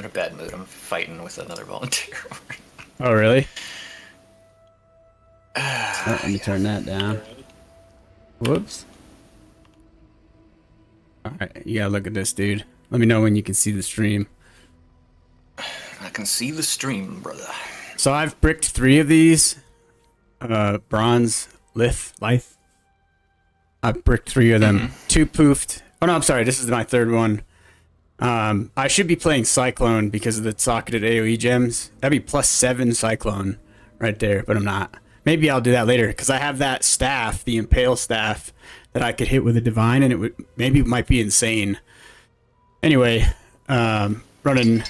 in a bad mood. I'm fighting with another volunteer. Oh, really? Let me turn that down. Whoops. Alright, you gotta look at this, dude. Let me know when you can see the stream. I can see the stream, brother. So I've bricked 3 of these. Bronze, lithe. I've bricked 3 of them. 2 poofed. Oh no, I'm sorry, this is my 3rd one. I should be playing Cyclone because of the socketed AoE gems. That'd be +7 Cyclone right there, but I'm not. Maybe I'll do that later because I have that staff, the Impale staff, that I could hit with a Divine, and it might be insane. Anyway, running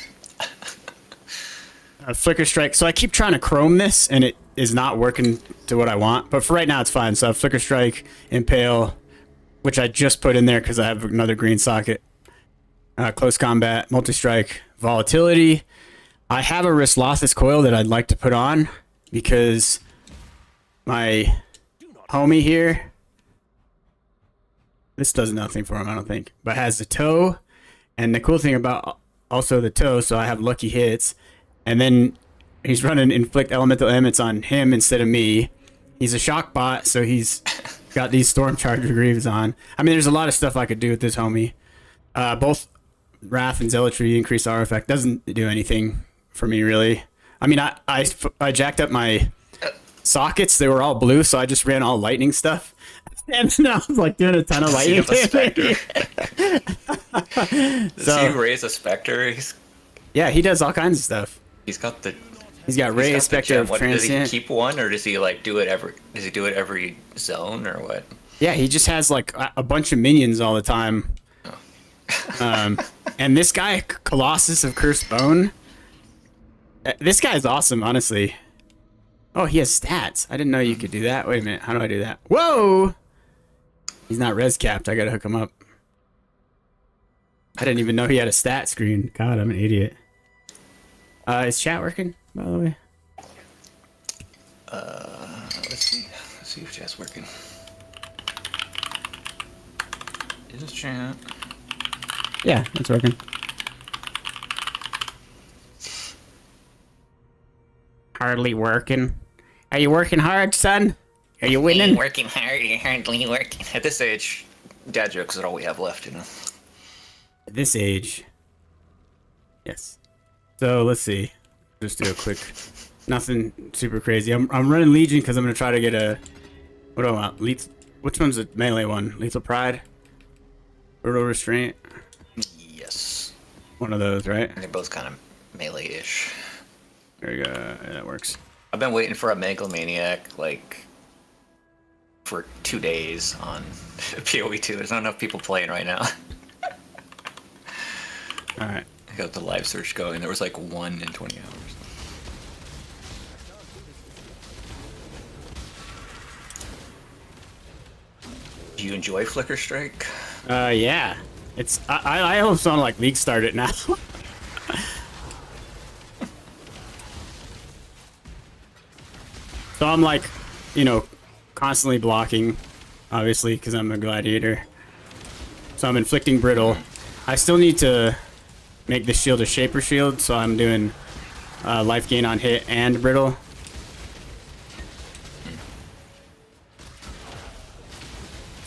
a Flicker Strike. So I keep trying to chrome this, and it is not working to what I want. But for right now, it's fine. So I have Flicker Strike, Impale, which I just put in there because I have another green socket. Close Combat, Multi-Strike, Volatility. I have a Rislothus Coil that I'd like to put on because my homie here, this does nothing for him, I don't think, but has the toe. And the cool thing about also the toe, so I have lucky hits. And then he's running Inflict Elemental Elements on him instead of me. He's a shock bot, so he's got these Storm Charger Greaves on. I mean, there's a lot of stuff I could do with this homie. Both Wrath and Zealotry increase our effect. Doesn't do anything for me, really. I mean, I jacked up my sockets. They were all blue, so I just ran all lightning stuff. And then I was like doing a ton of lightning. Does he raise a Spectre? Yeah, he does all kinds of stuff. He's got Raise, Spectre of Transient. Does he keep one, or does he like do it every zone, or what? Yeah, he just has like a bunch of minions all the time. Oh. And this guy, Colossus of Cursed Bone, this guy's awesome, honestly. Oh, he has stats. I didn't know you could do that. Wait a minute, how do I do that? Whoa! He's not res capped. I gotta hook him up. I didn't even know he had a stat screen. God, I'm an idiot. Is chat working, by the way? Let's see if chat's working. Is chat? Yeah, it's working. Hardly working. Are you working hard, son? Are you winning? Working hard, you're hardly working. At this age, dad jokes are all we have left, you know. At this age. Yes. So let's see. Just do a quick. Nothing super crazy. I'm running Legion because I'm gonna try to get a. What do I want? Which one's the melee one? Lethal Pride? Brutal Restraint? Yes. One of those, right? They're both kind of melee-ish. There you go. Yeah, that works. I've been waiting for a Megalomaniac, like, for 2 days on PoE2. There's not enough people playing right now. Alright. I got the live search going. There was like 1 in 20 hours. Do you enjoy Flicker Strike? Yeah. I almost want to like league start it now. So I'm like, you know, constantly blocking, obviously, because I'm a gladiator. So I'm inflicting brittle. I still need to make the shield a shaper shield, so I'm doing life gain on hit and brittle.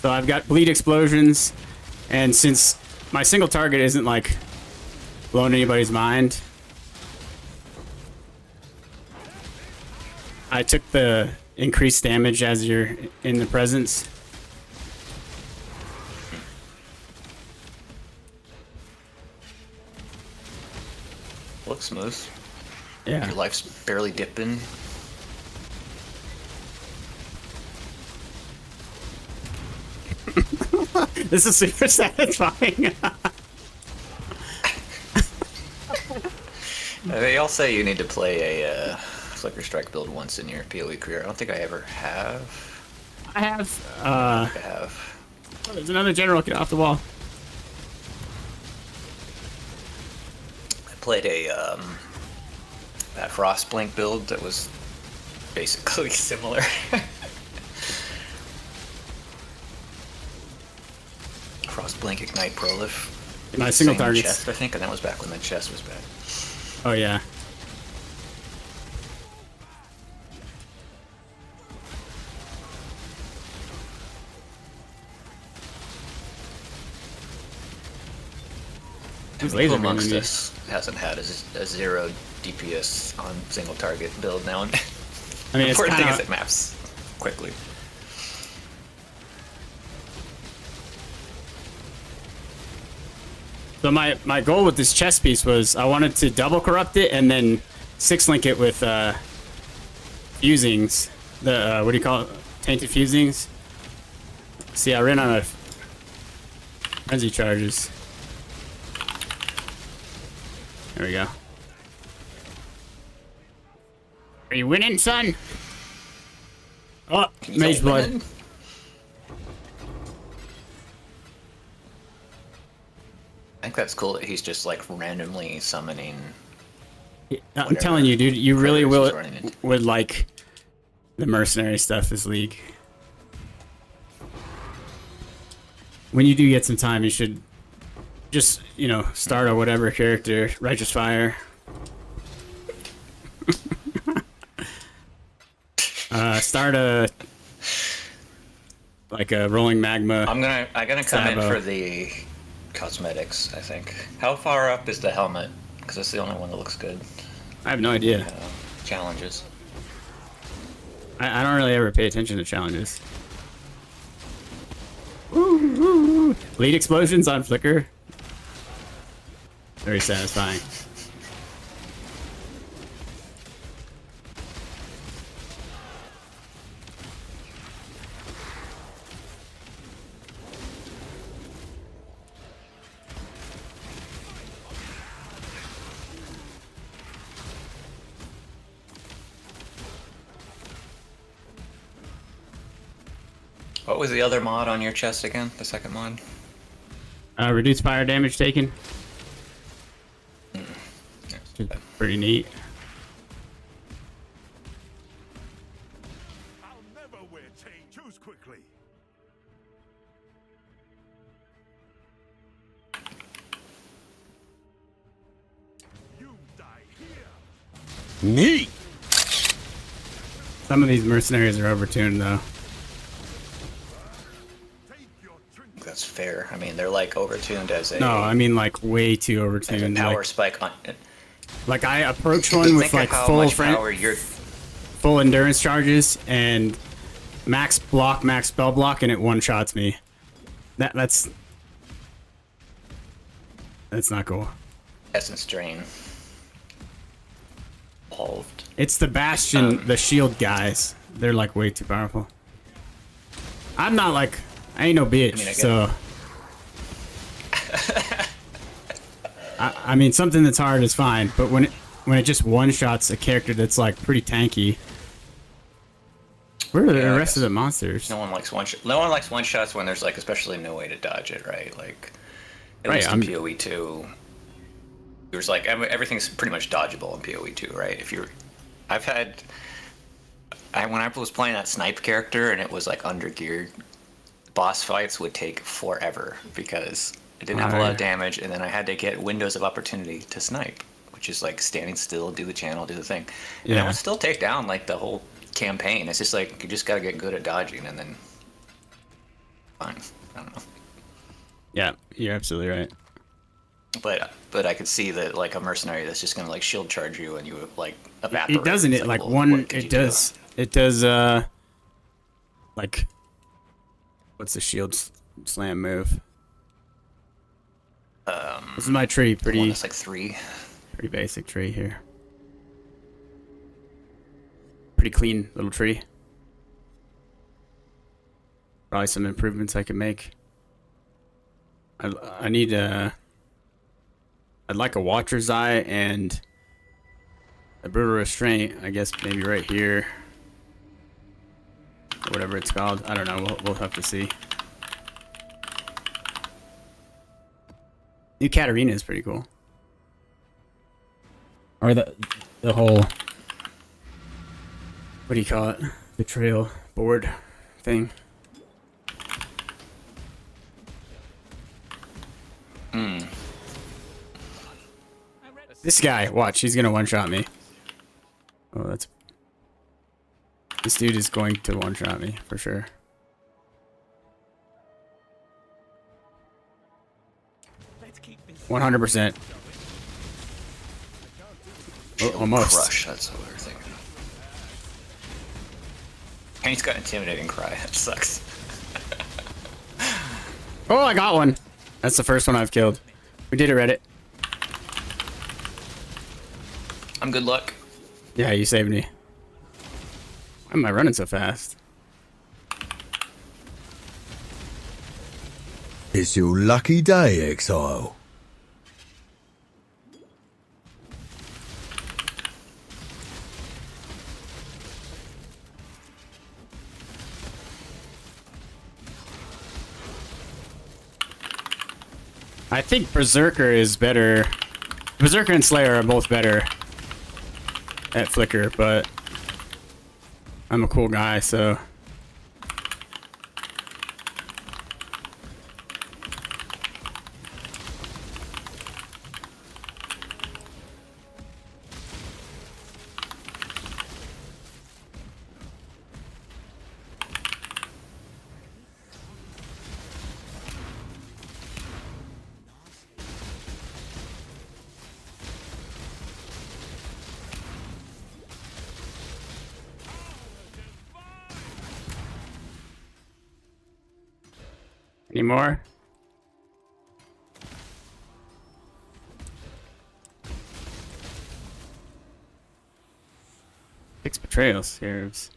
So I've got bleed explosions, and since my single target isn't like blowing anybody's mind, I took the increased damage as you're in the presence. Looks smooth. Yeah. Your life's barely dipping. This is super satisfying. They all say you need to play a Flicker Strike build once in your PoE career. I don't think I ever have. I have. I think I have. Oh, there's another general. Get off the wall. I played that Frostblink build that was basically similar. Frostblink Ignite Prolif. My single Same targets. chest, I think, and that was back when the chest was back. Oh yeah. Who's Who laser amongst beaming me? us hasn't had a 0 DPS on single target build now? I mean, it's Important thing kind is of it maps quickly. so my goal with this chess piece was I wanted to double corrupt it and then 6-link it with fusings. The what do you call it? Tainted fusings. See, I ran out of frenzy charges. There we go. Are you winning, son? Oh, He's mage all blood. winning. I think that's cool that he's just like randomly summoning. I'm Whatever telling you, dude, you really predators will he's running into. would like the mercenary stuff this league. When you do get some time, you should just, you know, start a whatever character, Righteous Fire. Start a like a rolling magma. I'm gonna come in Sabo. for the cosmetics. I think. How far up is the helmet? Because it's the only one that looks good. I have no idea. Challenges. I don't really ever pay attention to challenges. Ooh. Lead explosions on Flicker. Very satisfying. What was the other mod on your chest again? The second mod? Reduce fire damage taken. Yeah. Which is pretty neat. I'll never wear chain. Choose quickly. You die here. Neat. Some of these mercenaries are overtuned though. Take your trinket. That's fair. I mean, they're like overtuned as a, No, I mean like way too as a overtuned. power spike on it. Like I approach one with Think like of how full much power you're. full endurance charges and max block, max spell block, and it one-shots me. That's not cool. Essence drain. Evolved. It's the Bastion, the shield guys. They're like way too powerful. I'm not like, I ain't no bitch, I mean, I get so. I mean, something that's hard is fine, but when it just one-shots a character that's like pretty tanky. Where are the Yeah, I rest of guess. the monsters? No one likes no one likes one shots when there's like especially no way to dodge it, right? Like at Right, least in I'm- PoE 2, there's like everything's pretty much dodgeable in PoE 2, right? If you're, when I was playing that snipe character and it was like under geared, boss fights would take forever because it didn't have a lot of Right. damage, and then I had to get windows of opportunity to snipe, which is like standing still, do the channel, do the thing, and Yeah. it would still take down like the whole campaign. It's just like you just gotta get good at dodging, and then fine. I don't know, Yeah, you're absolutely right. but I could see that like a mercenary that's just gonna like shield charge you and you would like evaporate. It doesn't. It's It like well, one. what could It you do? does. It does. Like, what's the shield slam move? This is my tree. The one Pretty that's like 3. pretty basic tree here. Pretty clean little tree. Probably some improvements I could make. I need I'd like a Watcher's Eye and a Brutal Restraint. I guess maybe right here. Or whatever it's called. I don't know. We'll have to see. New Katarina is pretty cool. Or the whole, what do you call it? Betrayal board thing. This guy, watch, he's gonna one-shot me. Oh, that's... This dude is going to one-shot me, for sure. Let's keep this 100%. Oh, almost. Crush, that's what we were thinking. And he's got intimidating cry. That sucks. Oh, I got one. That's the first one I've killed. We did it, Reddit. I'm good luck. Yeah, you saved me. Why am I running so fast? It's your lucky day, Exile. I think Berserker is better. Berserker and Slayer are both better at Flicker, but I'm a cool guy, so... Any more? Six betrayals. Here's...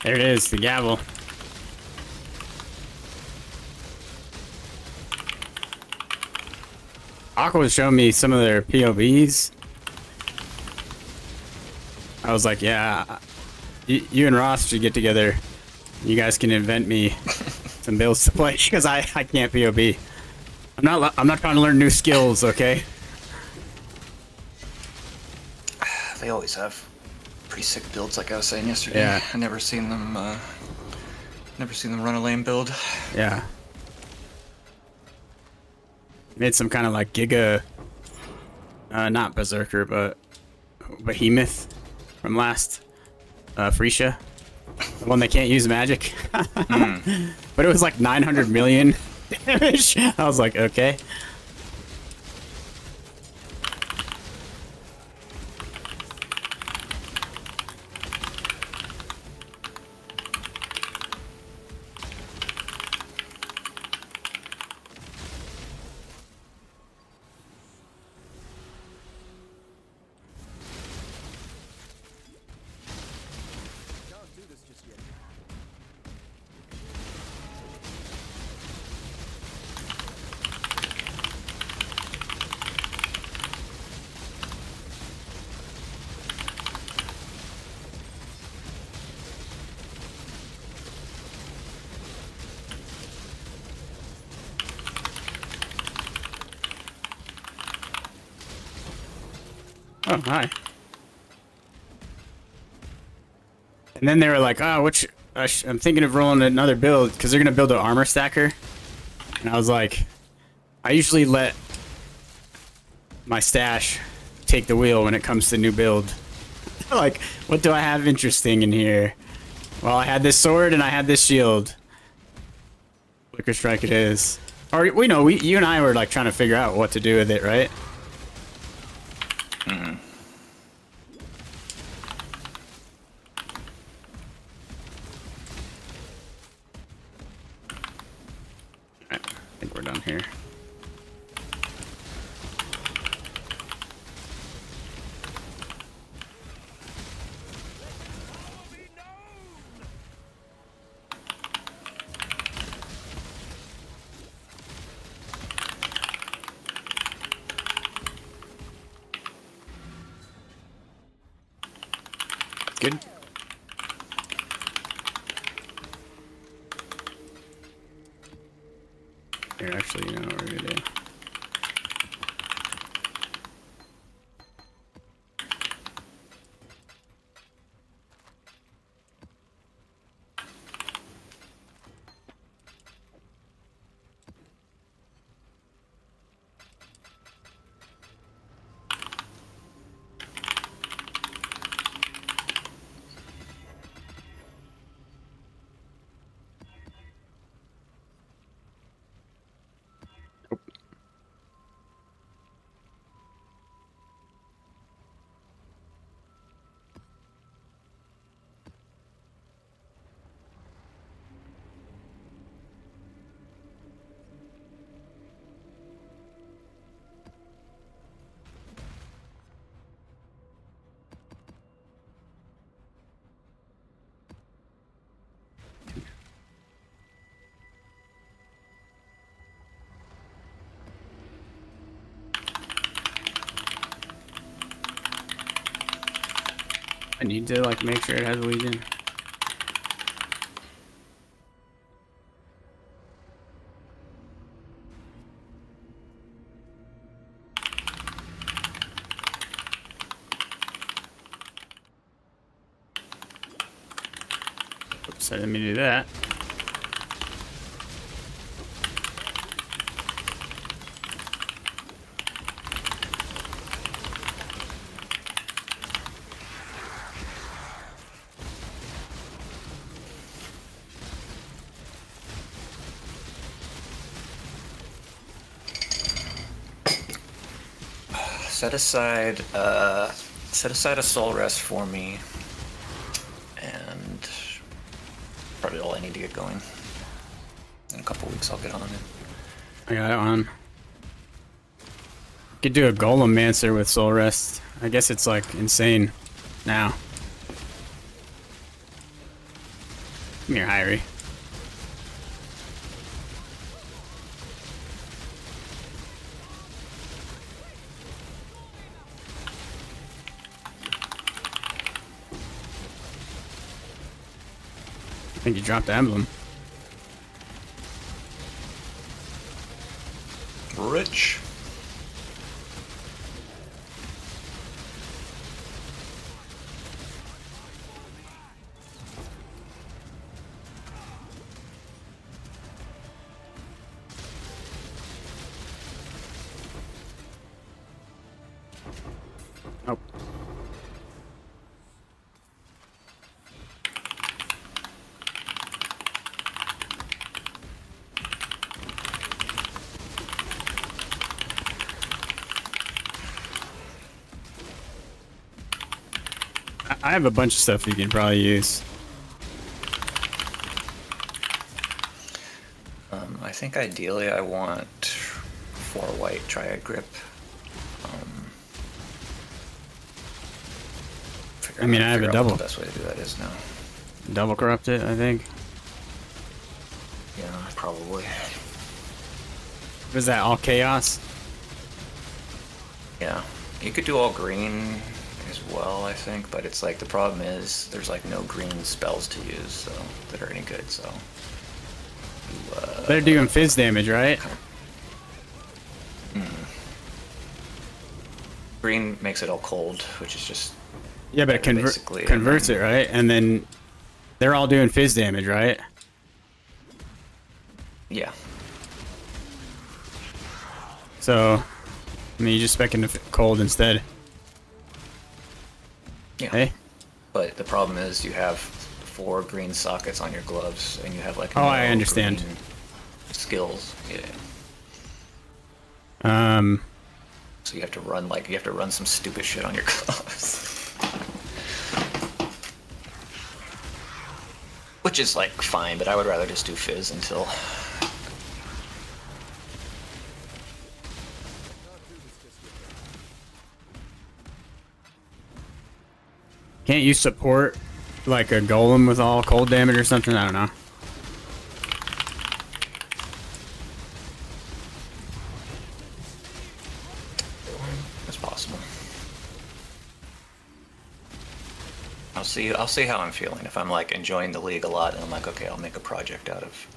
There it is, the gavel. Aqua was showing me some of their POVs. I was like, yeah, you and Ross should get together. You guys can invent me some builds to play because I can't POV. I'm not trying to learn new skills, okay? They always have pretty sick builds, like I was saying yesterday. Yeah. I never seen them run a lame build. Yeah. Made some kind of like Giga, not Berserker, but Behemoth from last Freesia. The one that can't use magic. But it was like 900 million damage. I was like, okay. Oh, hi. And then they were like, oh, I'm thinking of rolling another build because they're going to build an armor stacker. And I was like, I usually let my stash take the wheel when it comes to new build. Like, what do I have interesting in here? Well, I had this sword and I had this shield. Flicker Strike it is. Or, you and I were like trying to figure out what to do with it, right? I think we're done here. Good. Here, actually, you know what we're gonna do. I need to like make sure it has Legion. Oops, I didn't mean to do that. Set aside a soul rest for me, and probably all I need to get going. In a couple weeks, I'll get on it. I got it on. Could do a Golem Mancer with Soul Rest. I guess it's like insane now. Come here, Hyrie. I think you dropped the emblem. Rich. Oh. I have a bunch of stuff you can probably use. I think ideally I want 4 white Triad Grip. I mean, I have a figure out double. what the best way to do that is now. Double corrupted, I think. Yeah, probably. Was that all chaos? Yeah, you could do all green as well, I think, but it's like the problem is there's like no green spells to use, so that are any good. So They're doing fizz damage, right? green makes it all cold, which is just Yeah, but it basically, converts it, right? And then they're all doing fizz damage, right? yeah. So, I mean, you just spec into cold instead. Yeah. Hey? But the problem is you have 4 green sockets on your gloves, and you have like Oh, no I understand. green skills. Yeah. So you have to run some stupid shit on your gloves. Which is like fine, but I would rather just do fizz until Can't you support like a golem with all cold damage or something? I don't know. it's possible. I'll see how I'm feeling. If I'm like enjoying the league a lot, and I'm like, okay, I'll make a project out of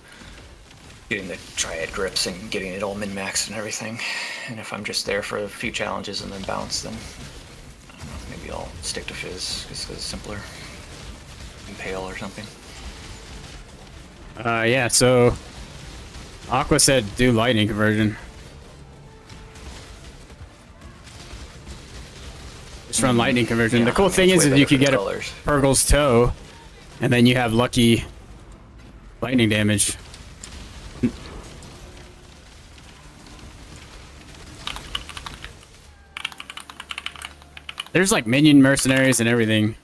getting the Triad grips and getting it all min-maxed and everything. And if I'm just there for a few challenges and then bounce, then I don't know, maybe I'll stick to fizz because it's simpler. Impale or something. Yeah, so Aqua said do lightning conversion. Just run lightning conversion. Yeah, The cool I mean, thing it's is way you better could for get the a colors. Purgle's Toe, and then you have lucky lightning damage. There's like minion mercenaries and everything.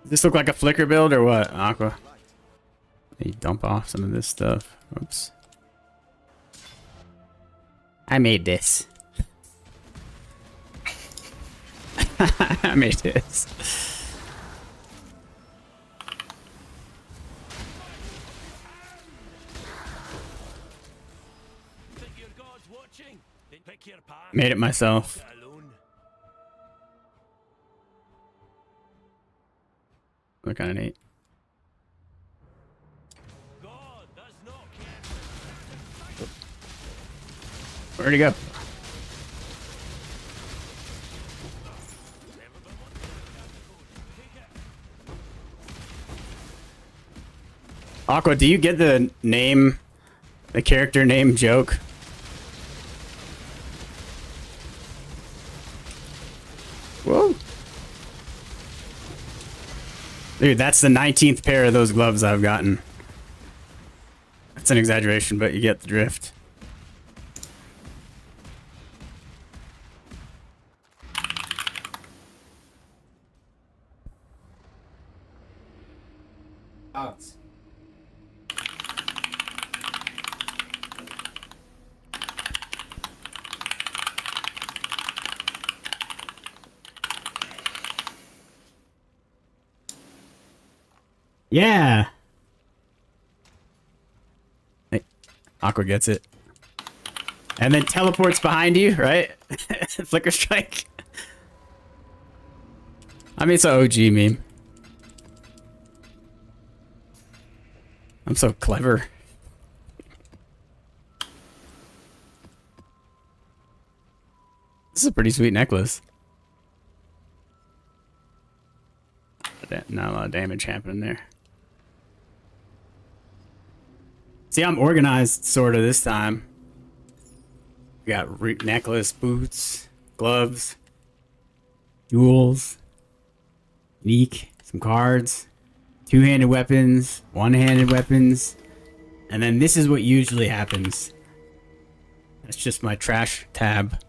Does this look like a flicker build or what, Aqua? You dump off some of this stuff. Oops. I made this. I made this. watching. Then pick your path. Made it myself. Walk it alone. Look kind of neat. God does not care. Where'd he go? Aqua, do you get the name, the character name joke? Whoa. Dude, that's the 19th pair of those gloves I've gotten. That's an exaggeration, but you get the drift. Yeah. Hey, Aqua gets it. And then teleports behind you, right? Flicker strike. I mean, it's an OG meme. I'm so clever. This is a pretty sweet necklace. Not a lot of damage happening there. See, I'm organized sort of this time. We got necklace, boots, gloves, jewels, unique, some cards, two-handed weapons, one-handed weapons, and then this is what usually happens. That's just my trash tab.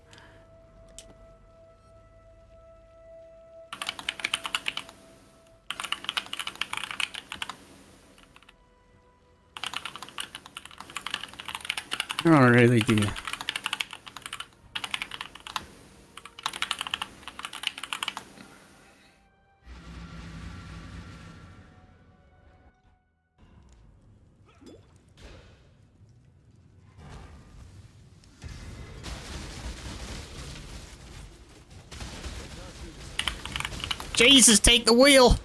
I don't really do. Jesus, take the wheel!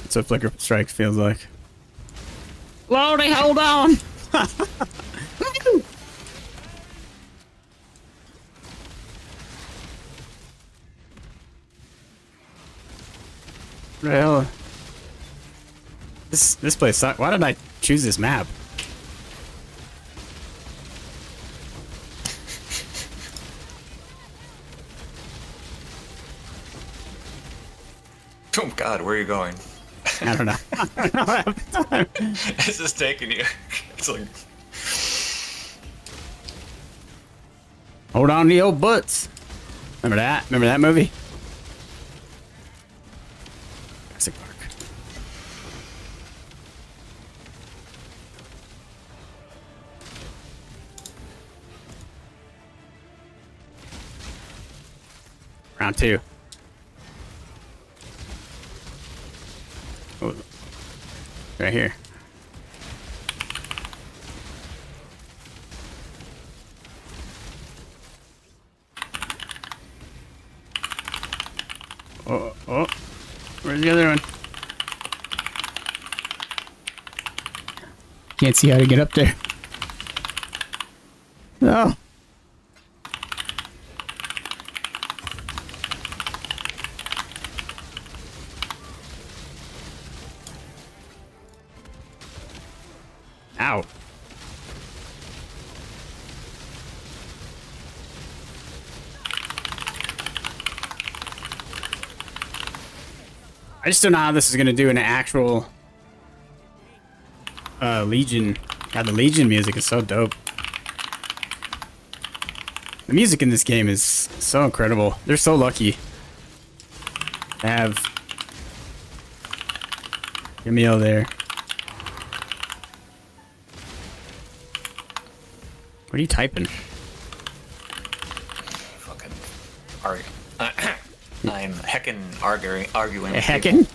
That's what Flicker Strike feels like. Lordy, hold on! What the hell? This place sucks. Why did I choose this map? Oh God, where are you going? I don't know. I don't know half the time. This is taking you. It's like Hold on to the old butts. Remember that? Remember that movie? Jurassic Park. Round two. Oh, right here. Oh, oh. Where's the other one? Can't see how to get up there. No. Ow. I just don't know how this is gonna do an actual Legion. God, the Legion music is so dope. The music in this game is so incredible. They're so lucky to have Camille there. What are you typing? fucking I'm heckin' arguing. with Heckin'?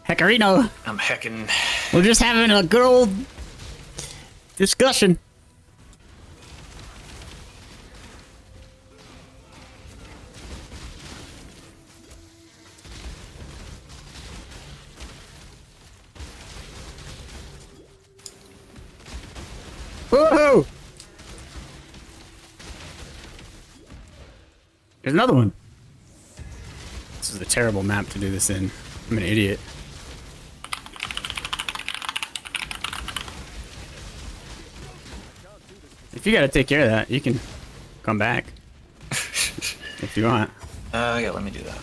Heckarino. I'm hecking. We're just having a good old discussion. Woohoo! There's another one. This is a terrible map to do this in. I'm an idiot. If you gotta take care of that, you can come back. If you want. Yeah, let me do that.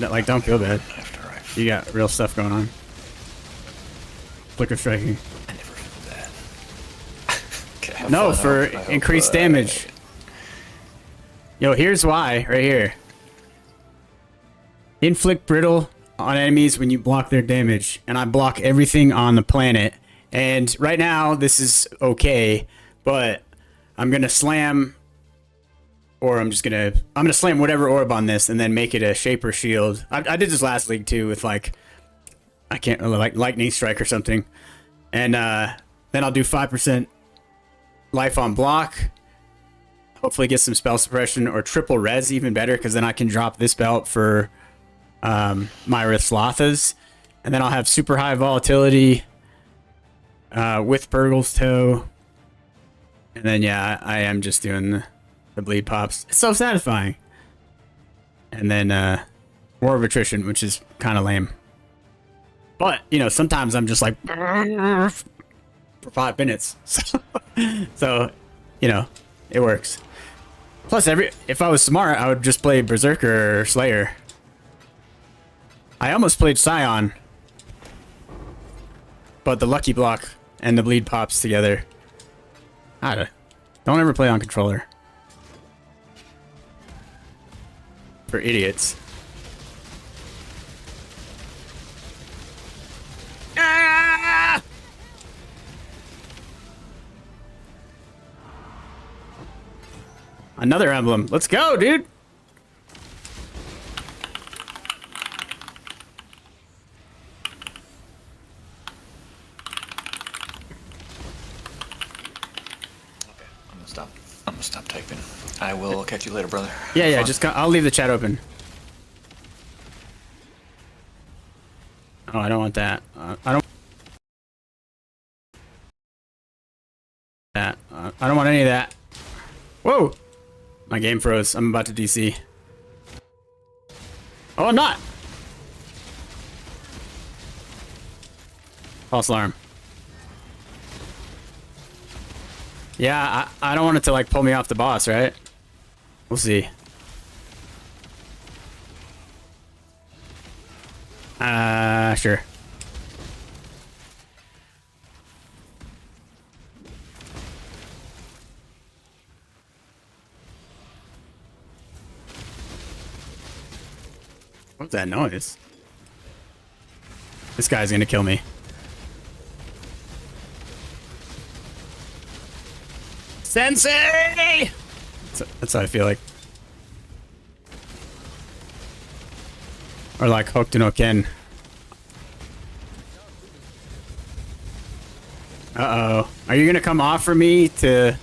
No, like, don't feel bad. After I've... You got real stuff going on. Flicker striking. I never feel that. Okay, have No, fun. for I hope, increased damage. Yo, here's why, right here. Inflict brittle on enemies when you block their damage. And I block everything on the planet. And right now, this is okay. But I'm gonna slam... Or I'm gonna slam whatever orb on this and then make it a Shaper Shield. I did this last league too with like... I can't... like Lightning Strike or something. And then I'll do 5% life on block. Hopefully get some spell suppression or triple res, even better, because then I can drop this belt for Myrith's Lothas. And then I'll have super high volatility with Purgle's Toe. And then, yeah, I am just doing the bleed pops. It's so satisfying. And then War of Attrition, which is kind of lame. But, you know, sometimes I'm just like... for 5 minutes. So, you know, it works. Plus, if I was smart, I would just play Berserker or Slayer. I almost played Scion. But the Lucky Block and the Bleed Pops together. Don't ever play on controller. For idiots. Ah! Another emblem. Let's go, dude. I'm gonna stop typing. I will catch you later, brother. Yeah, Have yeah. fun. Just I'll leave the chat open. Oh, I don't want that. I don't. I don't want any of that. Whoa! My game froze. I'm about to DC. Oh, I'm not. False alarm. Yeah, I don't want it to like pull me off the boss, right? We'll see. Sure. What's that noise? This guy's gonna kill me. Sensei! That's how I feel like. Or like Hokuto no Ken. Uh-oh. Are you gonna come offer me to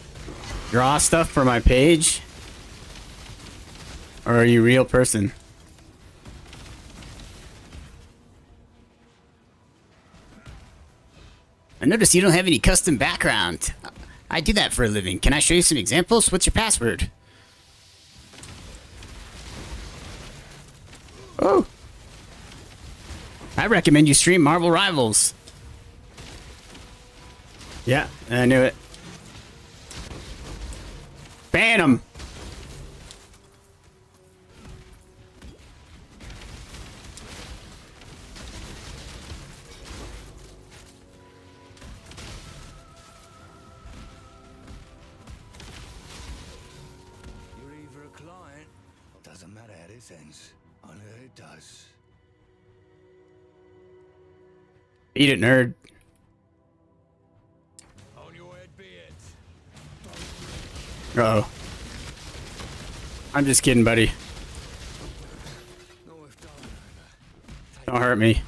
draw stuff for my page? Or are you a real person? I notice you don't have any custom background. I do that for a living. Can I show you some examples? What's your password? Oh. I recommend you stream Marvel Rivals. Yeah, I knew it. Ban him. You're either a client, doesn't matter how this ends, only it does. Eat it, nerd. On your head be it. Uh-oh. I'm just kidding, buddy. No, if Don't hurt me.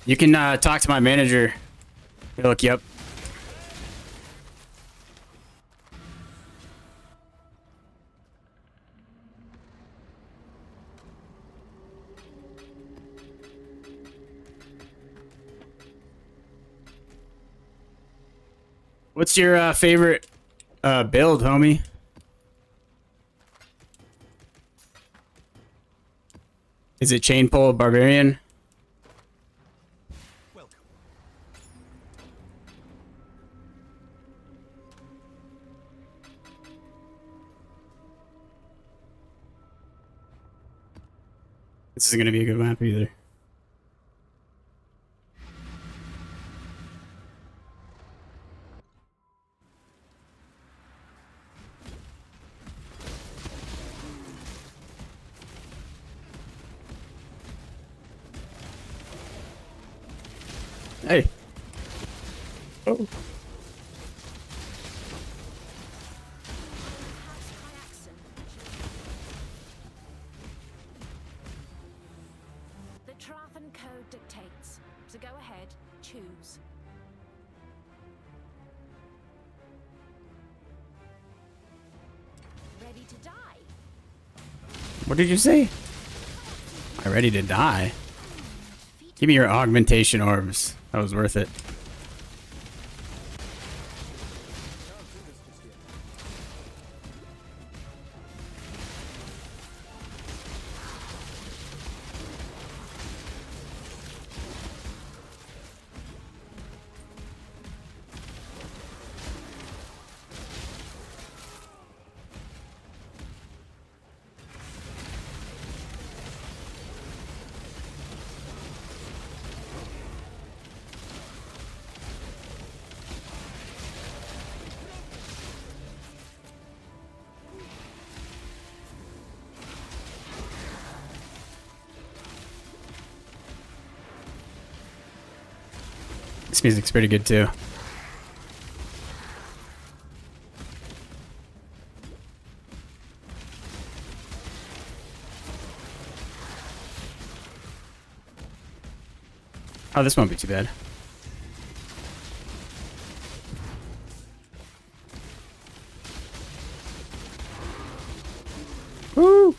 You can talk to my manager. He'll look you up. What's your favorite build, homie? Is it chain pole barbarian? Welcome. This isn't gonna be a good map either. Hey. Oh. The Trathan code dictates, so go ahead, choose. Ready to die? What did you say? Am I ready to die? Give me your augmentation orbs. That was worth it. This music's pretty good too. Oh, this won't be too bad. Woo!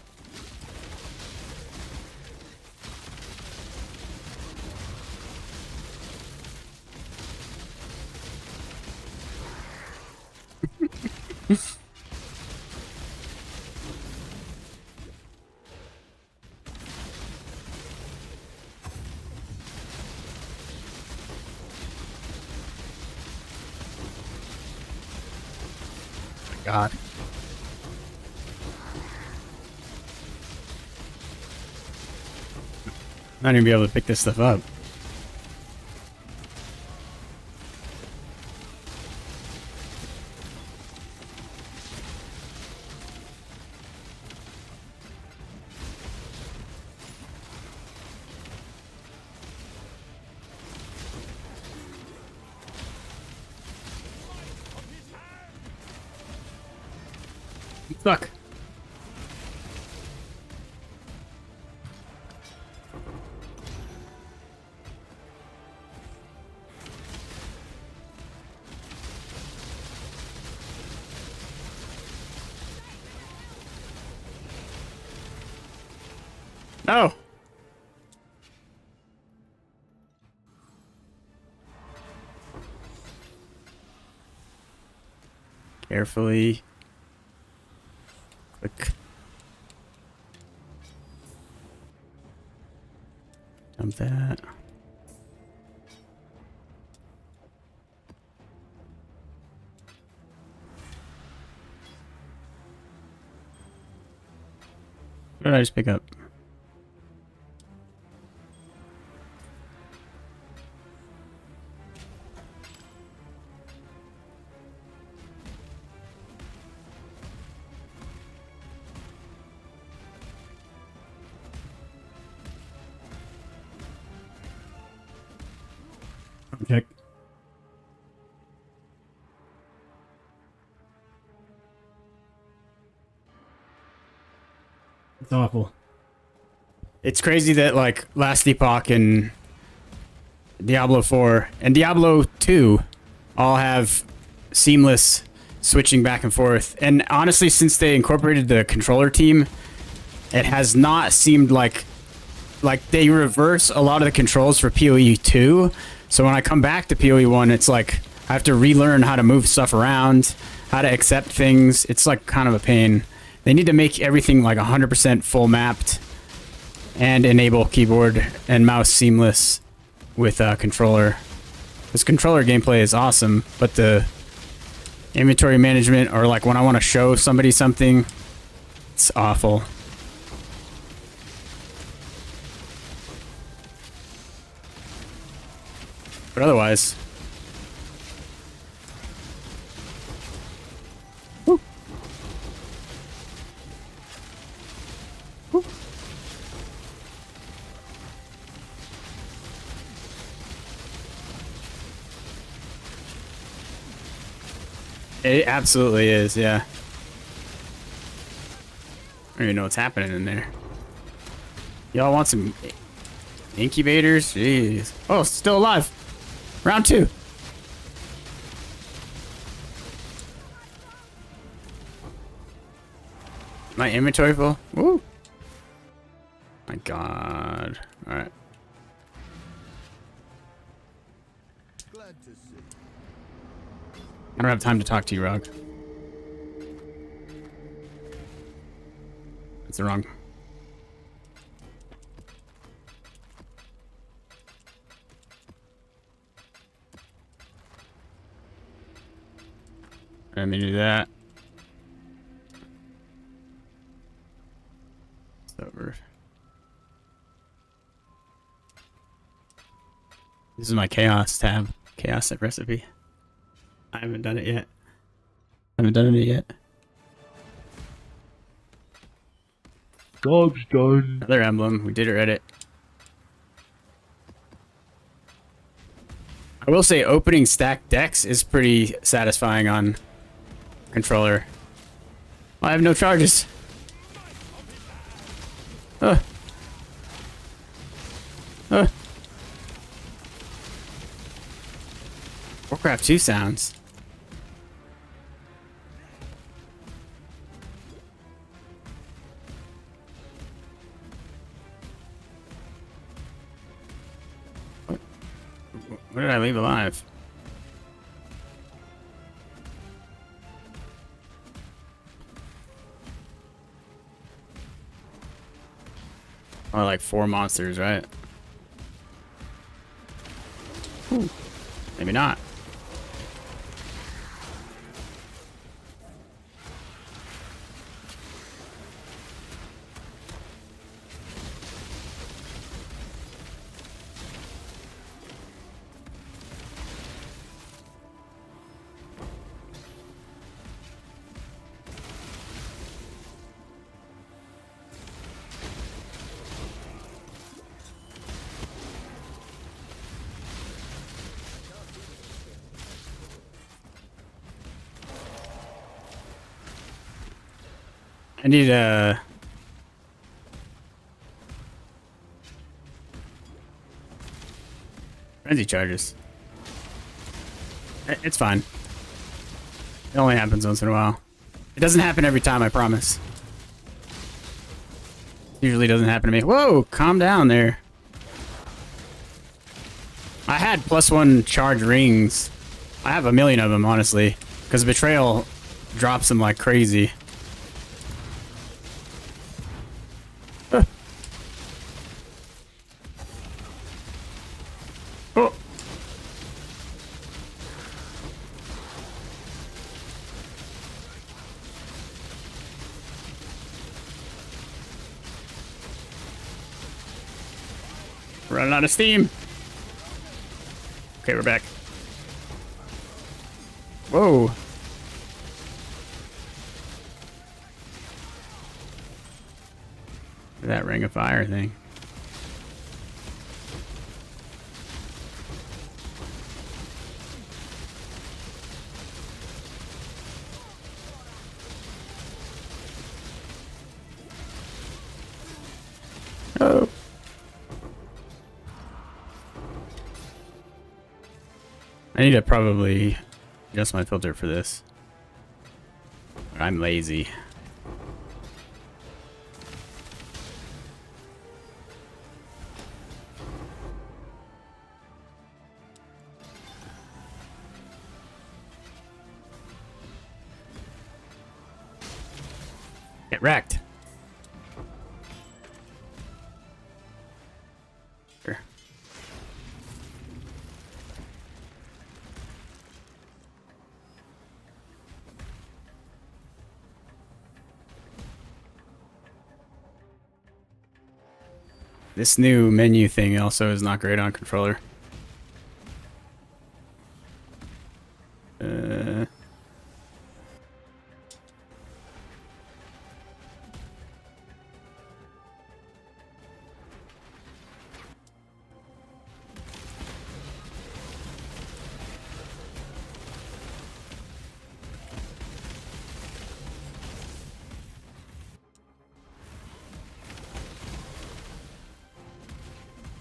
God. Not even be able to pick this stuff up. Fuck. No. Carefully. Click. Dump that. What did I just pick up? Check. It's awful. It's crazy that like last epoch and Diablo 4, and Diablo 2 all have seamless switching back and forth. And honestly, since they incorporated the controller team, it has not seemed like they reverse a lot of the controls for PoE 2. So when I come back to PoE 1, it's like I have to relearn how to move stuff around, how to accept things. It's like kind of a pain. They need to make everything like 100% full mapped and enable keyboard and mouse seamless with controller. This controller gameplay is awesome, but the inventory management, or like when I want to show somebody something, it's awful. But otherwise, woo. Woo. It absolutely is, yeah. I don't even know what's happening in there. Y'all want some incubators? Jeez. Oh, still alive. Round 2. My inventory full? Woo. My god. Alright. Glad to see. I don't have time to talk to you, Rog. That's the wrong. Let me do that. It's over. This is my chaos tab. Chaos recipe. I haven't done it yet. Dog's done. Another emblem. We did it, Reddit. I will say opening stacked decks is pretty satisfying on controller. I have no charges. Warcraft 2 sounds. What did I leave alive? Oh, like 4 monsters, right? Ooh, maybe not. I need frenzy charges. It's fine. It only happens once in a while. It doesn't happen every time, I promise. Usually doesn't happen to me. Whoa, calm down there. I had +1 charge rings. I have a million of them, honestly, because Betrayal drops them like crazy. Oh. Running out of steam. Okay, we're back. Whoa. That ring of fire thing. Oh. I need to probably adjust my filter for this. I'm lazy. Get wrecked. Sure. This new menu thing also is not great on controller.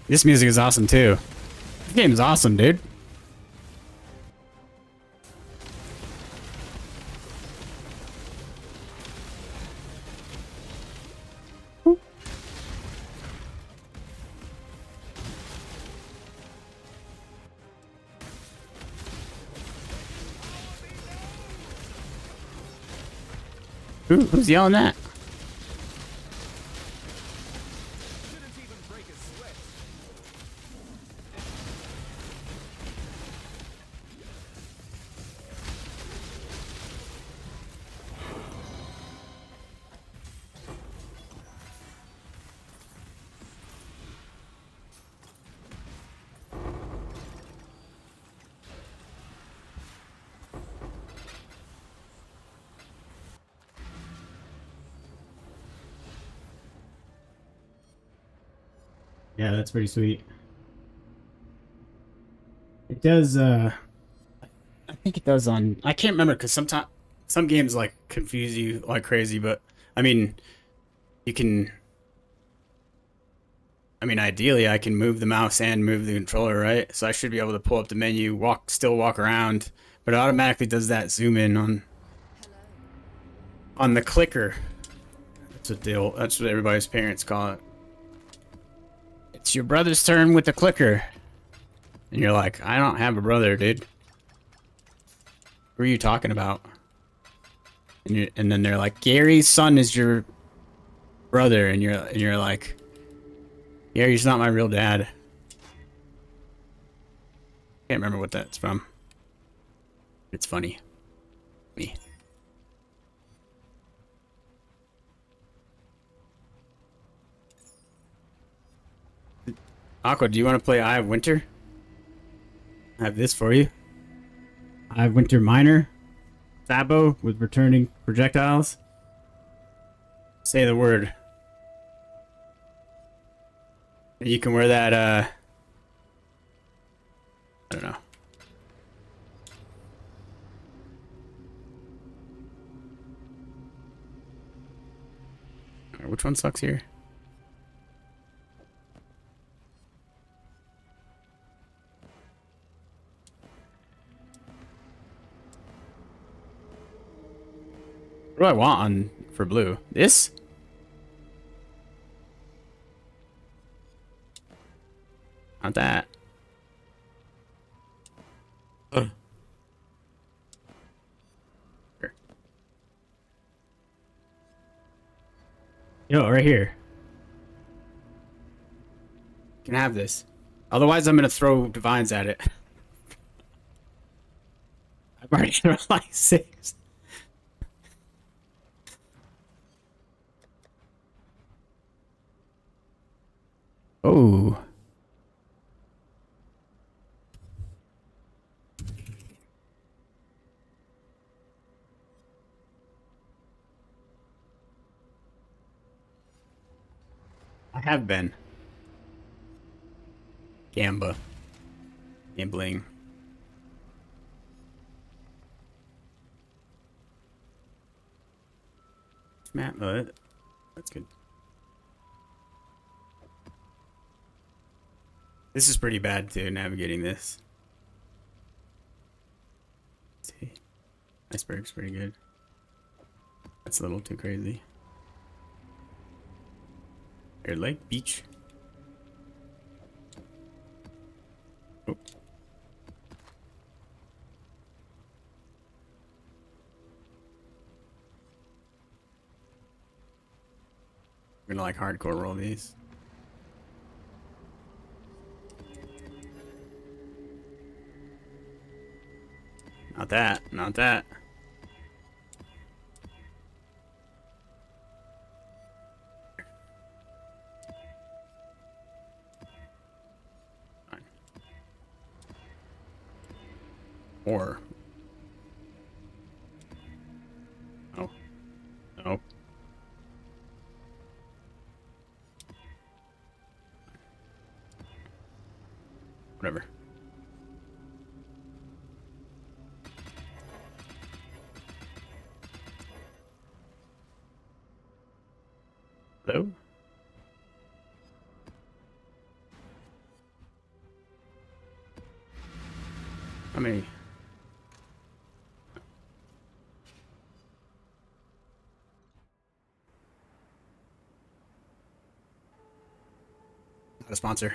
This music is awesome too. This game is awesome, dude. Who's yelling that? Yeah, that's pretty sweet. It does, I think it does on, I can't remember because sometimes, some games like confuse you like crazy, but I mean, you can, I mean, ideally I can move the mouse and move the controller, right? So I should be able to pull up the menu, still walk around, but it automatically does that zoom in on the clicker. That's what everybody's parents call it. It's your brother's turn with the clicker. And you're like, I don't have a brother, dude. Who are you talking about? And then they're like, Gary's son is your brother, and you're like, Gary's not my real dad. Can't remember what that's from. It's funny. Me. Aqua, do you want to play Eye of Winter? I have this for you. Eye of Winter Minor. Sabo with returning projectiles. Say the word. You can wear that, I don't know. Which one sucks here? What do I want for blue? This? Not that. Sure. Yo, right here. You can have this. Otherwise, I'm gonna throw divines at it. I've already thrown like 6. Oh. I have been. Gambling. Matt, that's good. This is pretty bad too, navigating this. Iceberg's pretty good. That's a little too crazy. Air Lake Beach. Oh. I'm gonna like hardcore roll these. Not that, not that. Fine. Or. Oh. No. Whatever. Hello? How many? Not a sponsor.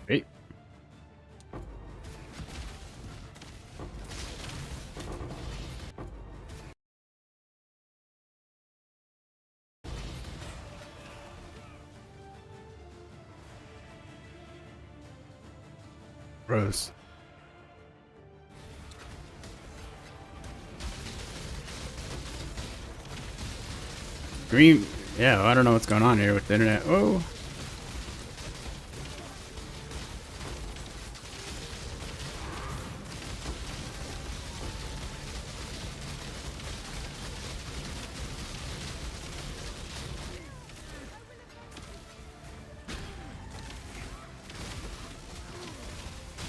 Great. Rose. Green. Yeah, I don't know what's going on here with the internet. Oh.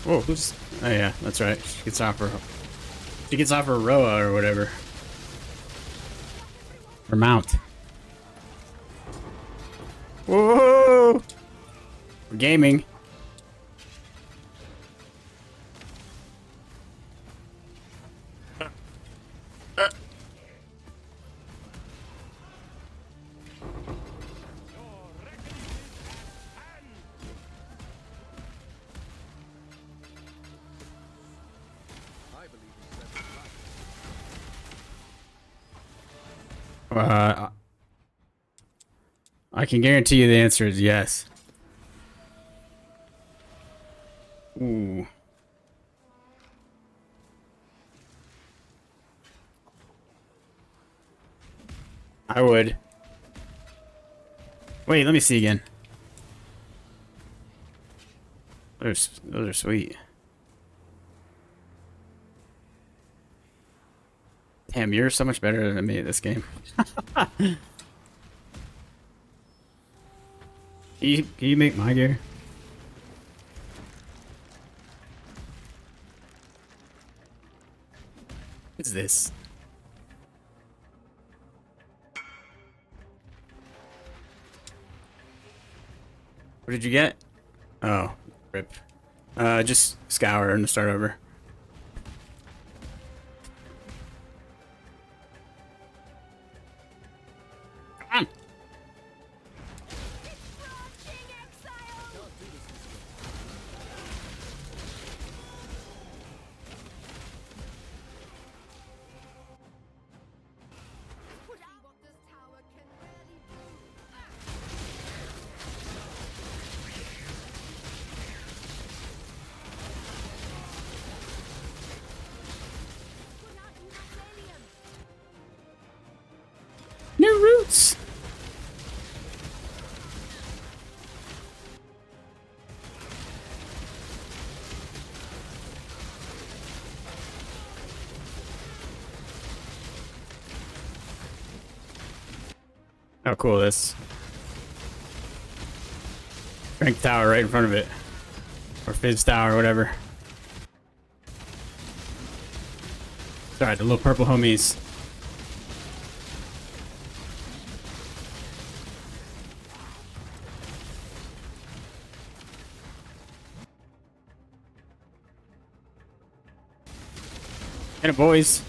Whoa, who's... Oh yeah, that's right. She gets off her... She gets off her Roa or whatever. Her mount. Whoa! We're gaming. I can guarantee you the answer is yes. Ooh. I would. Wait, let me see again. Those are sweet. Damn, you're so much better than me at this game. Can you make my gear? What's this? What did you get? Oh, rip. Just scour and start over. How cool this. Strength tower right in front of it. Or Fizz tower, whatever. Sorry, the little purple homies. Get it, boys.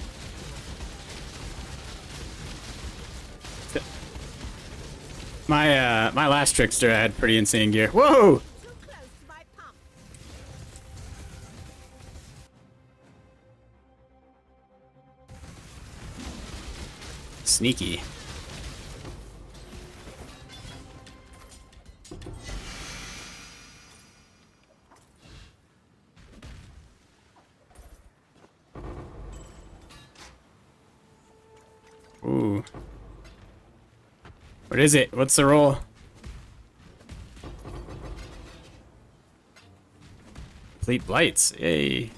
My last trickster had pretty insane gear. Whoa! Too close to my pump. Sneaky. Ooh. What is it? What's the roll? Complete blights. Yay.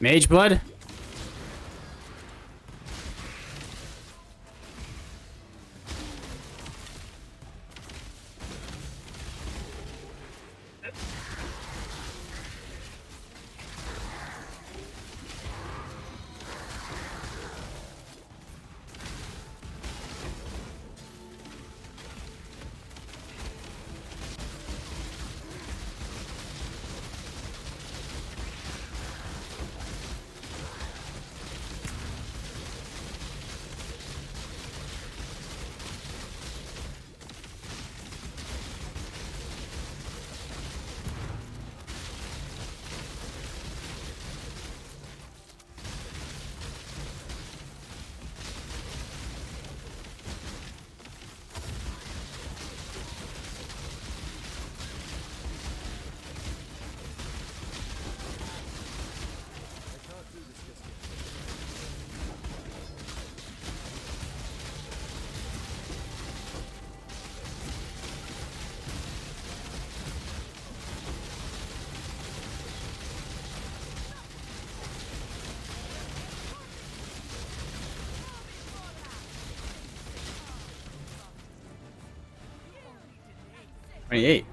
Mage blood? $28.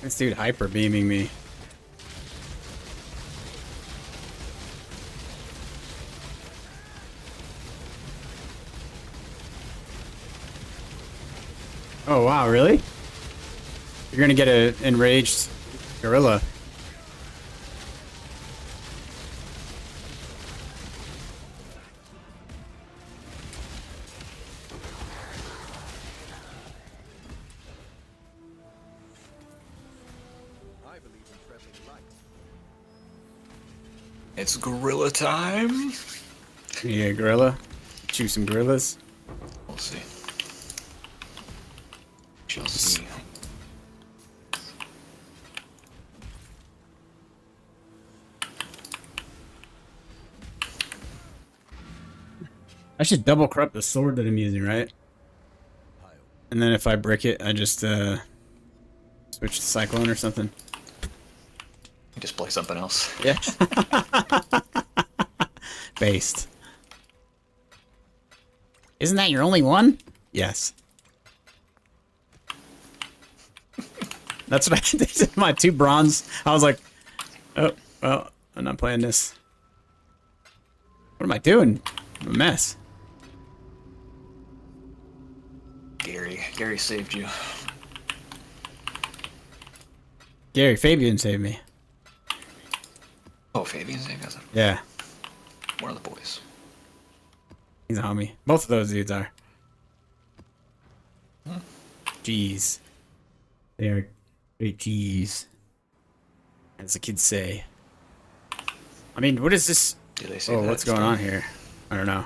This dude hyper beaming me. Oh wow, really? You're gonna get an enraged gorilla. It's gorilla time. Yeah, gorilla. Choose some gorillas. We'll see. Shall see. I should double corrupt the sword that I'm using, right? And then if I brick it, I just switch to Cyclone or something. Just play something else. Yeah. Based. Isn't that your only one? Yes. That's what I did. My 2 bronze. I was like, oh, well, I'm not playing this. What am I doing? I'm a mess. Gary saved you. Gary, Fabian saved me. Oh, Fabian saved us. Yeah. One of the boys. He's a homie. Both of those dudes are. Jeez. They are great G's. As the kids say. I mean, what is this? Do they say Oh, that what's going on here? I don't know.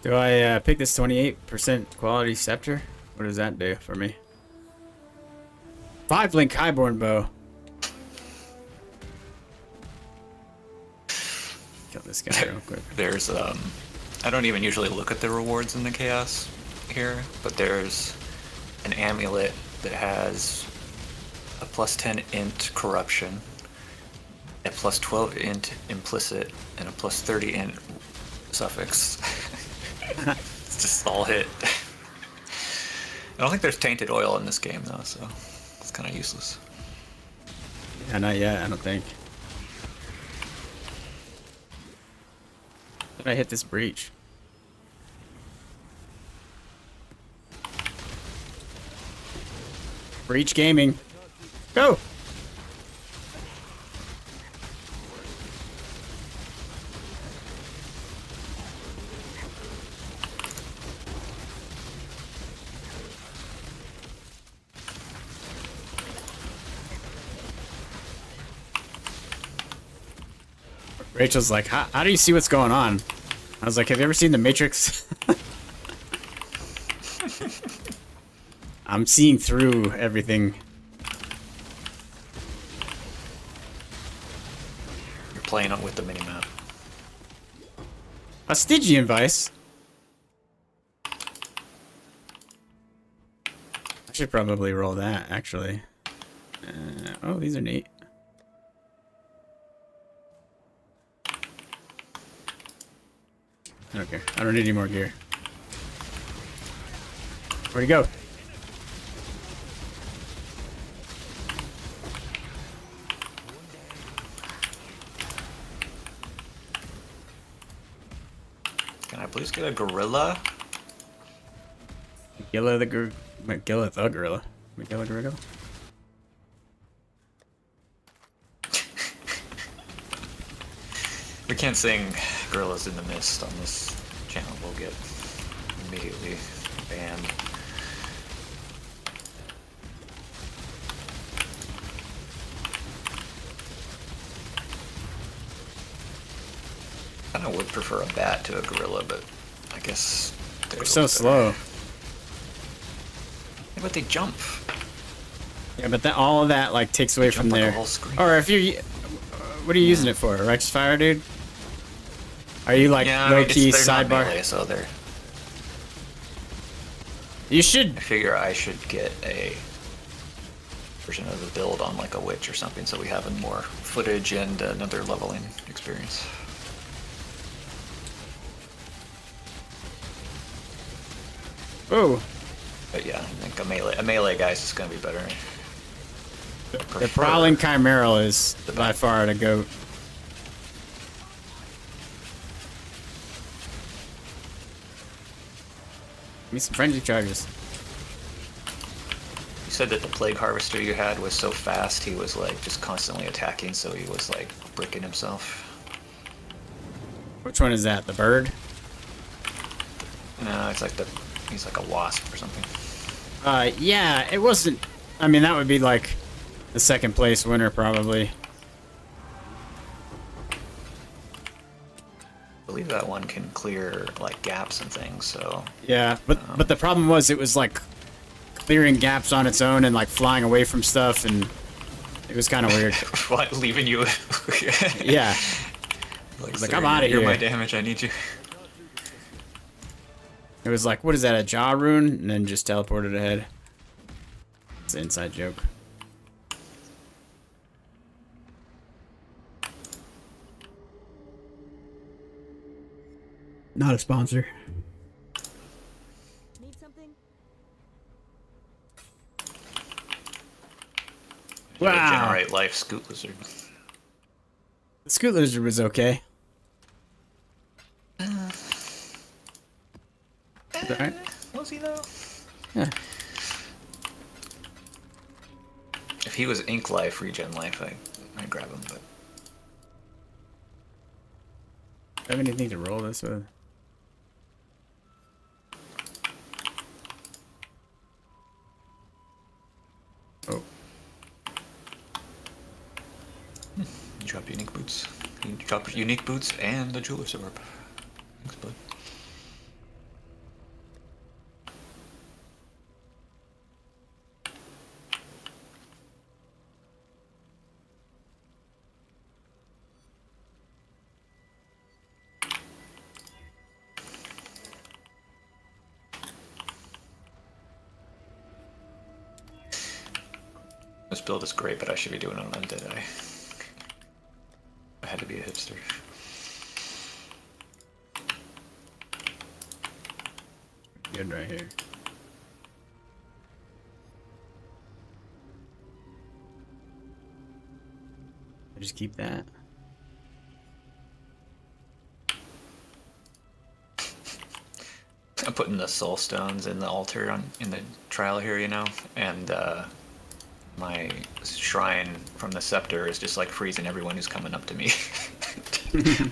Do I pick this 28% quality scepter? What does that do for me? 5-link highborn bow. Kill this guy real quick. There's I don't even usually look at the rewards in the chaos here, but there's an amulet that has a +10 int corruption, a +12 int implicit, and a +30 int suffix. It's just all hit. I don't think there's tainted oil in this game though, so it's kind of useless. Yeah, not yet, I don't think. Did I hit this breach? Breach gaming. Go! Rachel's like, how do you see what's going on? I was like, have you ever seen The Matrix? I'm seeing through everything. You're playing with the minimap. A Stygian Vice. I should probably roll that, actually. Oh, these are neat. I don't care. I don't need any more gear. Where'd he go? Can I please get a gorilla? Magilla the gorilla. Magilla gorilla. We can't sing Gorillas in the Mist on this channel. We'll get immediately banned. I would prefer a bat to a gorilla, but I guess They're so slow. Yeah, but they jump. Yeah, but that all of that like takes away from Jump like a there. whole screen. Or if you, what are you using it for? Righteous Fire, dude? Are you like Yeah, low key they're not sidebar? melee, so they're. You should. I figure I should get a version of the build on like a witch or something, so we have more footage and another leveling experience. Oh, But yeah, I think a melee guy's is gonna be better. the Prowling Chimeral is by far the goat. Give me some frenzy charges. You said that the plague harvester you had was so fast, he was like just constantly attacking, so he was like bricking himself. Which one is that? The bird? No, it's like he's like a wasp or something. Yeah, it wasn't. I mean, that would be like the second place winner probably. I believe that one can clear like gaps and things, so. Yeah, but the problem was it was like clearing gaps on its own and like flying away from stuff, and it was kind of weird. What, leaving you? Yeah. Like, Like, "Sir, I'm outta You're here." my damage, I need you. It was like, what is that, a jaw rune? And then just teleported ahead. It's an inside joke. Not a sponsor. Need something? Wow. Generate life, Scoot Lizard. The Scoot Lizard was okay. Alright. Was he though? Yeah. If he was ink life, regen life, I'd grab him, but. Do I have anything to roll this with? Oh. You drop unique boots. You drop unique boots and the jeweler's orb. Thanks, bud. this build is great, but I should be doing it on Undead Eye. I had to be a hipster. Good right here. I just keep that. I'm putting the soul stones in the altar in the trial here, you know, and my shrine from the scepter is just like freezing everyone who's coming up to me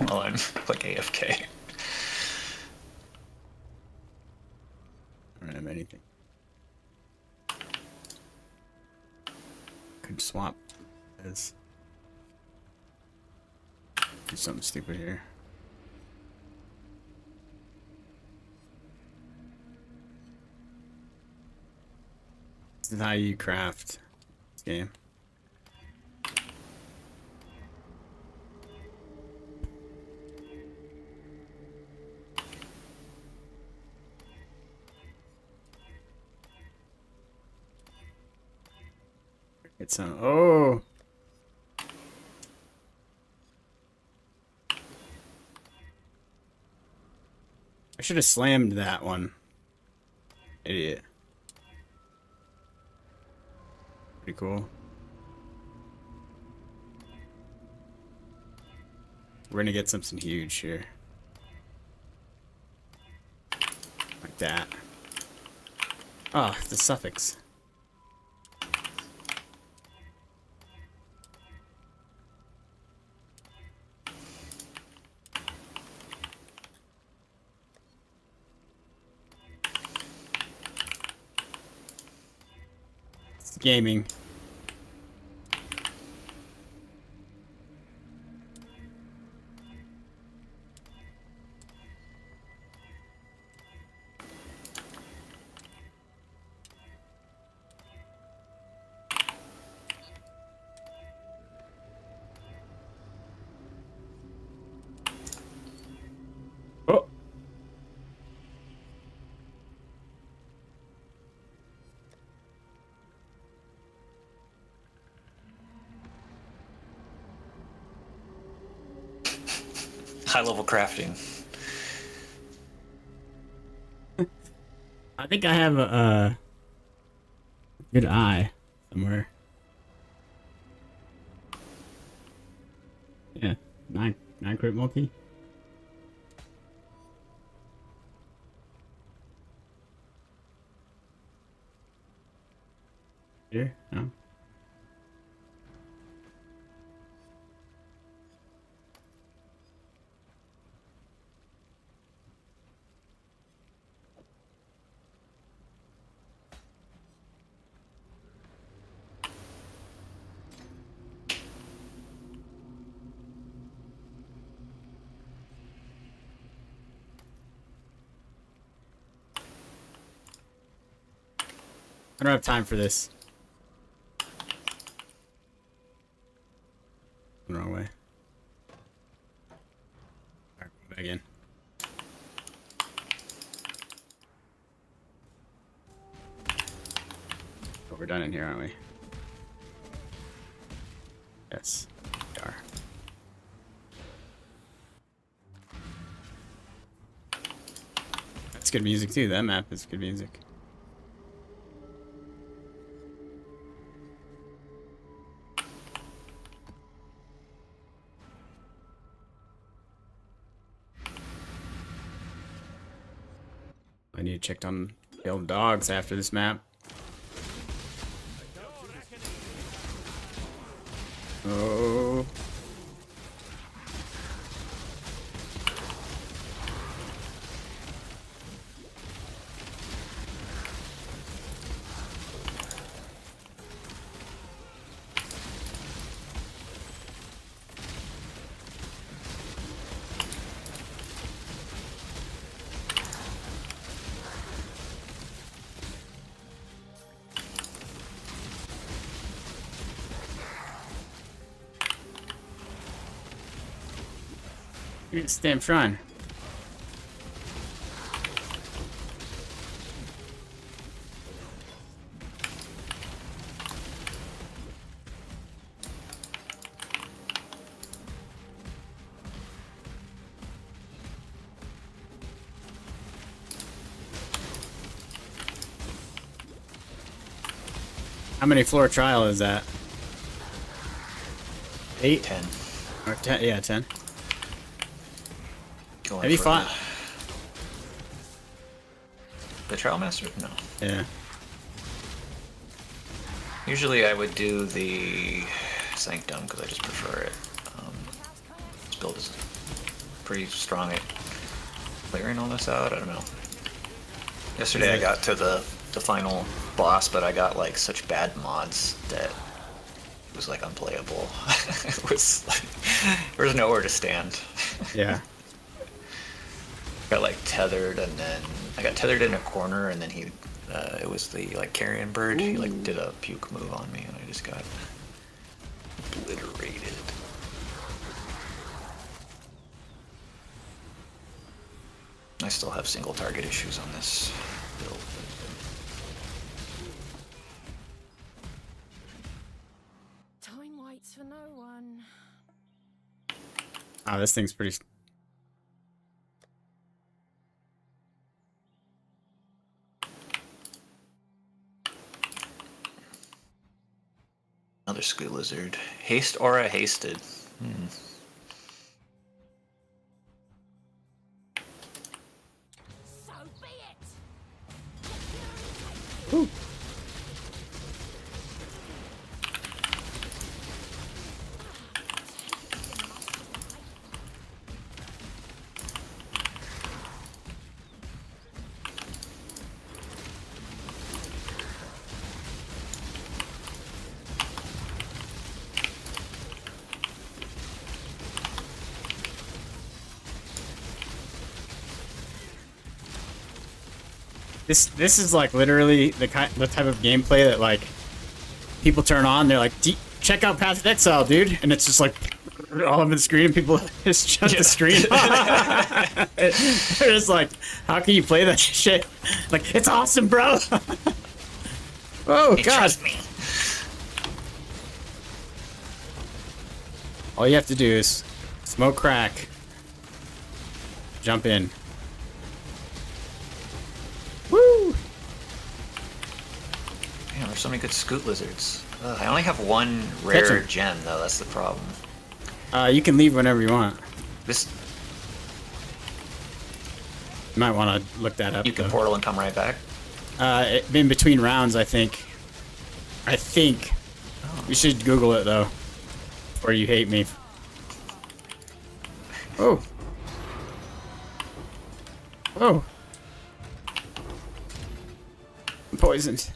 while I'm like AFK. I don't have anything. Could swap this. Do something stupid here. This is how you craft this game. Get some. Oh! I should have slammed that one. Idiot. Pretty cool. We're gonna get something huge here. Like that. Oh, the suffix. It's gaming. Oh. High level crafting. I think I have a good eye somewhere. Yeah, nine crit multi. Here, no. I don't have time for this. The wrong way. Alright, back in. Oh, we're done in here, aren't we? Yes, we are. That's good music too. That map is good music. I need to check on killed dogs after this map. Oh. Look at this damn shrine. many floor trial is that? 8? 10. Or 10? Yeah, 10. Going Have you for fought? the Trial Master? No. Yeah. Usually I would do the Sanctum because I just prefer it. This build is pretty strong at clearing all this out. I don't know. Yesterday I got to the final boss, but I got like such bad mods that it was like unplayable. It was like, there was nowhere to stand. Yeah. Got like tethered, and then I got tethered in a corner, and then he, it was the like carrion bird. He like did a puke move on me, and I just got obliterated. I still have single target issues on this build. Time waits for no one. Oh, this thing's pretty. Another Squid Lizard. Haste Aura Hasted. So be it. This is like literally the type of gameplay that like people turn on. They're like, check out Path of Exile, dude, and it's just like all over the screen, and people just shut the screen. They're just like, how can you play that shit? Like, it's awesome, bro. Oh Hey, god. trust me. All you have to do is smoke crack, jump in. Woo! Damn, there's so many good Scoot Lizards. I only have one Catch rare 'em. gem, though. That's the problem. You can leave whenever you want. This You might want to look that up. you can though. portal and come right back. In between rounds, I think. You should Google it though, or you hate me. Oh. Oh. I'm poisoned.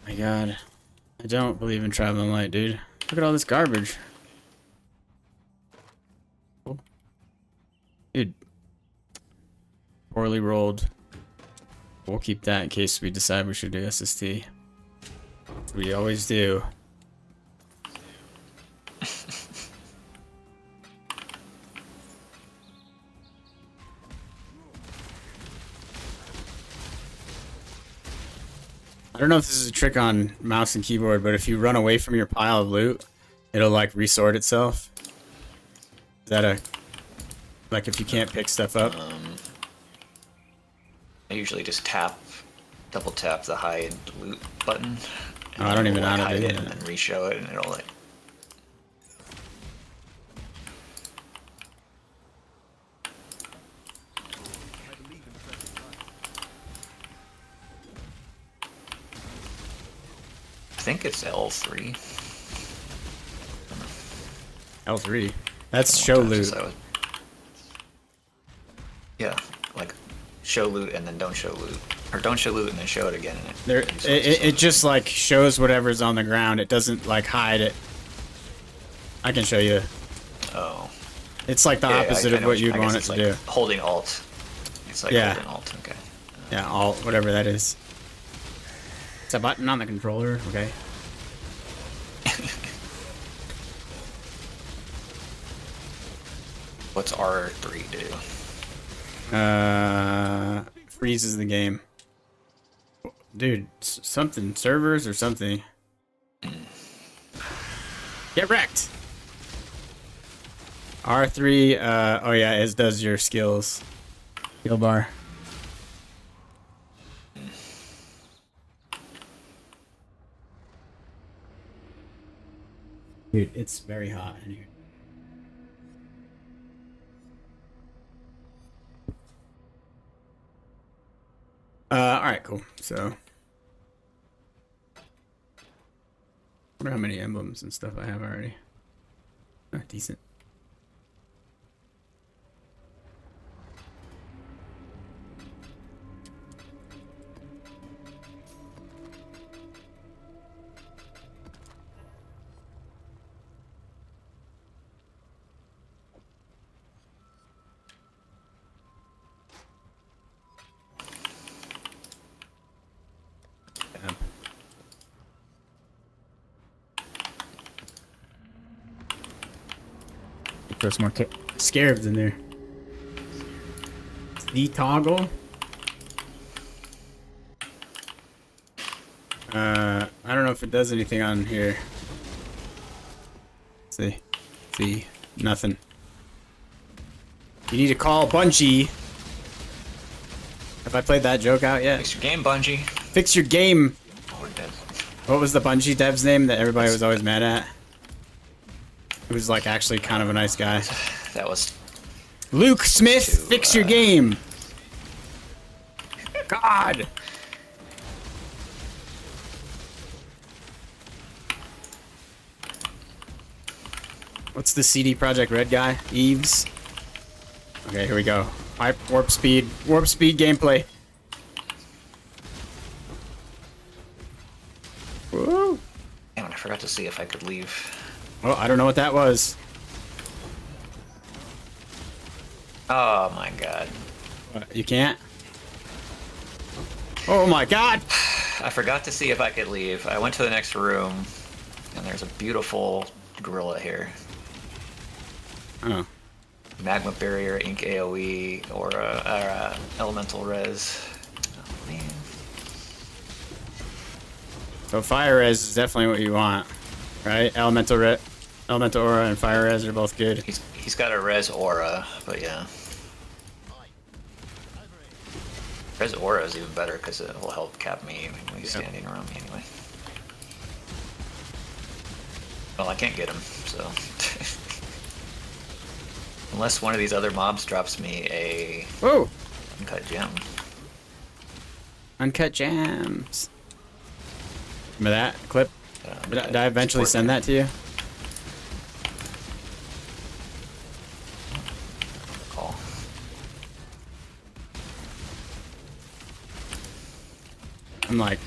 My god. I don't believe in traveling light, dude. Look at all this garbage. Oh. Dude. Poorly rolled. We'll keep that in case we decide we should do SST. We always do. I don't know if this is a trick on mouse and keyboard, but if you run away from your pile of loot, it'll like resort itself. Is that a... like if you can't pick stuff up? I usually just double tap the hide loot button. Oh, I don't even know how to hide do it that. and then re-show it, and it'll like. I think it's L3. L3. That's show loot. Yeah, like show loot and then don't show loot, or don't show loot and then show it again. And There, it just like shows whatever's on the ground. It doesn't like hide it. I can show you. Oh. It's like the Yeah, opposite I of know what you'd I guess want it it's to like do. Holding Alt. It's like Yeah. holding Alt. Okay. Yeah, alt, whatever that is. It's a button on the controller. Okay. What's R3 do? Freezes the game. Dude, something servers or something. Get wrecked. R3, oh yeah, it does your skills. Skill bar. Dude, it's very hot in here. Alright, cool. So, I wonder how many emblems and stuff I have already. Decent. Throw some more scarabs in there. The toggle. I don't know if it does anything on here. Let's see, nothing. You need to call Bungie. Have I played that joke out yet? Fix your game, Bungie. Fix your game. Oh, we're dead. What was the Bungie dev's name that everybody was always mad at? He was like actually kind of a nice guy. That was Luke Smith, fix your game. God. What's the CD Projekt Red guy? Eves. Okay, here we go. Warp speed gameplay. Woo. Damn it, I forgot to see if I could leave. Oh, I don't know what that was. Oh my god. You can't? Oh my god! I forgot to see if I could leave. I went to the next room, and there's a beautiful gorilla here. Oh. Magma barrier, ink AoE, or elemental res. Oh man. So fire res is definitely what you want, right? Elemental aura and fire res are both good. He's got a res aura, but yeah. Res aura is even better because it will help cap me when he's standing around me anyway. Well, I can't get him, so. Unless one of these other mobs drops me a Whoa! uncut gem. Uncut gems. Remember that clip? Did I eventually Support send there. that to you? Call. I'm like,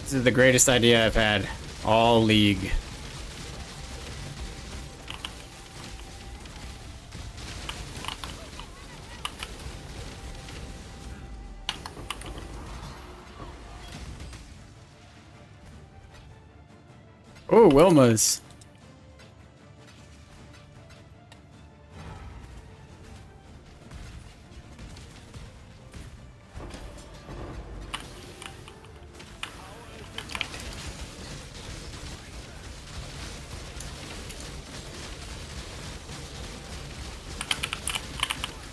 this is the greatest idea I've had all league. Oh, Wilma's.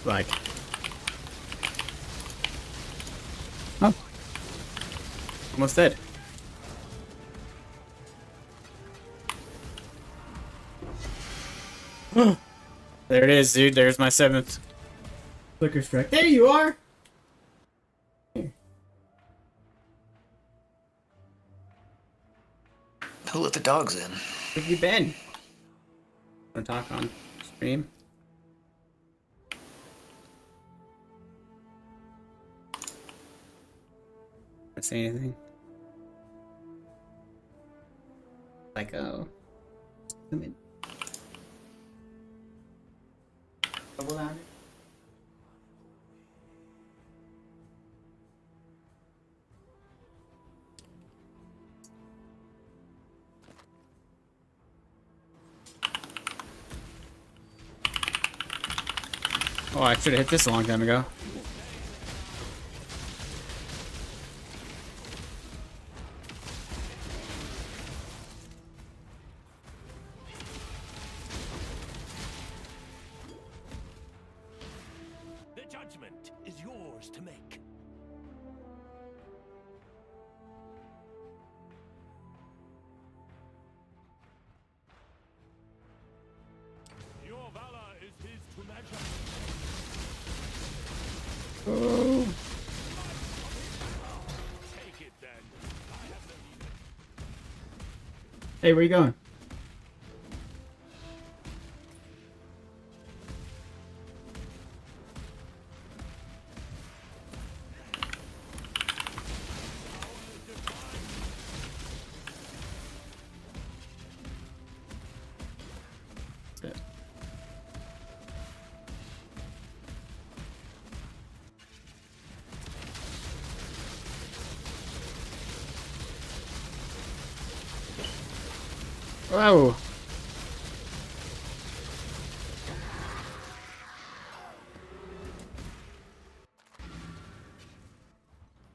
Like, oh, almost dead. There it is, dude. There's my 7th flicker strike. There you are. Who let the dogs in? Where have you been? Want to talk on stream? Want to say anything? Like, oh, come in. Double down. Oh, I should have hit this a long time ago. choice to make. Your valor is his to measure. Oh. Take it then. I have no need. Hey, where you going? That's it. Wow.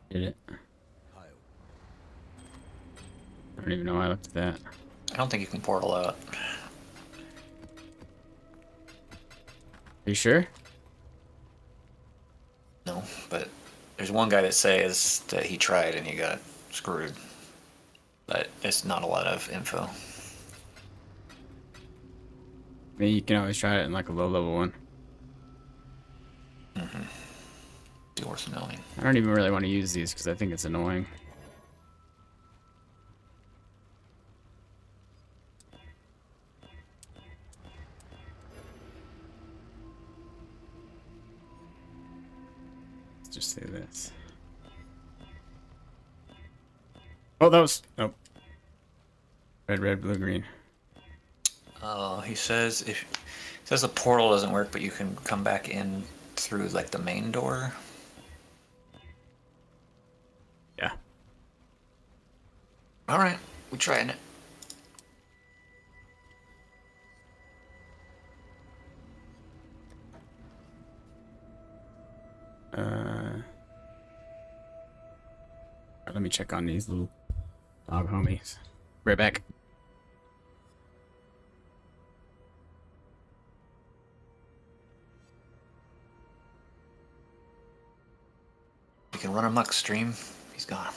Did it? Hail. I don't even know why I looked at that. I don't think you can portal out. Are you sure? No, but there's one guy that says that he tried and he got screwed. But it's not a lot of info. I mean, you can always try it in like a low level one. Be worth knowing. I don't even really want to use these because I think it's annoying. Let's just say this. Oh, that was... Oh. Red, red, blue, green. He says the portal doesn't work, but you can come back in through like the main door. Yeah. All right, we trying it. Let me check on these little dog homies. Right back. You can run amok, stream. He's gone.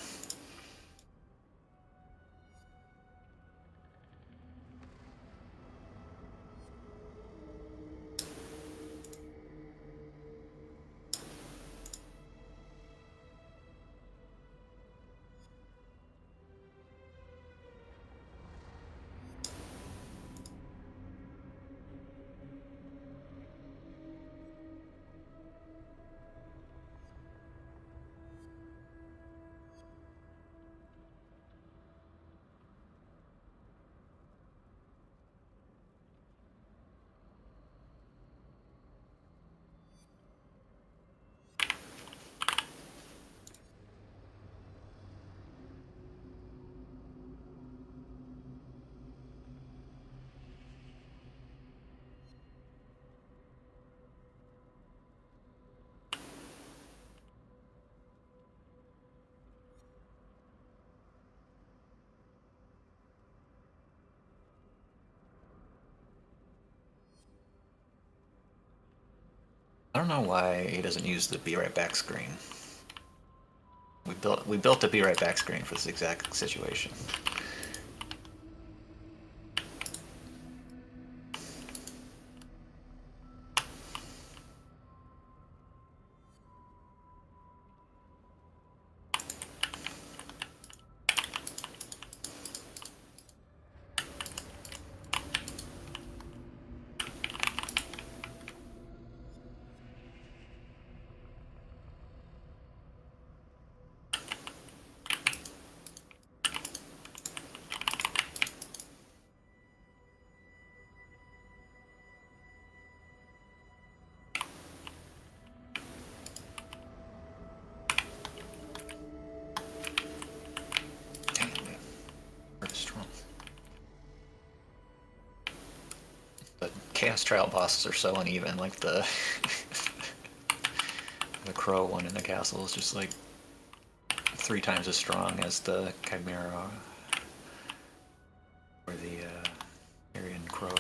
I don't know why he doesn't use the be right back screen. We built the be right back screen for this exact situation. Dang it, we're strong. The Chaos Trial bosses are so uneven, like the the crow one in the castle is just like 3 times as strong as the Chimera or the Aryan crow.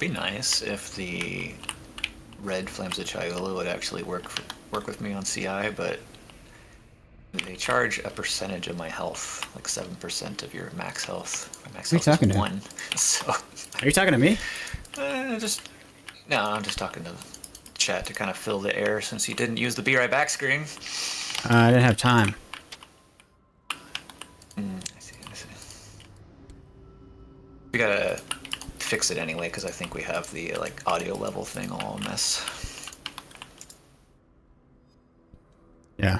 be nice if the red Flames of Chiola would actually work with me on CI, but they charge a percentage of my health, like 7% of your max health. My max Who are you health talking is to? 1. So, Are you talking to me? no, I'm just talking to the chat to kind of fill the air since you didn't use the Be Right Back screen. I didn't have time. I see. We gotta fix it anyway, because I think we have the like audio level thing all a mess. Yeah.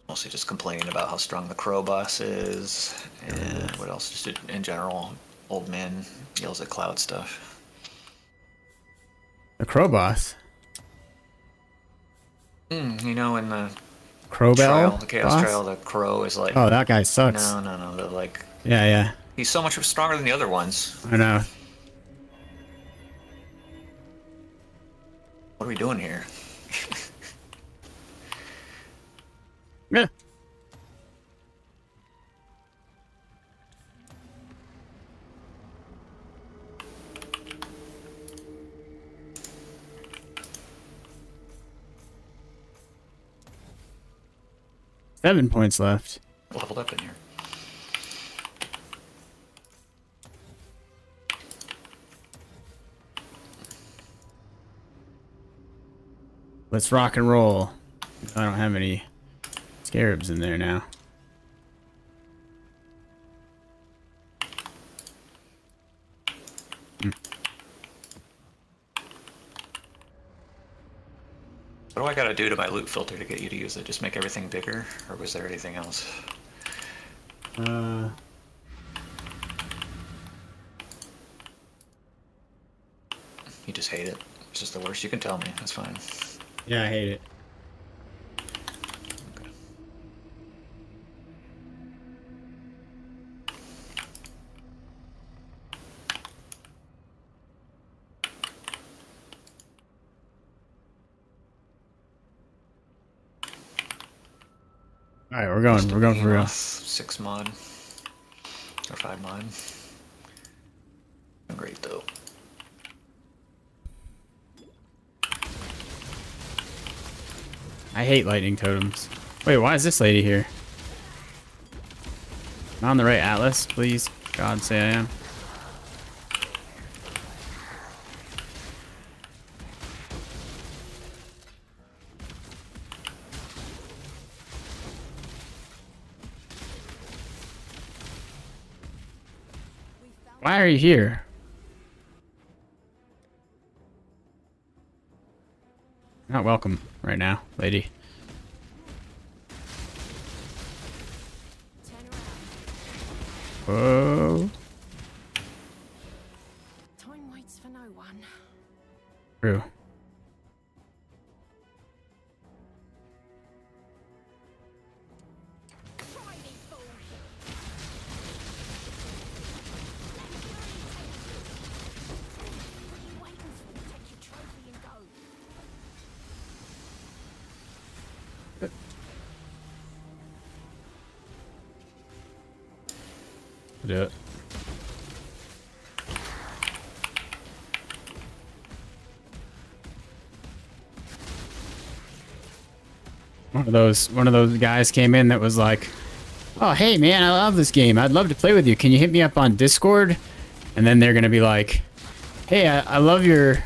Mostly just complaining about how strong the crow boss is, and what else? Just in general, old man yells at cloud stuff. The crow boss. You know, in the Crow trial, bell the chaos boss? trial, the crow is like, Oh, that guy sucks. no, the like, Yeah, yeah. he's so much stronger than the other ones. I know. What are we doing here? Yeah. Seven points left. Leveled up in here. Let's rock and roll. I don't have any scarabs in there now. What do I gotta do to my loot filter to get you to use it? Just make everything bigger, or was there anything else? You just hate it. It's just the worst. You can tell me. That's fine. Yeah, I hate it. All right, we're going for real. 6 mod or 5 mod. Great though. I hate lightning totems. Wait, why is this lady here? Am I on the right atlas? Please, God, say I am. Why are you here? Not welcome right now, lady. Turn around. Whoa. Time waits for no one. True. Try me, fool. What are you waiting for? Take your trophy and go. Do it. One of those guys came in that was like, "Oh, hey man, I love this game. I'd love to play with you. Can you hit me up on Discord?" And then they're gonna be like, "Hey, I love your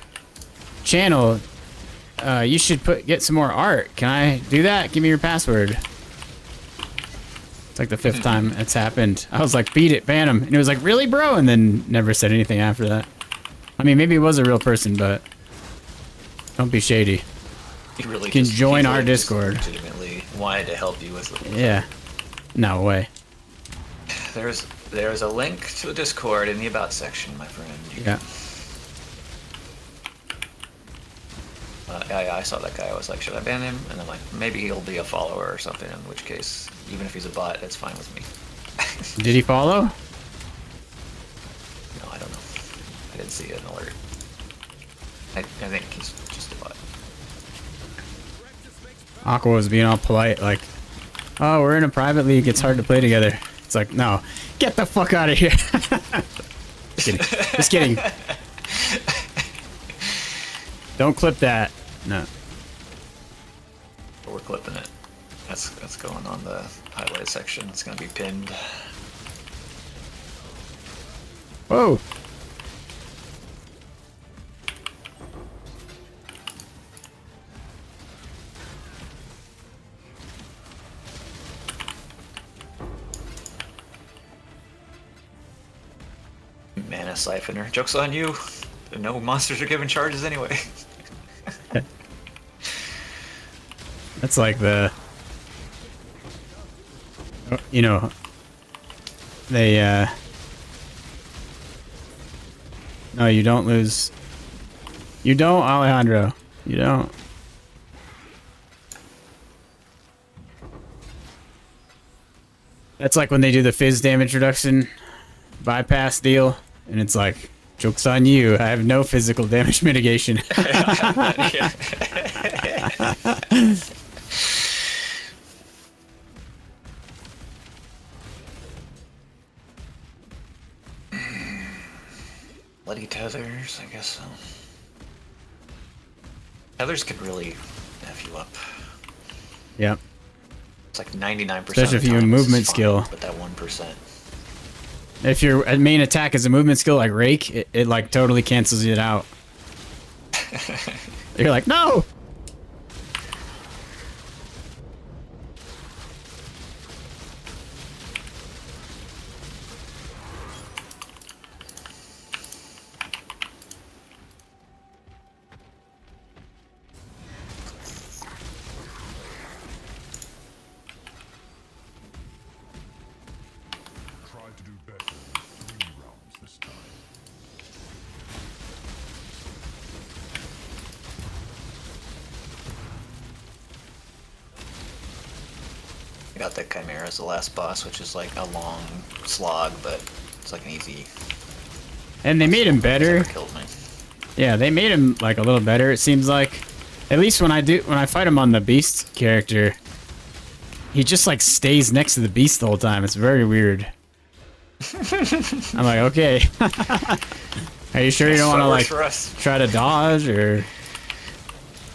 channel. You should get some more art. Can I do that? Give me your password." It's like the 5th time it's happened. I was like, "Beat it, ban him." And he was like, "Really, bro?" And then never said anything after that. I mean, maybe he was a real person, but don't be shady. He really can just, join he our really just Discord. legitimately wanted to help you with it. Yeah. No way. There's a link to the Discord in the about section, my friend. Yeah. I saw that guy. I was like, should I ban him? And I'm like, maybe he'll be a follower or something. In which case, even if he's a bot, that's fine with me. Did he follow? No, I don't know. I didn't see an alert. I think he's just a bot. Aqua was being all polite, like, "Oh, we're in a private league. It's hard to play together." It's like, no, get the fuck out of here. kidding. Just kidding. Don't clip that. No. We're clipping it. That's going on the highlight section. It's gonna be pinned. Whoa. Mana siphoner. Joke's on you. No monsters are given charges anyway. That's like the, you know, they, no, you don't lose. You don't, Alejandro. You don't. That's like when they do the fizz damage reduction bypass deal, and it's like, joke's on you. I have no physical damage mitigation. Bloody tethers, I guess so. Tethers could really F you up. Yep. It's like 99%. Especially of if you have the time movement it's fine, skill. But that 1%. If your main attack is a movement skill like Rake, it like totally cancels it out. You're like, no! Try to do better. 3 rounds this time. I got the Chimera as the last boss, which is like a long slog, but it's like an easy. And they made him better. Never killed me. Yeah, they made him like a little better, it seems like. At least when I fight him on the Beast character, he just like stays next to the Beast the whole time. It's very weird. I'm like, okay. Are you sure you don't want to like for us. try to dodge, or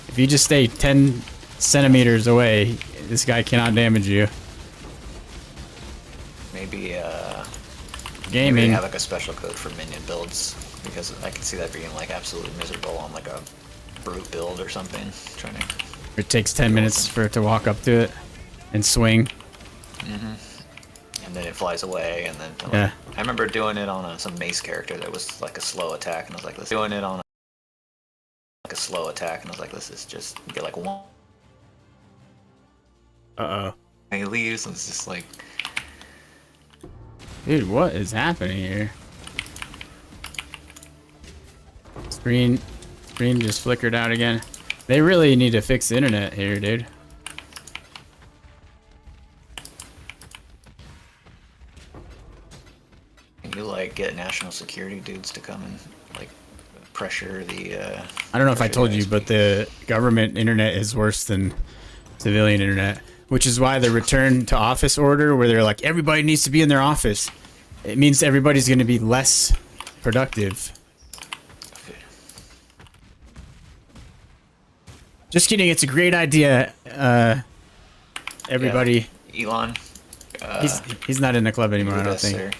if you just stay 10 centimeters away, this guy cannot damage you. Maybe Gaming. maybe have like a special code for minion builds, because I can see that being like absolutely miserable on like a brute build or something. Trying to. It takes 10 minutes for it to walk up to it and swing. And then it flies away, and then Yeah. I remember doing it on some mace character that was like a slow attack, and I was like, let's doing it on like a slow attack, and I was like, this is just you get like one. Uh-oh. And he leaves, and it's just like Dude, what is happening here? Screen just flickered out again. They really need to fix the internet here, dude. can you like get national security dudes to come and like pressure the. I don't know if I pressure told the you, ISP? but the government internet is worse than civilian internet, which is why the return to office order, where they're like, everybody needs to be in their office, it means everybody's going to be less productive. Just kidding, it's a great idea. Everybody, Yeah. Elon. he's not in the club anymore, I don't Yes, think. sir.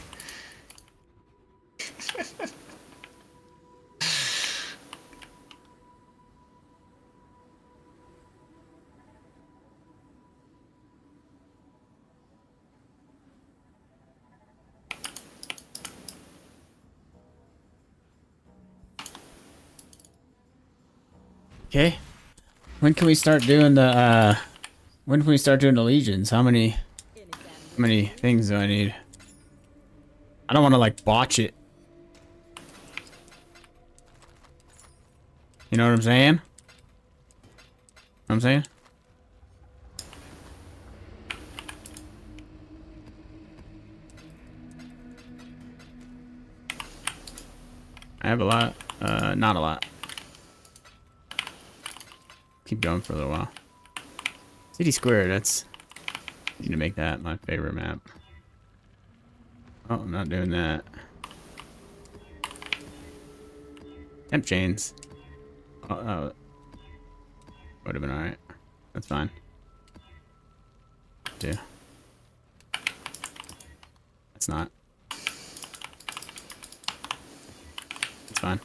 Okay. When can we start doing the when can we start doing the legions? How many things do I need? I don't want to like botch it. You know what I'm saying? Know what I'm saying? I have a lot. Not a lot. Keep going for a little while. City Square, that's... I need to make that my favorite map. Oh, I'm not doing that. Temp chains. Would have been alright. That's fine. Yeah. It's not. It's fine.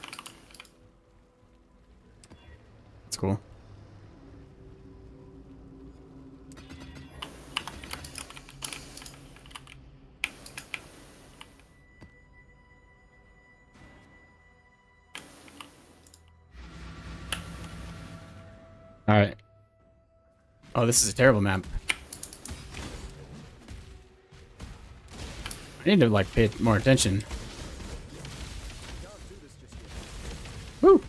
It's cool. All right. Oh, this is a terrible map. I need to like pay more attention. Woo!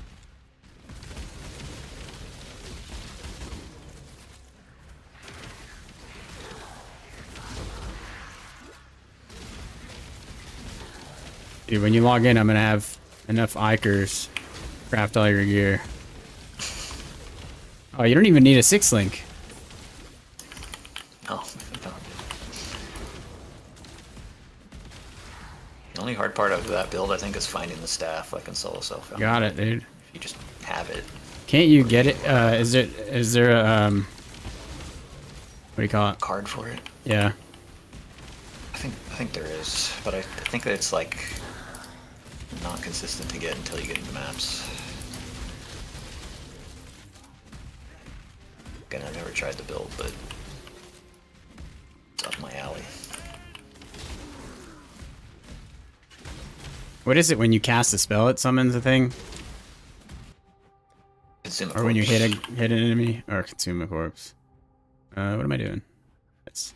Dude, when you log in, I'm gonna have enough Ikers craft all your gear. Oh, you don't even need a 6-link. Oh, no. The only hard part of that build, I think, is finding the staff, like in solo self. Got it, dude. If you just have it. Can't you get it? Is there a what do you call it? Card for it? Yeah. I think there is, but I think that it's like not consistent to get until you get into maps. Again, I've never tried the build, but it's up my alley. What is it when you cast a spell? It summons a thing, Consume a or when you corpse. hit an enemy, or consume a corpse. What am I doing? It's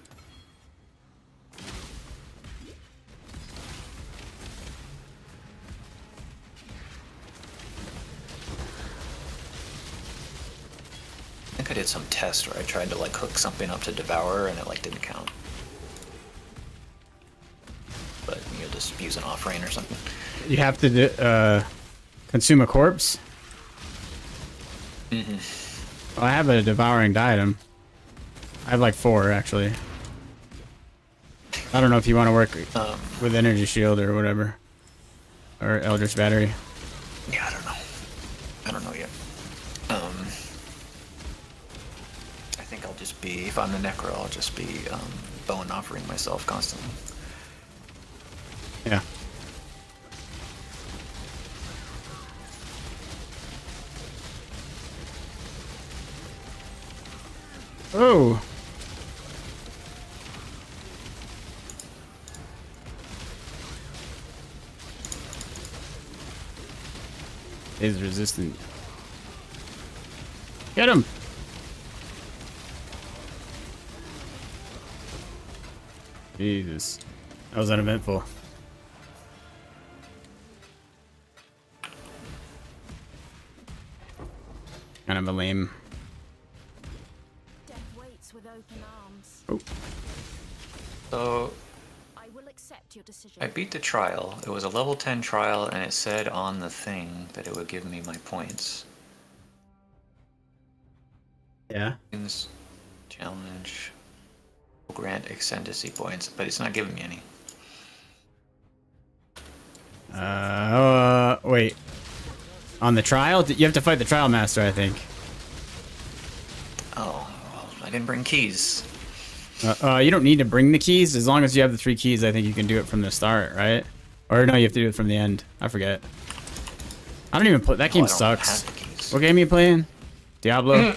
I think I did some test where I tried to like hook something up to Devour and it like didn't count. But you know, just use an offering or something. you have to consume a corpse. Well, I have a devouring diadem. I have like 4 actually. I don't know if you want to work with energy shield or whatever, or Eldritch battery. Yeah, I don't know. I don't know yet. I think I'll just be, if I'm the Necro, I'll just be bow and offering myself constantly. Yeah. Oh. Is resistant. Get him. Jesus. That was uneventful. Kind of a lame. Death waits with open arms. Oh. So I will accept your decision. I beat the trial. It was a level 10 trial and it said on the thing that it would give me my points. Yeah. In this challenge will grant ascendancy points, but it's not giving me any. Wait. On the trial? You have to fight the trial master, I think. Oh, well, I didn't bring keys. You don't need to bring the keys. As long as you have the 3 keys, I think you can do it from the start, right? Or no, you have to do it from the end. I forget. I don't even play. That game I don't sucks. have the keys. What game are you playing? Diablo?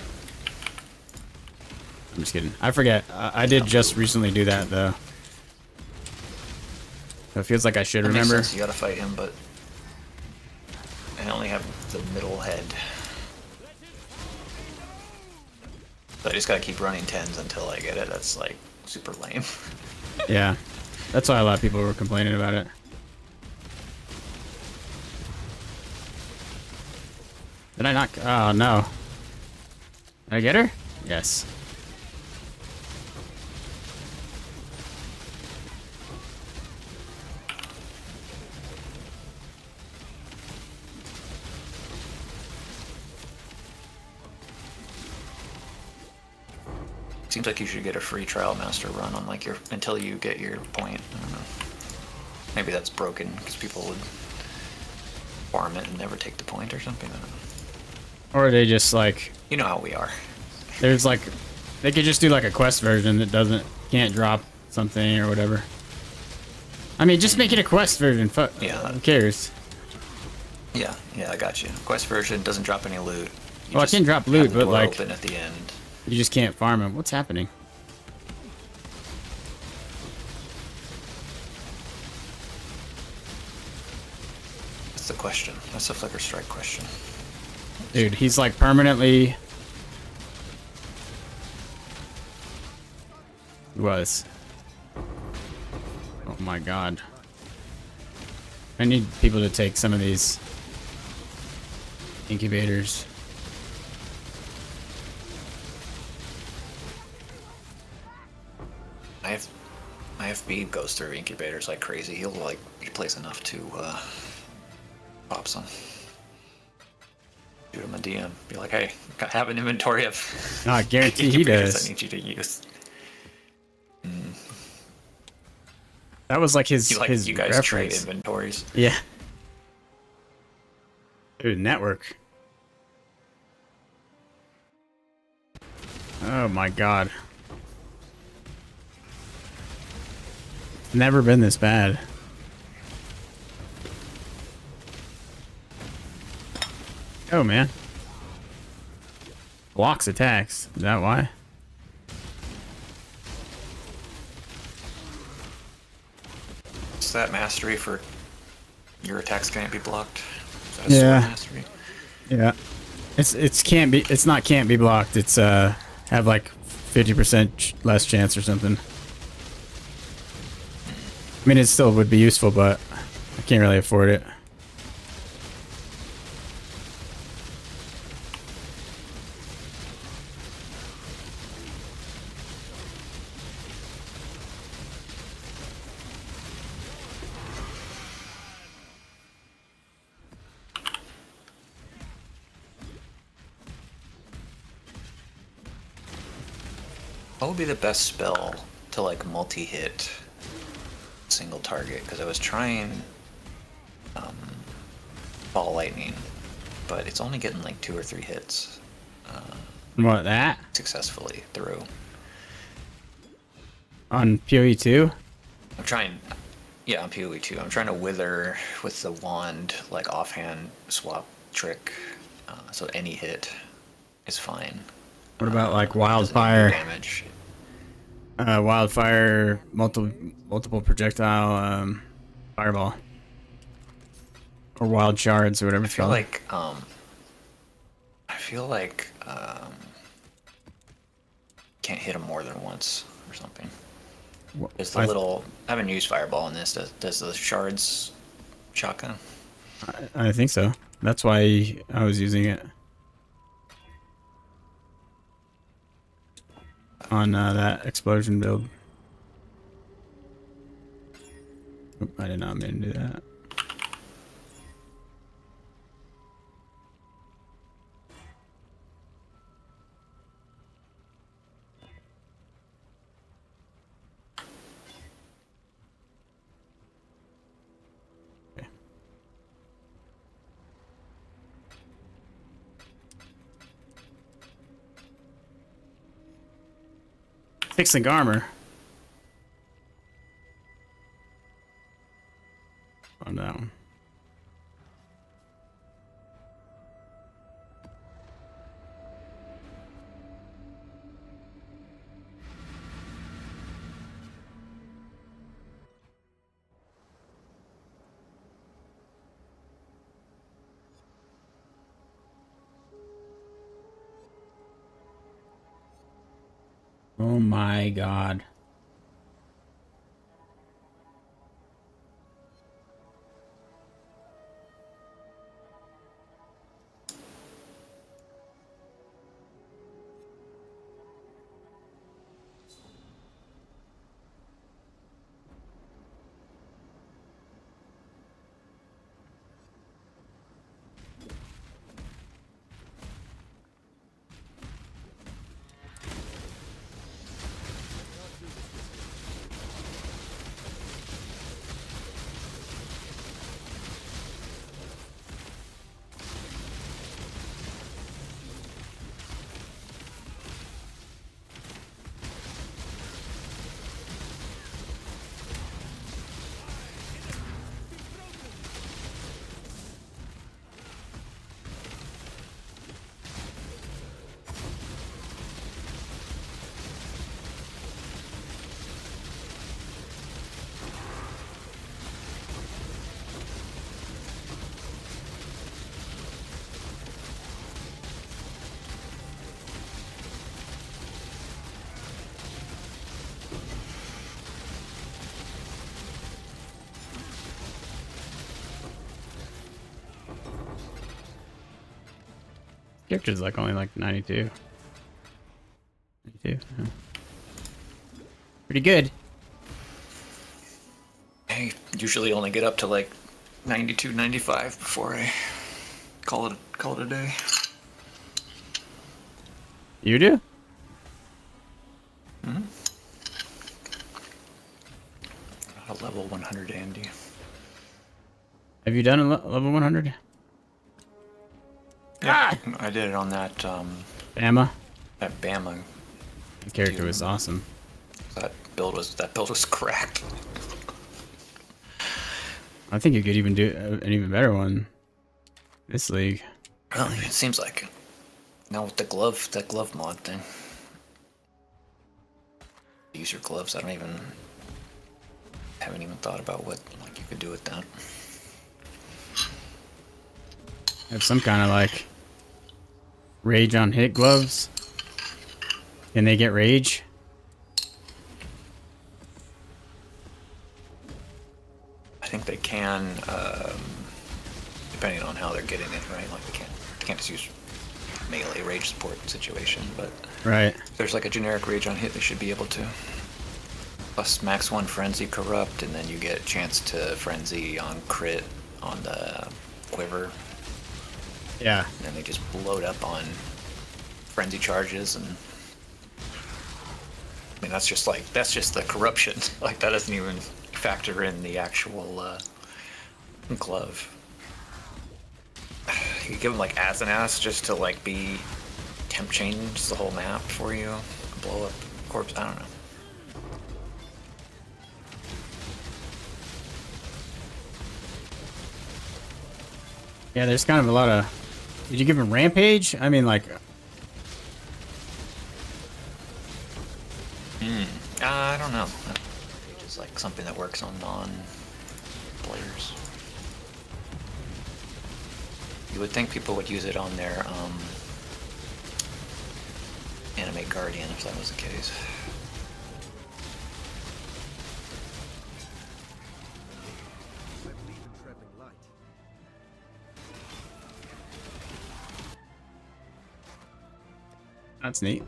I'm just kidding. I forget. I did just recently do that, though. So it feels like I should That makes remember. sense, you gotta fight him, but I only have the middle head. So I just gotta keep running 10s until I get it. That's like super lame. Yeah. That's why a lot of people were complaining about it. Did I not? Oh, no. Did I get her? Yes. Seems like you should get a free trial master run on like your until you get your point. I don't know. Maybe that's broken because people would farm it and never take the point or something. I don't know. Or they just like, You know how we are. there's like, they could just do like a quest version that can't drop something or whatever. I mean, just make it a quest version. Fuck. Yeah. Who cares? Yeah, I got you. Quest version doesn't drop any loot. You Well, it just can drop have loot, the but door like, open at the end. you just can't farm them. What's happening? That's the question. That's the Flicker Strike question. Dude, he's like permanently... He was. Oh my god. I need people to take some of these incubators. My FB goes through incubators like crazy. He plays enough to pop some. Shoot him a DM. Be like, hey, I have an inventory of No, I guarantee he incubators does. I need you to use. That was like his You guys trade reference. inventories. Yeah. Dude, network. Oh my god. It's never been this bad. Oh man. Blocks attacks. Is that why? Is that mastery for your attacks can't be blocked? Is that a Yeah. sword mastery? Yeah. It's not can't be blocked. It's have like 50% less chance or something. I mean, it still would be useful, but I can't really afford it. What would be the best spell to like multi-hit single target? Because I was trying ball lightning, but it's only getting like 2 or 3 hits What, that? successfully through. On PoE 2? I'm trying, yeah, on PoE 2. I'm trying to wither with the wand, like offhand swap trick, so any hit is fine. What about like Doesn't do wildfire? damage. Wildfire, multiple projectile, fireball, or wild shards, or whatever I it's feel called. like can't hit him more than once or something. Is the little, I haven't used fireball in this. Does the shards shotgun? I think so. That's why I was using it on that explosion build. Oop, I did not mean to do that. Okay. Fixing armor. On that one. Oh my god. character's like only like 92. 92. Yeah. Pretty good. I usually only get up to like 92, 95 before I call it a day. You do? A level 100 AMD. Have you done a level 100? Yeah, I did it on that Bama? that Bama. The character was awesome. That build was cracked. I think you could even do an even better one. This league. Well, it seems like it. Now with the glove, that glove mod thing. Use your gloves. Haven't even thought about what like you could do with that. Have some kind of like rage on hit gloves. Can they get rage? I think they can, depending on how they're getting it, right? Like they can't just use melee rage support situation, but Right. if there's like a generic rage on hit, they should be able to. Plus max 1 frenzy corrupt, and then you get a chance to frenzy on crit on the quiver. Yeah. And then they just load up on frenzy charges, and I mean that's just the corruption. Like that doesn't even factor in the actual glove. You give them like as an ass just to like be temp change the whole map for you, blow up corpse. I don't know. Yeah, there's kind of a lot of... Did you give him Rampage? I mean, like... I don't know. It's just like something that works on non-players. You would think people would use it on their Animate Guardian if that was the case. That's neat.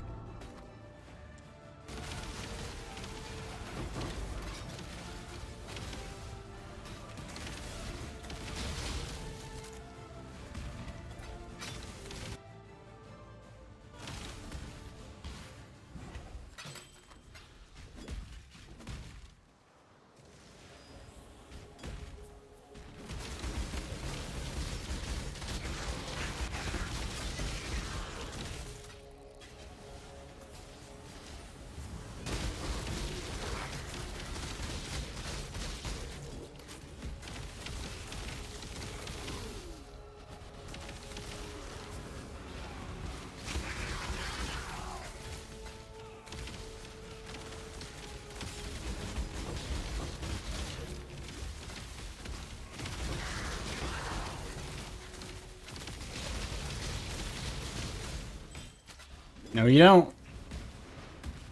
No, you don't.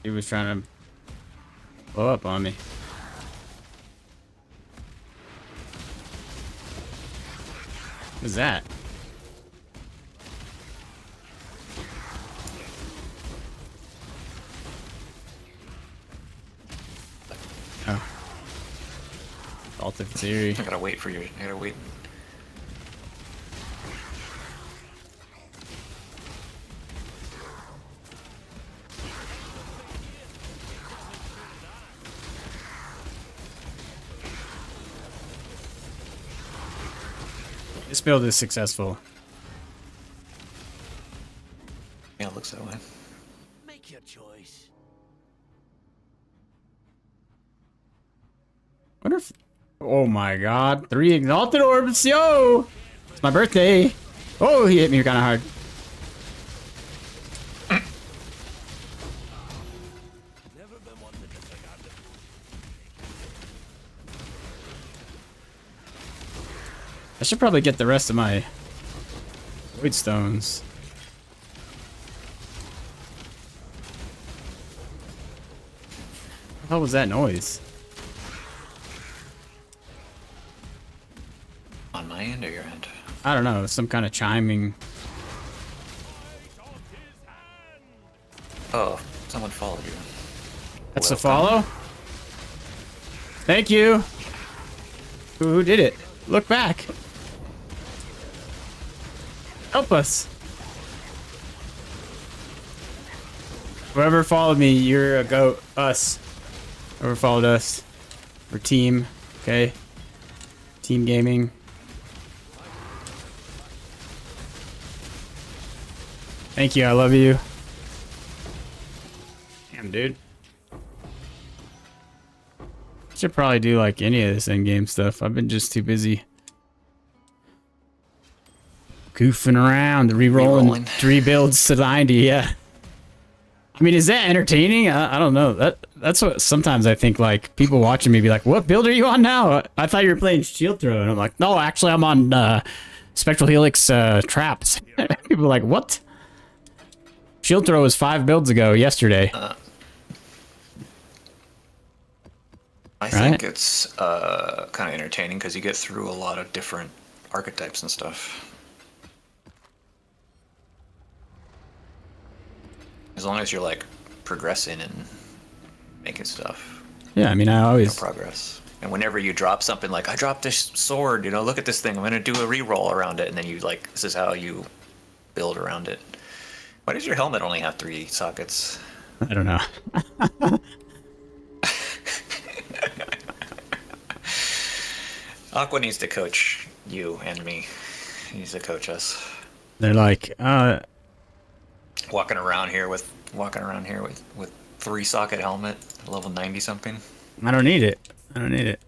He was trying to blow up on me. What's that? Oh. Alter theory. I gotta wait for your. I gotta wait. This build is successful. Yeah, it looks that way. Make your choice. Wonder if... Oh my god. 3 exalted orbs, yo! It's my birthday. Oh, he hit me kind of hard. Never been one to disregard it. I should probably get the rest of my void stones. What the hell was that noise? On my end or your end? I don't know, some kind of chiming. Oh, someone followed you. That's a Welcome. follow? Thank you. Who did it? Look back. Help us. Whoever followed me, you're a goat. Us. Whoever followed us. We're team. Okay. Team gaming. Thank you. I love you. Damn, dude. Should probably do like any of this in-game stuff. I've been just too busy goofing around, re-rolling 3 builds to 90. Yeah. I mean, is that entertaining? I don't know. That's what sometimes I think. Like people watching me be like, "What build are you on now?" I thought you were playing Shield Throw, and I'm like, "No, actually, I'm on Spectral Helix traps." People are like, "What?" Shield Throw was 5 builds ago yesterday. I think it's kind of entertaining because you get through a lot of different archetypes and stuff. As long as you're like progressing and making stuff, Yeah, I mean, I always progress. And whenever you drop something like, I dropped this sword, you know, look at this thing, I'm gonna do a reroll around it, and then you like, this is how you build around it. Why does your helmet only have 3 sockets? I don't know. Aqua needs to coach you and me. He needs to coach us. They're like, Walking around here with 3 socket helmet, level 90 something. I don't need it. I don't need it.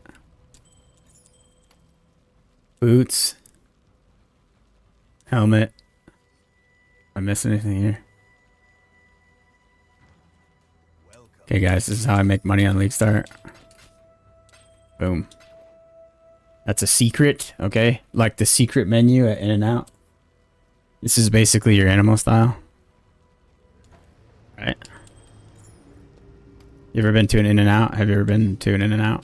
Boots. Helmet. Am I missing anything here? Okay, guys, this is how I make money on League Start. Boom. That's a secret, okay? Like the secret menu at In-N-Out. This is basically your animal style. Right? You ever been to an In-N-Out? Have you ever been to an In-N-Out?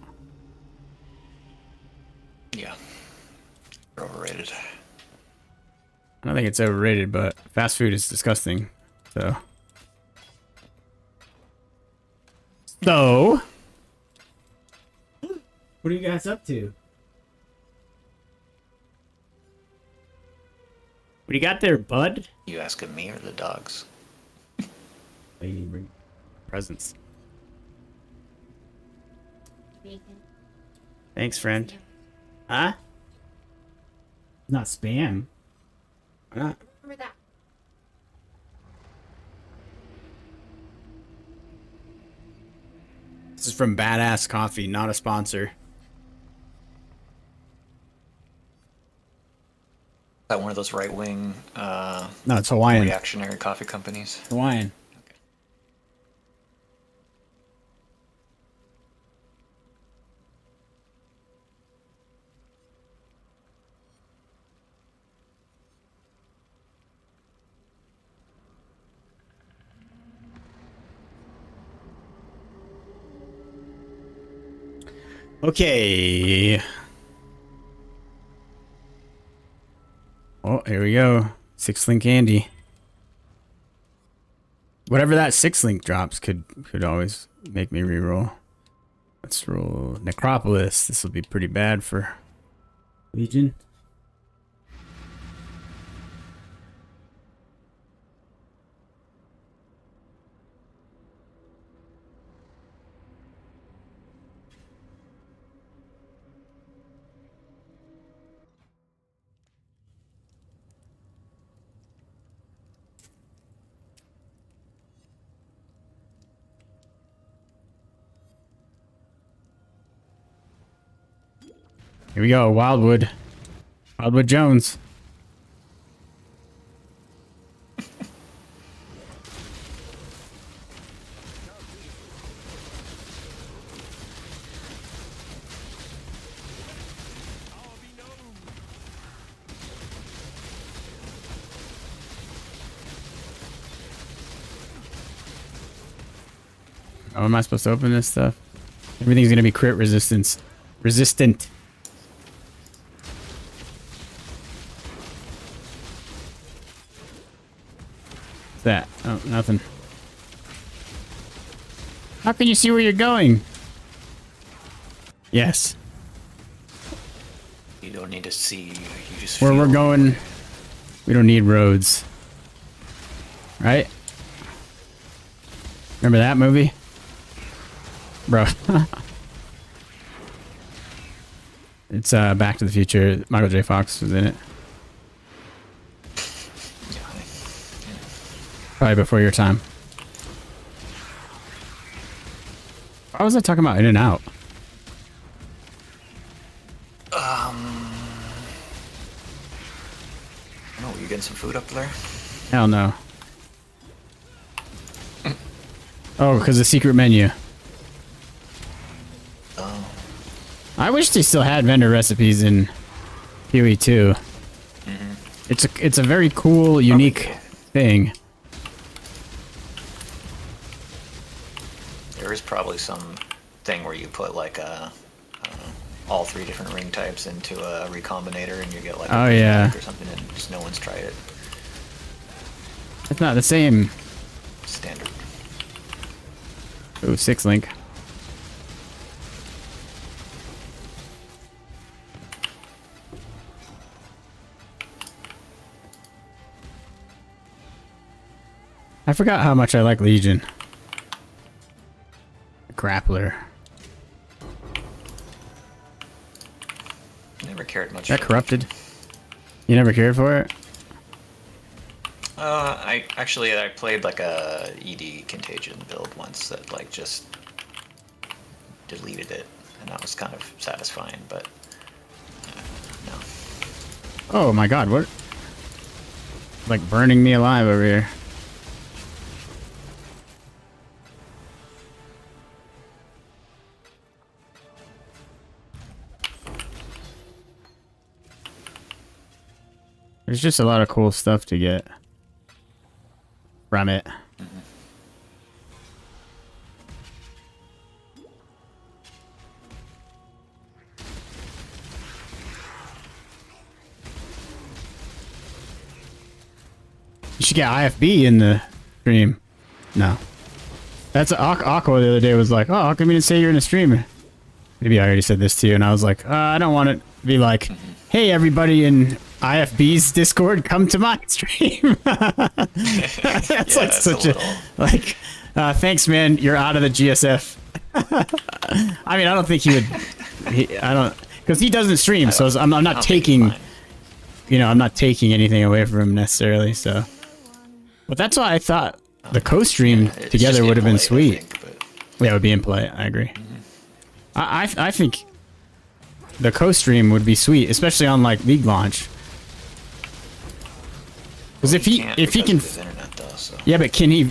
Yeah. They're overrated. I don't think it's overrated, but fast food is disgusting. So. So. What are you guys up to? What do you got there, bud? You asking me or the dogs? Oh, you need to bring presents. Thanks, friend. Huh? Not spam. Why not? Remember that. This is from Badass Coffee, not a sponsor. Is that one of those right-wing No, it's Hawaiian. reactionary coffee companies? Hawaiian. Okay. Oh, here we go. 6-link candy. Whatever that 6-link drops could always make me reroll. Let's roll Necropolis. This will be pretty bad for Legion. Here we go, Wildwood. Wildwood Jones. How am I supposed to open this stuff? Everything's gonna be crit resistance. Resistant. What's that? Oh, nothing. How can you see where you're going? Yes. You don't need to see. You just Where feel we're going, we don't need roads. Right? Remember that movie? Bro. It's Back to the Future. Michael J. Fox was in it. Probably before your time. Why was I talking about In and Out? Oh, you getting some food up there? Hell no. Oh, because the secret menu. Oh. I wish they still had vendor recipes in PoE 2. It's a very cool, unique thing. There is probably some thing where you put like all 3 different ring types into a recombinator and you get like a Oh, yeah. or something, and just no one's tried it. It's not the same. Standard. Ooh, 6 link. I forgot how much I like Legion. Grappler. Never cared much. Is that for corrupted? You never cared for it? I played like a ED Contagion build once that like just deleted it, and that was kind of satisfying, but no. Oh my god, what? Like burning me alive over here. There's just a lot of cool stuff to get from it. You should get IFB in the stream. No. That's Aqua the other day was like, oh, how come you didn't say you're in a stream? Maybe I already said this to you, and I was like, I don't want it to be like, hey, everybody in IFB's Discord, come to my stream. That's like such a like, thanks, man. You're out of the GSF. I mean, I don't think he would. I don't, because he doesn't stream, so I'm not taking. You know, I'm not taking anything away from him necessarily. So, but that's why I thought the co-stream together would have been sweet. Yeah, it would be in play. I agree. I think the co-stream would be sweet, especially on like League launch. Because if he can, internet though, so. Yeah, but can he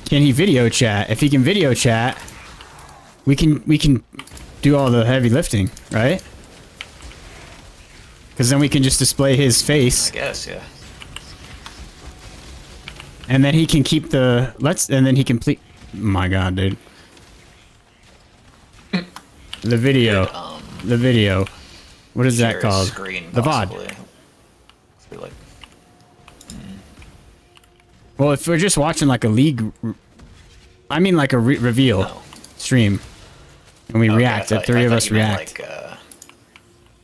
video chat? If he can video chat, we can do all the heavy lifting, right? Because then we can just display his face. I guess, yeah. And then he can keep the and then he complete. My God, dude. The video. The video. What is that called? Screen, the possibly. VOD. Like, well, if we're just watching like a league, I mean like a reveal stream, and we react. The 3 of us react. Like,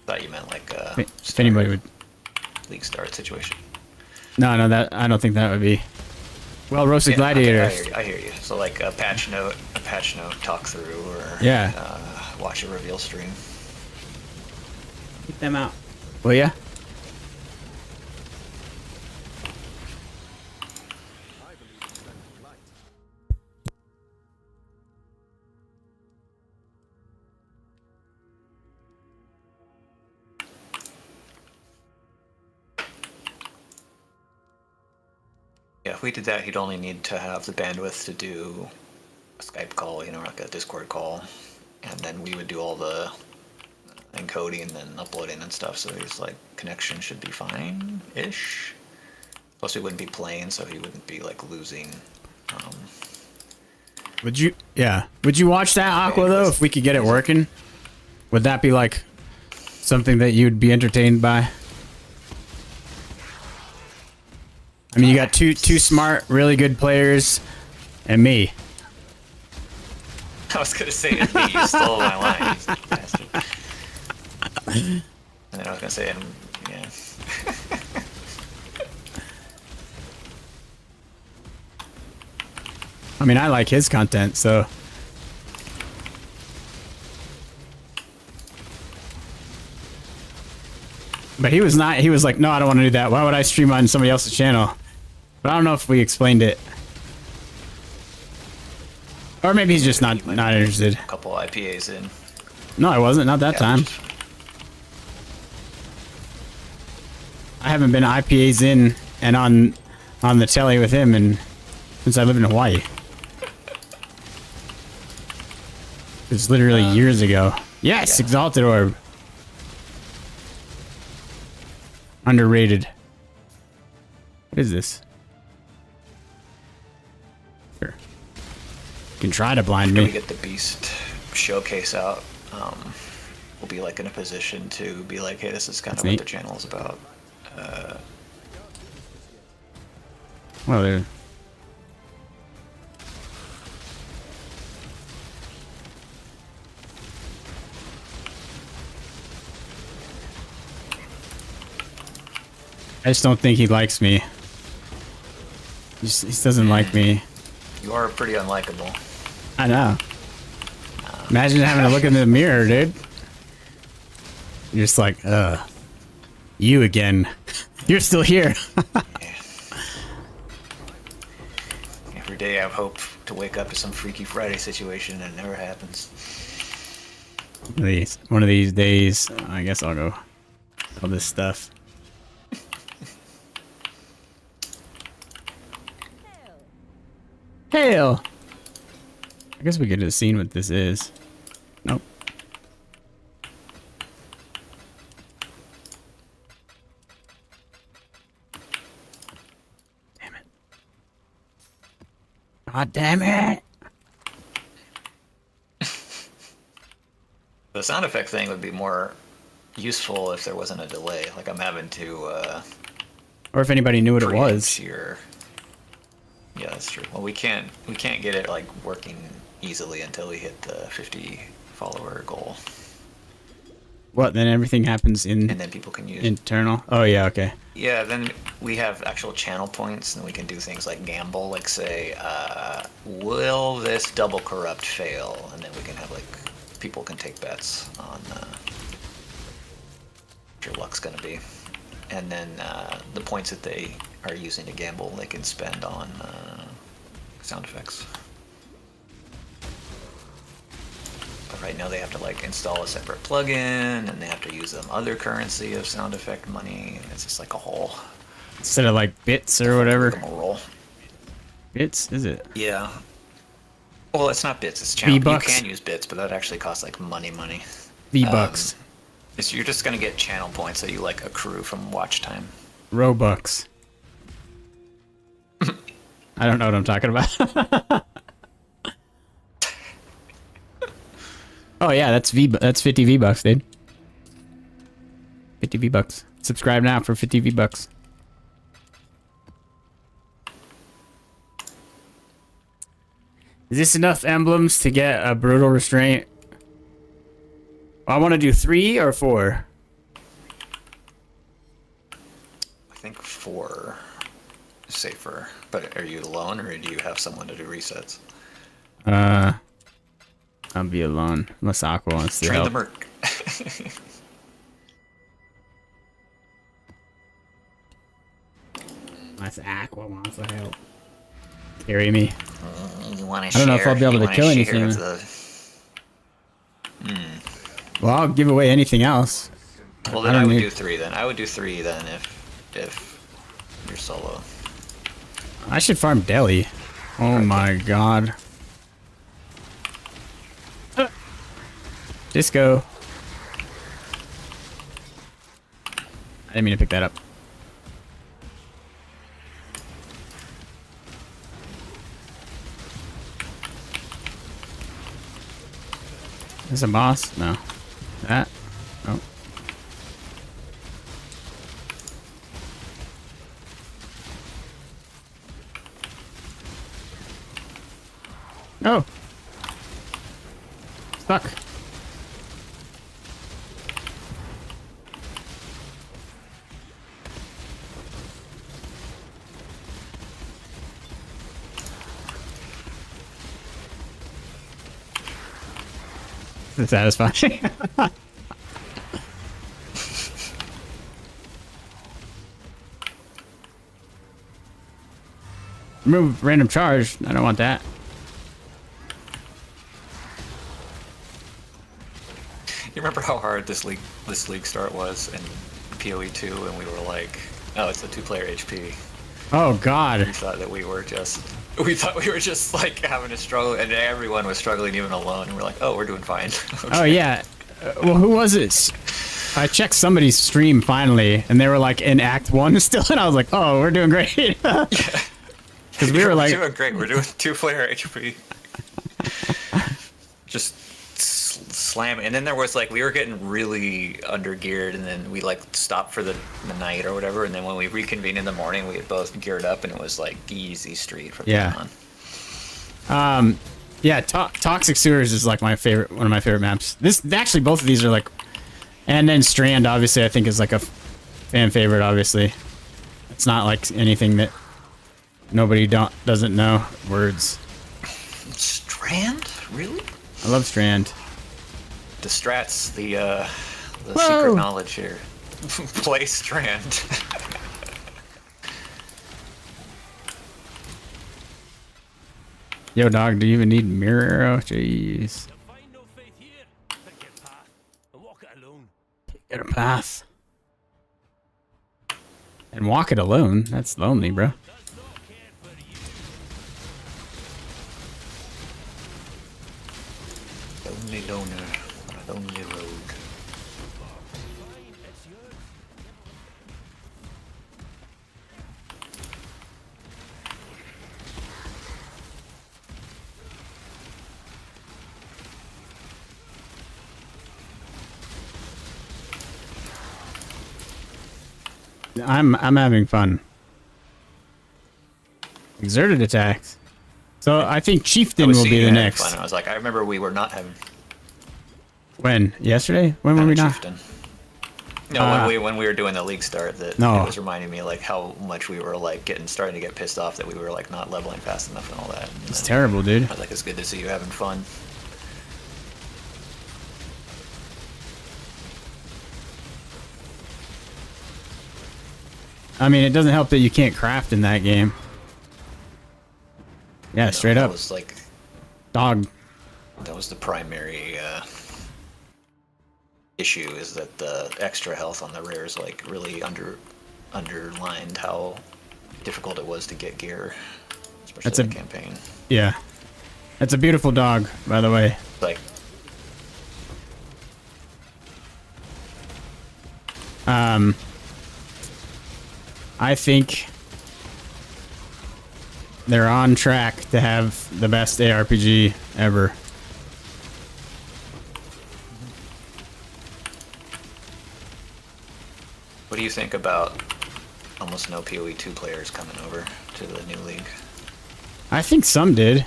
thought you meant like if anybody would. League start situation. No, that I don't think that would be. Well, roasted gladiator. I hear you. So like a patch note talk through, or watch a reveal stream. Keep them out. Well, yeah. Yeah, if we did that, he'd only need to have the bandwidth to do a Skype call, you know, like a Discord call, and then we would do all the encoding and then uploading and stuff. So his like connection should be fine-ish. Plus, we wouldn't be playing, so he wouldn't be like losing. Would you? Yeah. Would you watch that Aqua though? If we could get it working, would that be like something that you'd be entertained by? I mean, you got two smart, really good players, and me. I was gonna say it's me. You stole my line, you bastard. And then I was gonna say, yeah. I mean, I like his content, so. But he was not. He was like, no, I don't want to do that. Why would I stream on somebody else's channel? But I don't know if we explained it. Or maybe he's just not interested. A couple IPAs in. No, I wasn't. Not that Yeah, time. I haven't been IPAs in and on the telly with him since I live in Hawaii. It's literally years ago. Yes, yeah. Exalted Orb. Underrated. What is this? Here. You can try to blind After we me. get the Beast showcase out, we'll be like in a position to be like, hey, this is kind That's of what neat. the channel is about. Well, there. I just don't think he likes me. He just doesn't like me. You are pretty unlikable. I know. Imagine having to look in the mirror, dude. You're just like, you again. You're still here. Every day I have hope to wake up to some Freaky Friday situation and it never happens. One of these days, I guess I'll go all this stuff. Hail! I guess we could have seen what this is. Nope. Damn it. God damn it! The sound effect thing would be more useful if there wasn't a delay. Like I'm having to Or if anybody knew what it preempt was. your... Yeah, that's true. Well, we can't get it like working easily until we hit the 50 follower goal, What, then everything happens and then people can use. internal? Oh, yeah, okay. Yeah, then we have actual channel points, and we can do things like gamble, like say, will this double corrupt fail? And then we can have like people can take bets on what your luck's gonna be, and then the points that they are using to gamble, they can spend on sound effects. But right now they have to like install a separate plugin, and they have to use some other currency of sound effect money. It's just like a whole Instead of like bits or whatever. rigmarole. Bits, is it? Yeah. Well, it's not bits. It's channel. You V-Bucks. can use bits, but that actually costs like money. V-Bucks. You're just gonna get channel points that you like accrue from watch time. Robux. I don't know what I'm talking about. Oh yeah, that's 50 V-Bucks, dude. 50 V-Bucks. Subscribe now for 50 V-Bucks. Is this enough emblems to get a brutal restraint? I want to do 3 or 4. I think 4 is safer. But are you alone, or do you have someone to do resets? I'll be alone unless Aqua wants to Train help. the Merc. Unless Aqua wants to help. Carry me. You want to I don't know if I'll be able to kill anything. Well, I'll give away anything else. Well, I then don't I would need- do 3 then. I would do 3 then if you're solo. I should farm Deli. Oh my god. Disco. I didn't mean to pick that up. Is this a boss? No. That? Oh. Oh. Fuck. It's satisfying. Remove random charge. I don't want that. You remember how hard this league start was in PoE 2, and we were like, oh, it's a 2-player HP. Oh God. We thought we were just like having to struggle, and everyone was struggling even alone. And we're like, oh, we're doing fine. Okay. Oh yeah. Well, who was it? I checked somebody's stream finally, and they were like in Act 1 still, and I was like, oh, we're doing great. Because we were like, doing great. We're doing 2-player HP. Just slam, and then there was like we were getting really under geared, and then we like stopped for the night or whatever, and then when we reconvened in the morning, we had both geared up, and it was like easy street from then on. Yeah, Toxic Sewers is like one of my favorite maps. This actually both of these are like, and then Strand obviously I think is like a fan favorite. Obviously, it's not like anything that nobody doesn't know. Words. Strand, really? I love Strand. The strats, the secret knowledge here. Play Strand. Yo, dog, do you even need mirror arrow? Jeez. Find no faith here. Pick your path and walk it alone. Get a path. And walk it alone? That's lonely, bro. Does not care for you. Lonely loner on a lonely road. Fine, it's yours. I'm having fun. Exerted attacks. So I think Chieftain will be the next. Fun. I was like, I remember we were not having. When? Yesterday? When were we not? Chieftain. No, when we were doing the league start, that No. it was reminding me like how much we were like starting to get pissed off that we were like not leveling fast enough and all that. And It's then terrible, dude. I was like, it's good to see you having fun. I mean, it doesn't help that you can't craft in that game. Yeah, straight That up. was like Dog. that was the primary issue, is that the extra health on the rares like really underlined how difficult it was to get gear, especially That's in a- the campaign. Yeah. That's a beautiful dog, by the way. Like, I think they're on track to have the best ARPG ever. what do you think about almost no PoE 2 players coming over to the new league? I think some did.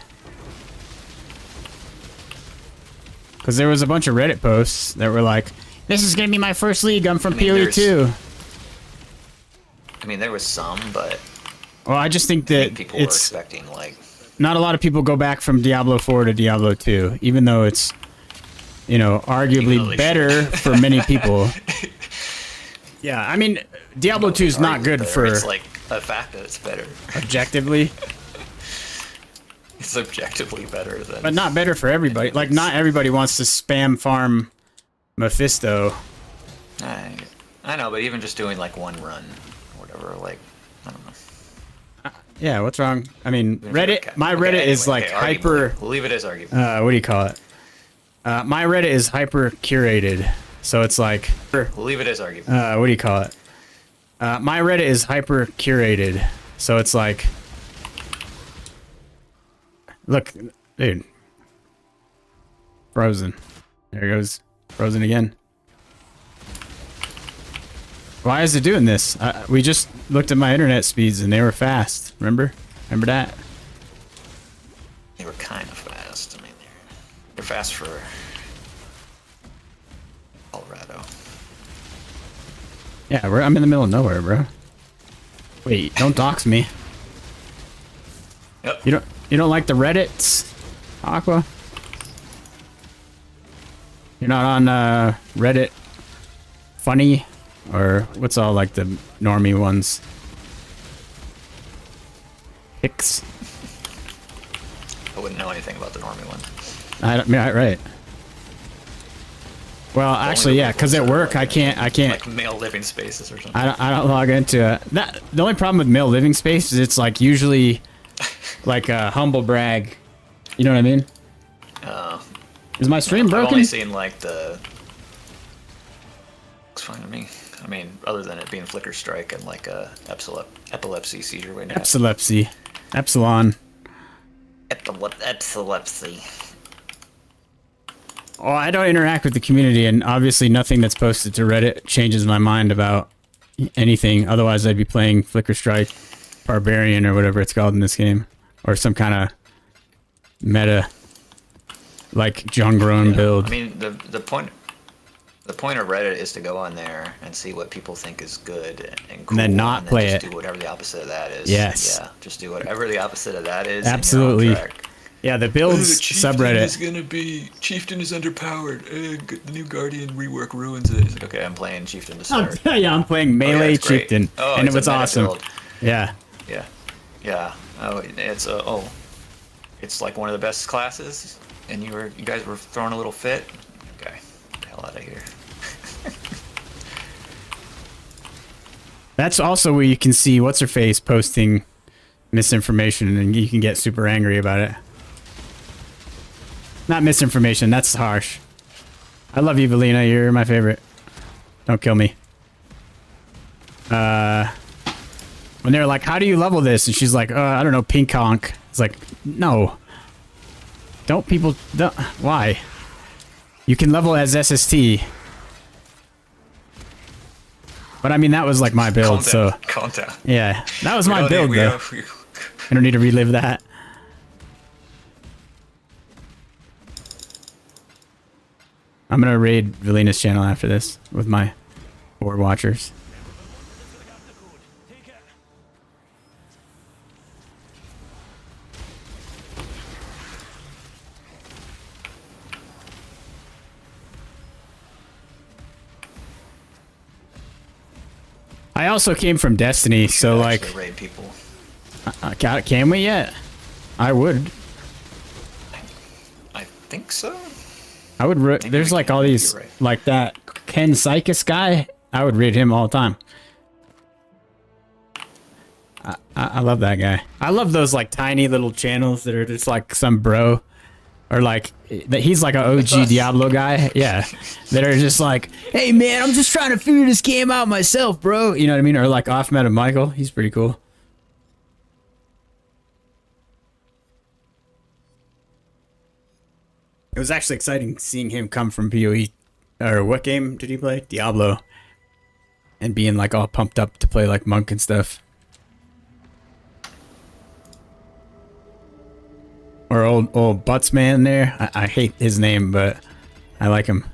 Because there was a bunch of Reddit posts that were like, this is going to be my first league, I'm from I mean, PoE there's- 2. I mean, there was some, but Well, I just think I that think people were it's expecting like, not a lot of people go back from Diablo 4 to Diablo 2, even though it's, you know, Even though arguably they better for many people. Yeah, I mean, Diablo 2 is not good better. for It's like a fact that it's better. objectively, It's objectively better than. but not better for everybody. Like, not everybody wants to spam farm Mephisto. I know, but even just doing like one run or whatever, like, I don't know. Yeah, what's wrong? I mean, Reddit, my Okay, Reddit is anyway, like okay, hyper, argument. We'll leave it as argument. what do you call it? My Reddit is hyper curated. So it's like, We'll leave it as argument. what do you call it? My Reddit is hyper curated. So it's like, look, dude, frozen. There goes frozen again. Why is it doing this? We just looked at my internet speeds and they were fast. Remember that? They were kind of fast. I mean, they're fast for Yeah, I'm in the middle of nowhere, bro. Wait, don't dox me. Yep. You don't like the Reddits, Aqua? You're not on Reddit funny, or what's all like the normie ones? Hicks. I wouldn't know anything about the normie one. Right. Well, actually, yeah, because at work I can't. Like male living spaces or something. I don't log into it. The only problem with male living space is it's like usually like a humble brag. You know what I mean? Is my stream broken? I've only seen like the. Looks fine to me. I mean, other than it being flicker strike and like a epilepsy seizure waiting to happen. Epilepsy. Epsilon. Epilepsy. Oh, I don't interact with the community, and obviously nothing that's posted to Reddit changes my mind about anything. Otherwise, I'd be playing Flicker Strike, Barbarian, or whatever it's called in this game, or some kind of meta, like John Grown build. I mean, the point of Reddit is to go on there and see what people think is good and cool, and then not play just it. Do whatever the opposite of that is. Yes. Yeah. Just do whatever the opposite of that is. Absolutely. And you're on track. Yeah, the builds subreddit. Is gonna be Chieftain is underpowered. The new Guardian rework ruins it. It's like, okay, I'm playing Chieftain to start. Yeah, I'm playing melee it's great. Chieftain, Oh, and it it's a was meta awesome. build. Yeah. Yeah. Oh, it's like one of the best classes, and you guys were throwing a little fit. Okay, get the hell out of here. That's also where you can see what's her face posting misinformation, and you can get super angry about it. Not misinformation, that's harsh. I love you, Valina. You're my favorite. Don't kill me. When they're like, how do you level this? And she's like, I don't know, pink honk. It's like, no. Don't. Why? You can level as SST. But I mean, that was like my build, so. Calm down. Yeah, that was my build, though. I don't need to relive that. I'm gonna raid Valina's channel after this with my 4 watchers. I also came from Destiny, so like, raid people. can we yet? I would. I think so. I would. There's like all these, like that Ken Psychus guy. I would read him all the time. I love that guy. I love those like tiny little channels that are just like some bro, or like that he's like an OG Diablo guy. Yeah, that are just like, hey man, I'm just trying to figure this game out myself, bro. You know what I mean? Or like Off Meta Michael. He's pretty cool. It was actually exciting seeing him come from PoE, or what game did he play? Diablo. And being like all pumped up to play like Monk and stuff. Or old Butts man there. I hate his name, but I like him.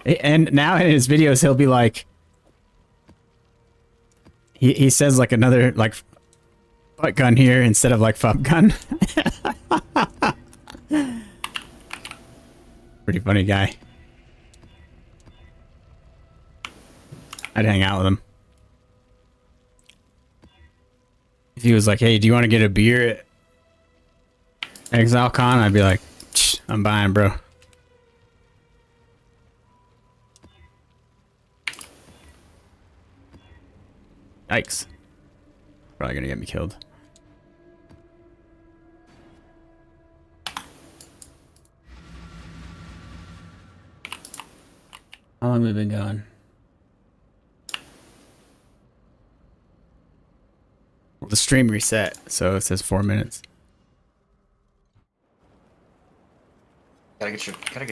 And now in his videos he'll be like, he says like another like butt gun here instead of like fuck gun. Pretty funny guy. I'd hang out with him. If he was like, hey, do you want to get a beer at ExileCon? I'd be like, I'm buying, bro. Yikes. Probably gonna get me killed. How long have we been going? Well, the stream reset, so it says 4 minutes. Gotta get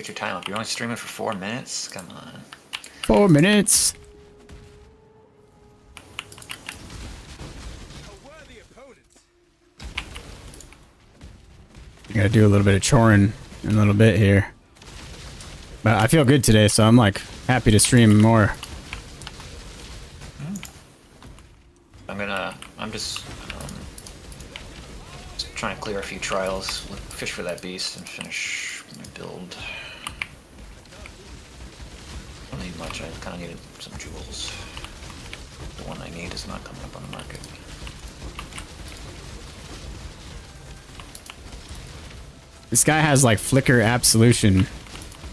your time up. You're only streaming for 4 minutes? Come on. 4 minutes. I gotta do a little bit of choring in a little bit here. But I feel good today, so I'm like happy to stream more. I'm just trying to clear a few trials, fish for that beast, and finish my build. Don't need much, I kind of needed some jewels. The one I need is not coming up on the market. This guy has like flicker absolution.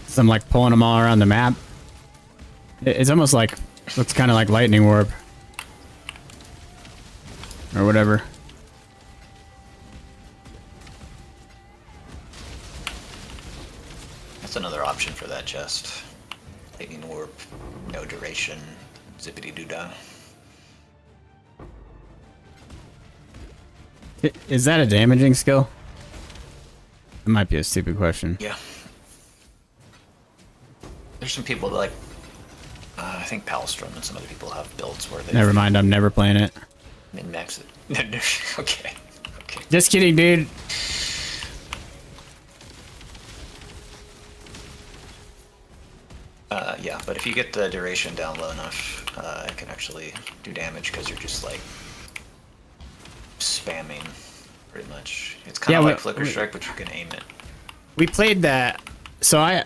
So I'm like pulling them all around the map. It's almost like, looks kind of like lightning warp. Or whatever. That's another option for that chest. Lightning warp, no duration, zippity doo dah. Is that a damaging skill? That might be a stupid question. Yeah. There's some people that like, I think Palstrom and some other people have builds where they Never mind, I'm never playing it. min-max it. Okay. Okay. Just kidding, dude. Yeah, but if you get the duration down low enough, it can actually do damage because you're just like spamming pretty much. It's kind of like Flicker Strike, but you can aim it. We played that. So I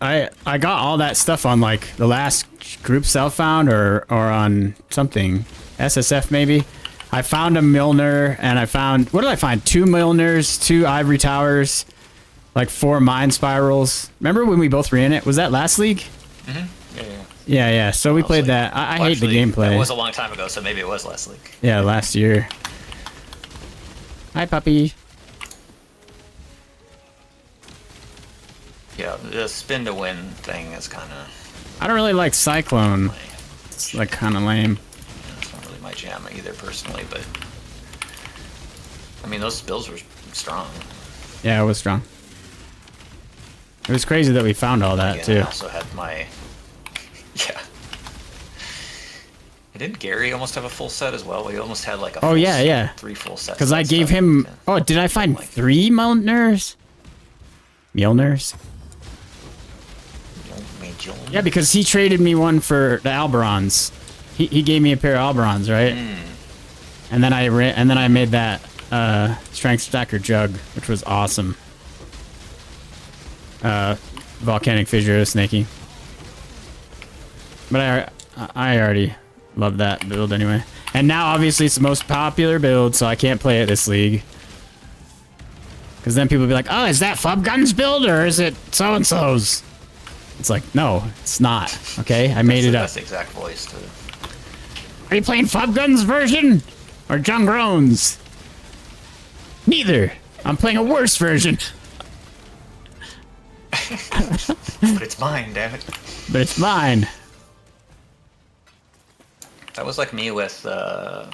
got all that stuff on like the last group self-found or on something. SSF maybe. I found a Milner and I found, what did I find? 2 Milners, 2 Ivory Towers, like 4 Mine Spirals. Remember when we both ran it? Was that last league? Mm-hmm. Yeah. So we played that. I hate the gameplay. It was a long time ago, so maybe it was last league. Yeah, last year. Hi, puppy. Yeah, the spin to win thing is kind of... I don't really like Cyclone. It's like kind of lame. It's not really my jam either, personally, but... I mean, those builds were strong. Yeah, it was strong. It was crazy that we found all that, too. I also had my... Yeah. Didn't Gary almost have a full set as well? We almost had like a full yeah. 3 full sets. Because I gave him... Oh, did I find 3 Milners? Milners? Yeah, because he traded me one for the Alberons. He gave me a pair of Alberons, right? And then I made that Strength Stacker Jug, which was awesome. Volcanic Fissure Snaky. But I already love that build anyway. And now obviously it's the most popular build, so I can't play it this league. Because then people will be like, oh, is that Fub Gun's build or is it so-and-so's? It's like, no, it's not. Okay, I made it up. That's the exact voice too. Are you playing Fub Gun's version? Or John Groan's? Neither. I'm playing a worse version. But it's mine, damn it. But it's mine. That was like me with, what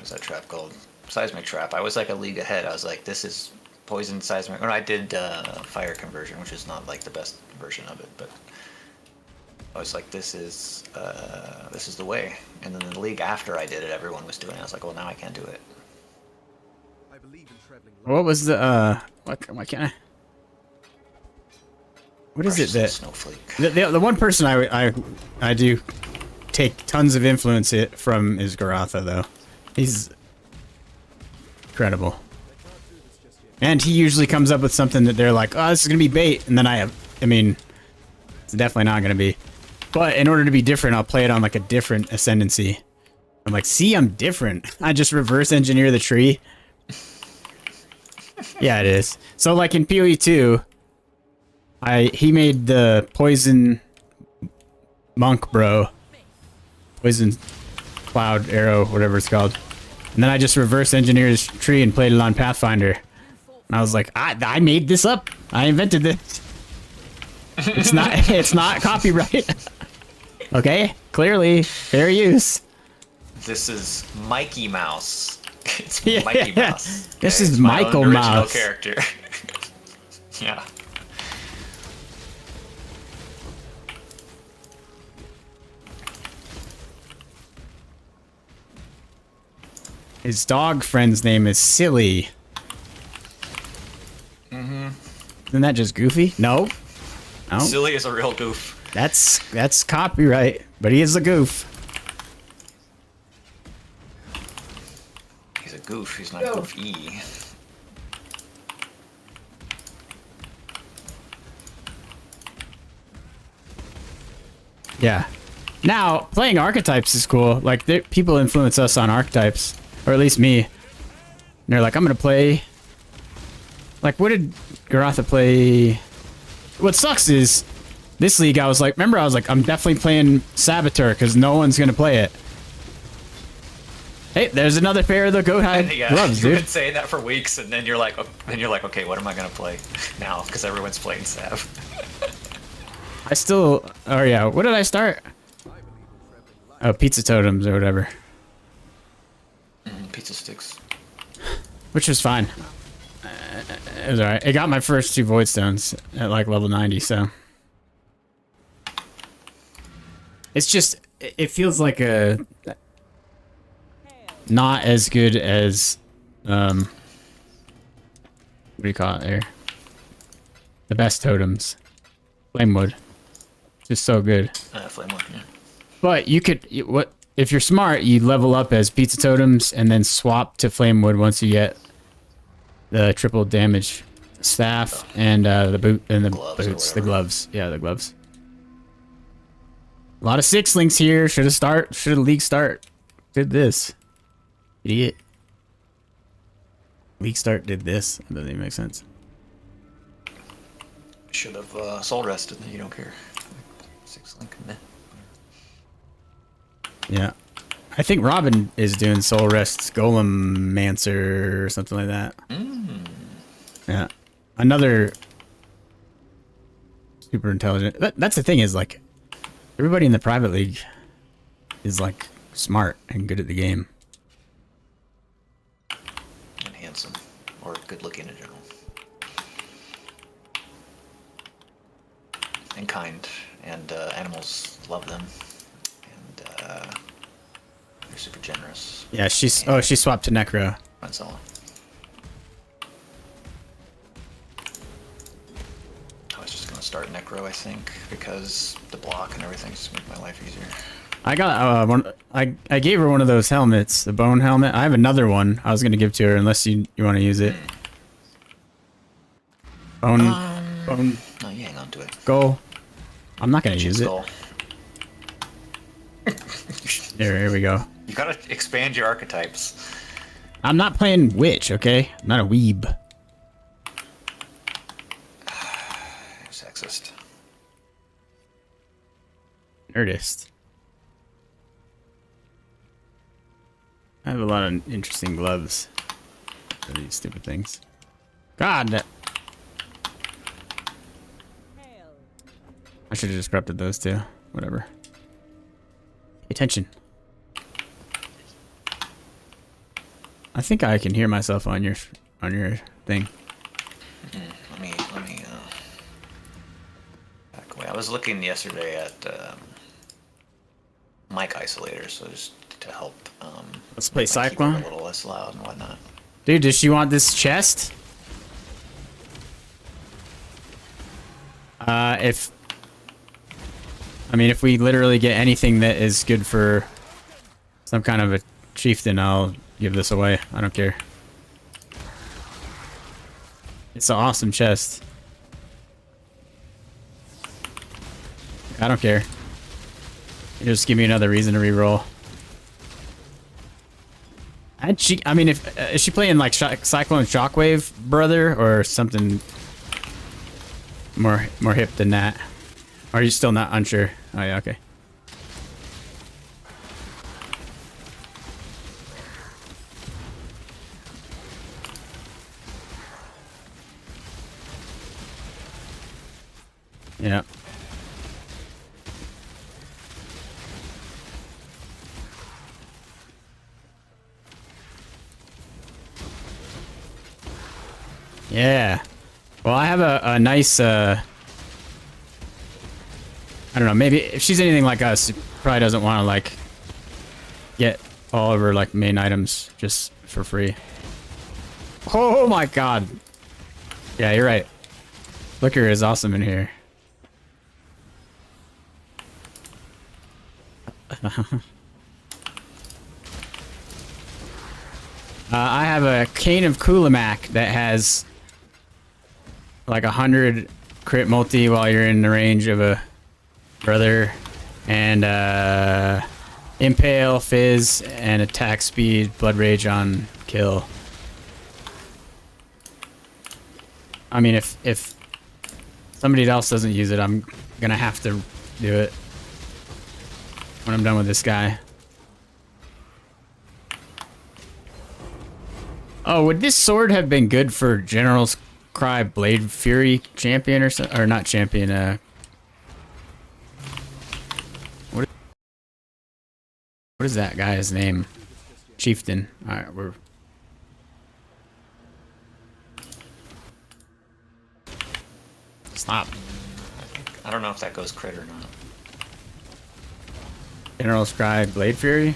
is that trap called? Seismic Trap. I was like a league ahead. I was like, this is poison seismic. Or I did fire conversion, which is not like the best version of it, but I was like, this is the way. And then the league after I did it, everyone was doing it. I was like, well, now I can't do it. What was the, why can't I? What is it that... Snowflake. The one person I do take tons of influence from is Garatha, though. He's incredible. And he usually comes up with something that they're like, oh, this is going to be bait. And then I mean, it's definitely not going to be. But in order to be different, I'll play it on like a different ascendancy. I'm like, see, I'm different. I just reverse engineer the tree. Yeah, it is. So like in PoE 2, he made the poison monk bro. Poison cloud arrow, whatever it's called. And then I just reverse engineered his tree and played it on Pathfinder. And I was like, I made this up. I invented this. It's not copyright. Okay, clearly, fair use. This is Mikey Mouse. It's Yeah. Mikey Mouse. Okay? This is It's my Michael own original Mouse. character. Yeah. His dog friend's name is Silly. Mm-hmm. Isn't that just Goofy? No. No. Silly is a real goof. That's copyright, but he is a goof. He's a goof. He's not goofy. Yeah. Now, playing archetypes is cool. Like, people influence us on archetypes, or at least me. And they're like, I'm gonna play. Like, what did Garatha play? What sucks is this league. I was like, I'm definitely playing Saboteur because no one's gonna play it. Hey, there's another pair of the goat hide gloves, You've dude. been saying that for weeks, and then you're like, okay, what am I gonna play now? Because everyone's playing Sav. I still. Oh yeah, what did I start? Oh, pizza totems or whatever, Pizza sticks. which was fine. It was alright. It got my first 2 void stones at like level 90, so it's just it feels like a not as good as what do you call it there? The best totems, Flamewood, just so good. Flamewood, yeah. But you could what if you're smart, you level up as pizza totems and then swap to Flamewood once you get the triple damage staff and the boot and the boots, the gloves. Yeah, the gloves. A lot of 6-links here. Should have league start. Did this. Idiot. League start did this. That doesn't even make sense. Should have soul rested. You don't care. 6-link. Meh. Yeah. I think Robin is doing Soul Rest's Golem Mancer or something like that. Yeah. Another super intelligent. That's the thing is, like, everybody in the private league is, like, smart and good at the game. And handsome. Or good looking in general. And kind. And animals love them. And they're super generous. Yeah, she swapped to Necro. That's all. I was just gonna start Necro, I think, because the block and everything just make my life easier. I got one. I gave her one of those helmets, the bone helmet. I have another one I was gonna give to her unless you want to use it. Bone. No, you hang on to it. Skull. I'm not gonna use Skull. it. Here we go. You gotta expand your archetypes. I'm not playing witch, okay? I'm not a weeb. Sexist. Nerdist. I have a lot of interesting gloves for these stupid things. God! I should have just corrupted those two. Whatever. Pay attention. I think I can hear myself on your thing. Let me back away. I was looking yesterday at mic isolators, so just to help. Let's play make my keyboard Cyclone. a little less loud and whatnot. Dude, does she want this chest? If we literally get anything that is good for some kind of a chieftain, I'll give this away. I don't care. It's an awesome chest. I don't care. You just give me another reason to reroll. Is she playing like Cyclone Shockwave, brother, or something more hip than that? Or are you still not unsure? Oh yeah, okay. Yeah. Yeah. Well, I have a nice, I don't know, maybe if she's anything like us, she probably doesn't want to, like, get all of her, like, main items just for free. Oh my god. Yeah, you're right. Liquor is awesome in here. I have a Cane of Kulamak that has like 100 crit multi while you're in the range of a brother, and Impale, Fizz, and attack speed, Blood Rage on kill. I mean, if somebody else doesn't use it, I'm gonna have to do it when I'm done with this guy. Oh, would this sword have been good for General's Cry Blade Fury champion or not champion? What is that guy's name? Chieftain. All right, we're. Stop. I don't know if that goes crit or not. General's Cry Blade Fury.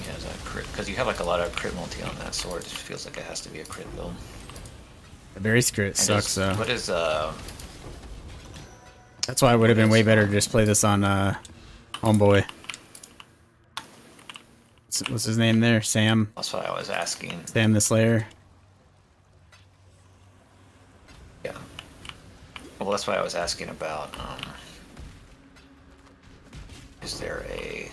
Yeah, is that crit? Because you have like a lot of crit multi on that sword. It just feels like it has to be a crit build. The berry crit sucks though. What is That's why it would have been way better to just play this on Homeboy. What's his name there? Sam. That's what I was asking. Sam the Slayer. Yeah. Well, that's why I was asking about. Is there a?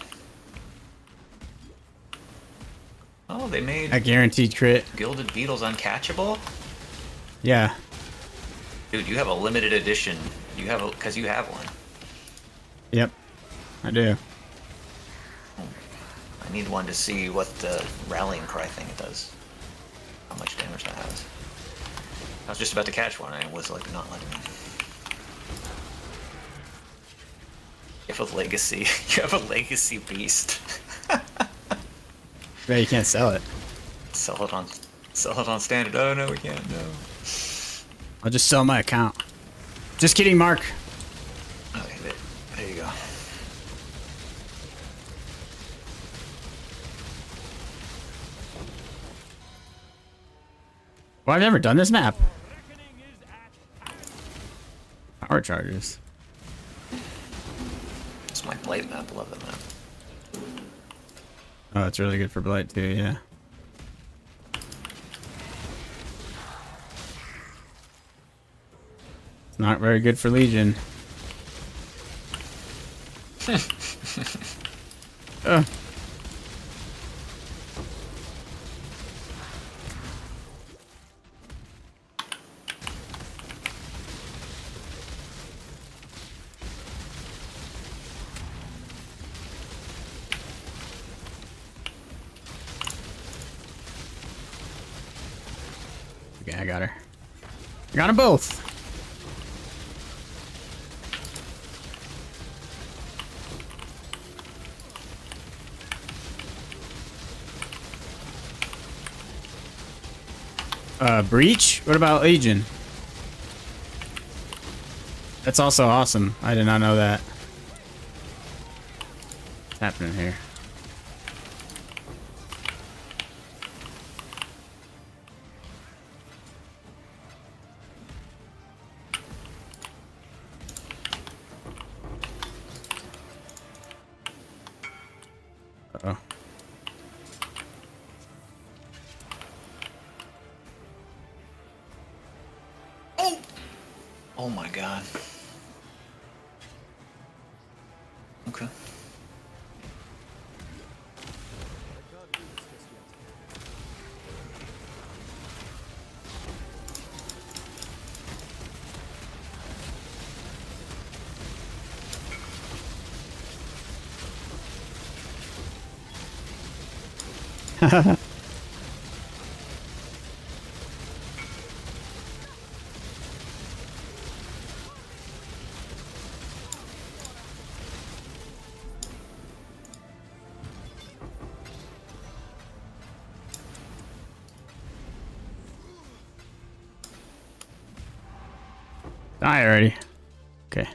Oh, they made A guaranteed crit. Gilded Beetles uncatchable. Yeah. Dude, you have a limited edition. You have a because you have one. Yep. I do. I need one to see what the rallying cry thing does. How much damage that has. I was just about to catch one and it was like not letting me. You have a legacy. You have a legacy beast. Yeah, you can't sell it. Sell it on standard. Oh no, we can't. No. I'll just sell my account. Just kidding, Mark. Okay, there you go. Well, I've never done this map. Power charges. It's my Blight map. I love that map. Oh, it's really good for Blight too, yeah. It's not very good for Legion. Okay, I got her. I got them both. Breach? What about Legion? That's also awesome. I did not know that. What's happening here? Uh-oh. Oh my god. Okay. Die already. Okay.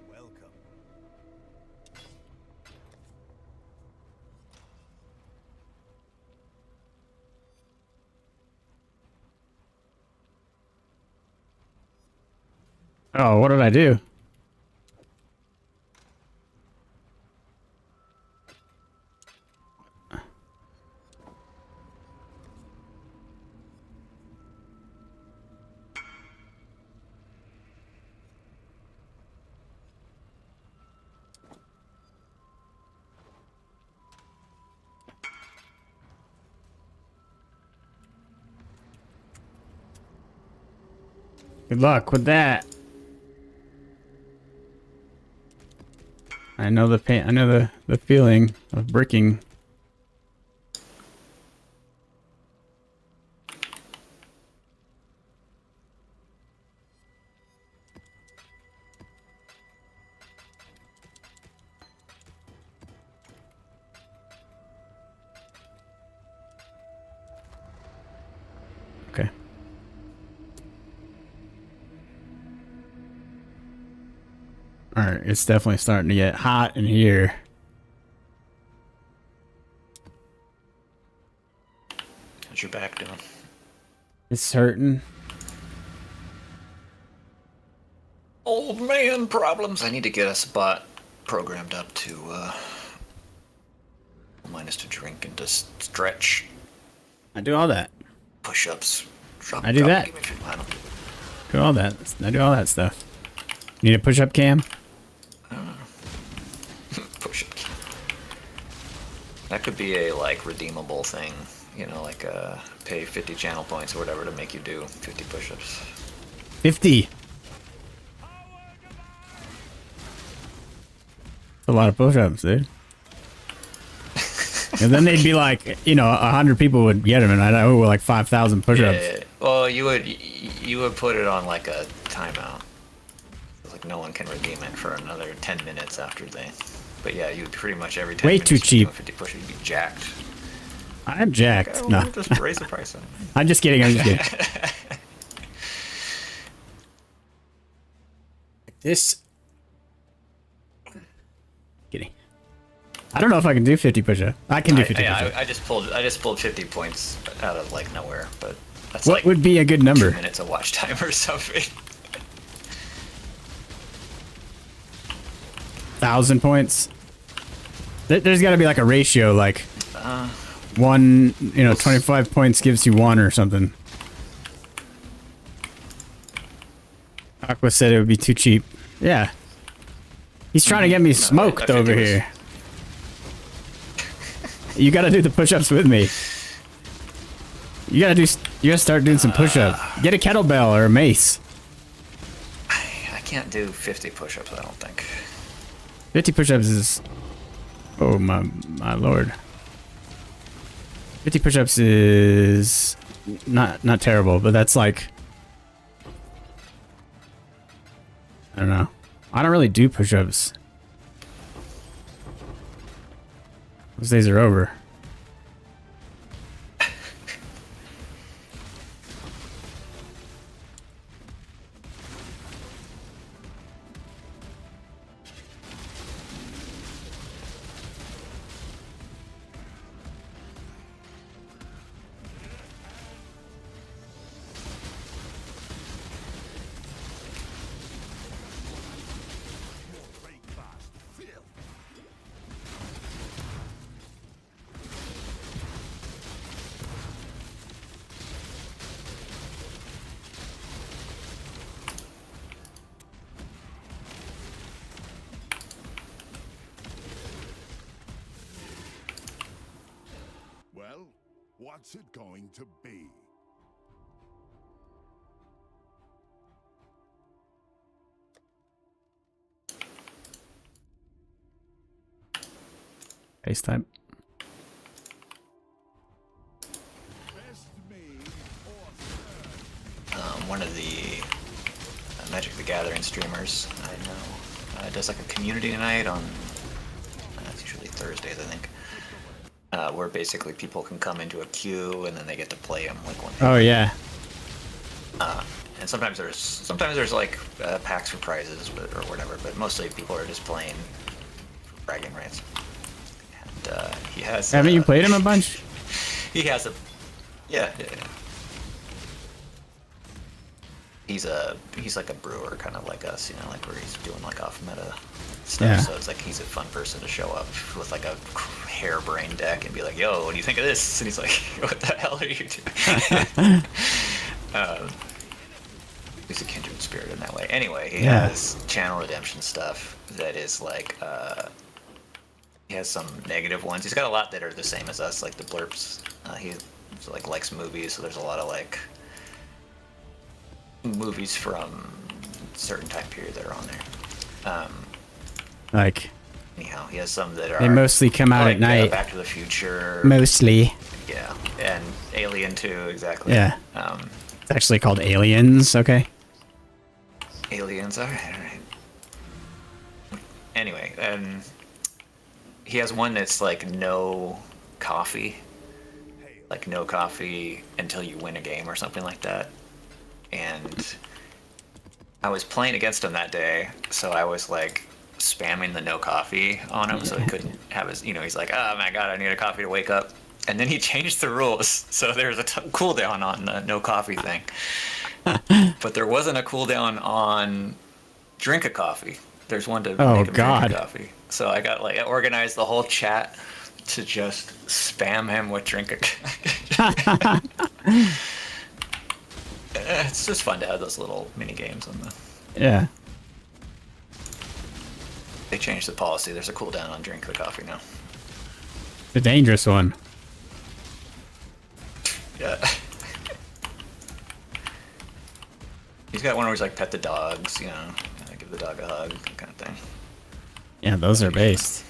Welcome. Oh, what did I do? Good luck with that. I know the pain. I know the feeling of bricking. Okay. All right, it's definitely starting to get hot in here. How's your back doing? It's hurting. Old man problems. I need to get a spot programmed up to minus to drink and just stretch, I do all that. push-ups. I do that. I don't do Do all that. I do all that stuff. Need a push-up cam? push-up. That could be a like redeemable thing, you know, like pay 50 channel points or whatever to make you do 50 push-ups. 50. A lot of push-ups, dude. And then they'd be like, you know, 100 people would get them, and I'd owe like 5,000 push-ups. Yeah, well, you would put it on like a timeout. Like no one can redeem it for another 10 minutes after they. But yeah, you pretty much every 10 Way minutes too you're cheap. doing 50 push-ups, you'd be jacked. I'm jacked. Oh, No, we'll just raise the price on it. I'm just kidding. I'm just kidding. This. Kidding. I don't know if I can do 50 push-ups. I can do 50 push-ups. I just pulled 50 points out of like nowhere, but that's What like would be a good 2 number? minutes of watch time or something. 1,000 points. There's got to be like a ratio, like one, you know, 25 points gives you 1 or something. Aqua said it would be too cheap. Yeah. He's trying to get me smoked over here. You gotta do the push-ups with me. You gotta start doing some push-ups. Get a kettlebell or a mace. I can't do 50 push-ups, I don't think. 50 push-ups is... Oh, my lord. 50 push-ups is... Not terrible, but that's like... I don't know. I don't really do push-ups. Those days are over. Well, what's it going to be? FaceTime. Best me One of the Magic the Gathering streamers I know does like a community night on it's usually Thursdays, I think, where basically people can come into a queue and then they get to play them like one. Oh, yeah. And sometimes there's like packs for prizes or whatever, but mostly people are just playing for bragging rights. And he has. Haven't you played him a bunch? He has a. Yeah. he's like a brewer, kind of like us, you know, like where he's doing like off meta stuff. Yeah. So it's like he's a fun person to show up with like a harebrained deck and be like, "Yo, what do you think of this?" And he's like, "What the hell are you doing?" He's a kindred spirit in that way. Anyway, he has channel redemption stuff that is like, he has some negative ones. He's got a lot that are the same as us, like the blurps. He like likes movies, so there's a lot of like movies from a certain time period that are on there. Like, Anyhow, he has some that are. they mostly come out like, at night. Back to the Future. Mostly. Yeah, and Alien 2, exactly. Yeah. It's actually called Aliens, okay? Aliens, alright. Anyway, he has one that's like no coffee. Like no coffee until you win a game or something like that. And I was playing against him that day, so I was like spamming the no coffee on him so he couldn't have his, you know, he's like, "Oh my god, I need a coffee to wake up." And then he changed the rules, so there's a cooldown on the no coffee thing. But there wasn't a cooldown on drink a coffee. There's one to make him drink a coffee. So I got I organized the whole chat to just spam him with drink a coffee. It's just fun to have those little mini games on the. Yeah. They changed the policy. There's a cooldown on drink the coffee now. The dangerous one. Yeah. He's got one where he's like pet the dogs, you know, give the dog a hug, that kind of thing. Yeah, those are based.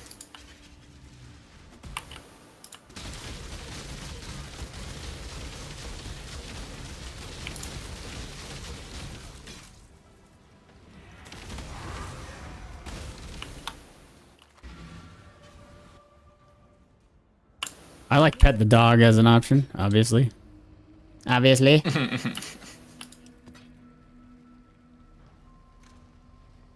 I like pet the dog as an option, obviously. Obviously.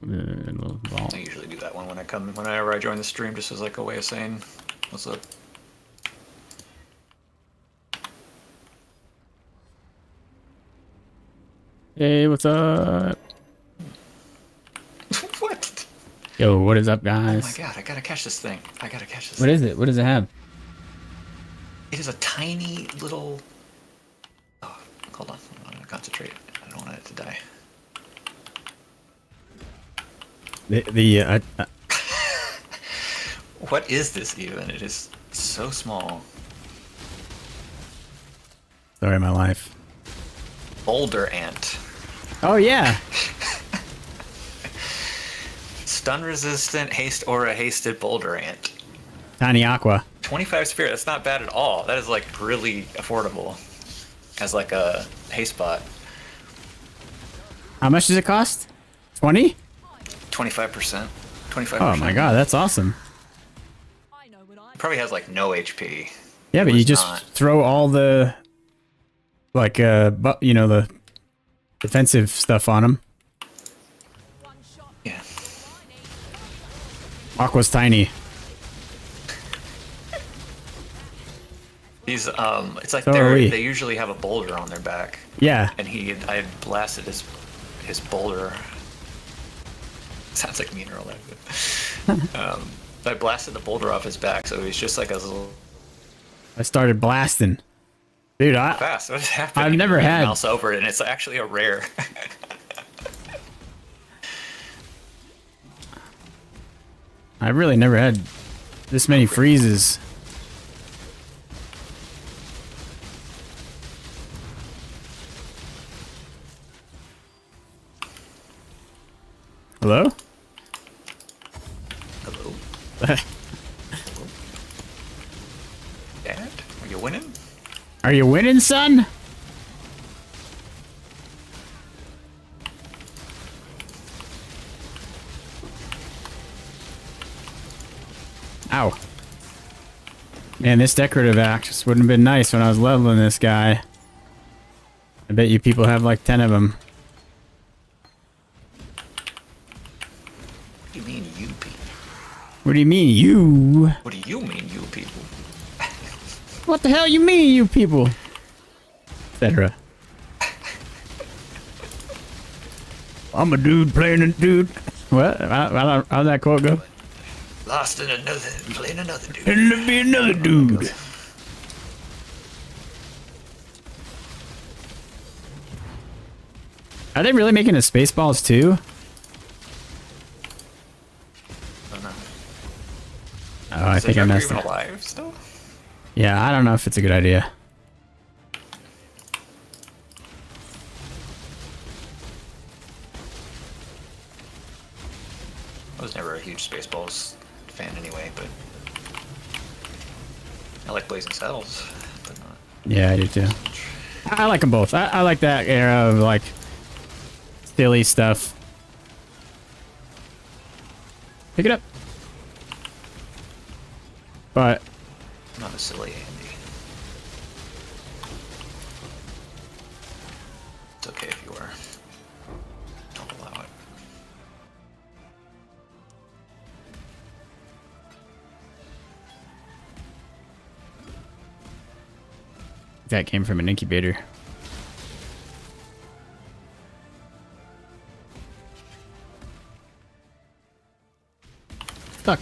Little ball. I usually do that one whenever I join the stream, just as like a way of saying, "What's up?" Hey, what's up? What? Yo, what is up, Oh guys? my god, I gotta catch this thing. I gotta catch this. What is it? What does it have? It is a tiny little. Oh, hold on. I'm gonna concentrate. I don't want it to die. What is this even? It is so small. Sorry, my life. Boulder ant. Oh yeah. Stun resistant, haste aura, hasted boulder ant. Tiny aqua. 25 spirit. That's not bad at all. That is like really affordable as like a haste bot. How much does it cost? 20? 25%. 25%. Oh my god, that's awesome. Probably has like no HP. Yeah, but you just throw all the like you know, the defensive stuff on him. Yeah. Aqua's tiny. He's it's like So are we. they usually have a boulder on their back. Yeah. And I had blasted his boulder. Sounds like me in real life. I blasted the boulder off his back, so he's just like a little I started blasting. Dude, fast. What's happening? I've never had mouse over it, and it's actually a rare. I've really never had this many freezes. Hello? Hello. Dad, are you winning? Are you winning, son? Ow. Man, this decorative act just wouldn't have been nice when I was leveling this guy. I bet you people have like 10 of them. What do you mean, you people? What do you mean, you? What do you mean, you people? What the hell you mean, you people? Etc. I'm a dude playing a dude. What? How'd that quote go? Lost in another, playing another dude. And to be another dude. Are they really making a Spaceballs too? Oh, no. Oh, I Is think the I Joker messed even up. alive still? Yeah, I don't know if it's a good idea. I was never a huge Spaceballs fan anyway, but I like Blazing Saddles, but not. Yeah, I do too. I like them both. I like that era of like silly stuff. Pick it up. But Not a silly Andy. It's okay if you are. Don't allow it. that came from an incubator. Stuck.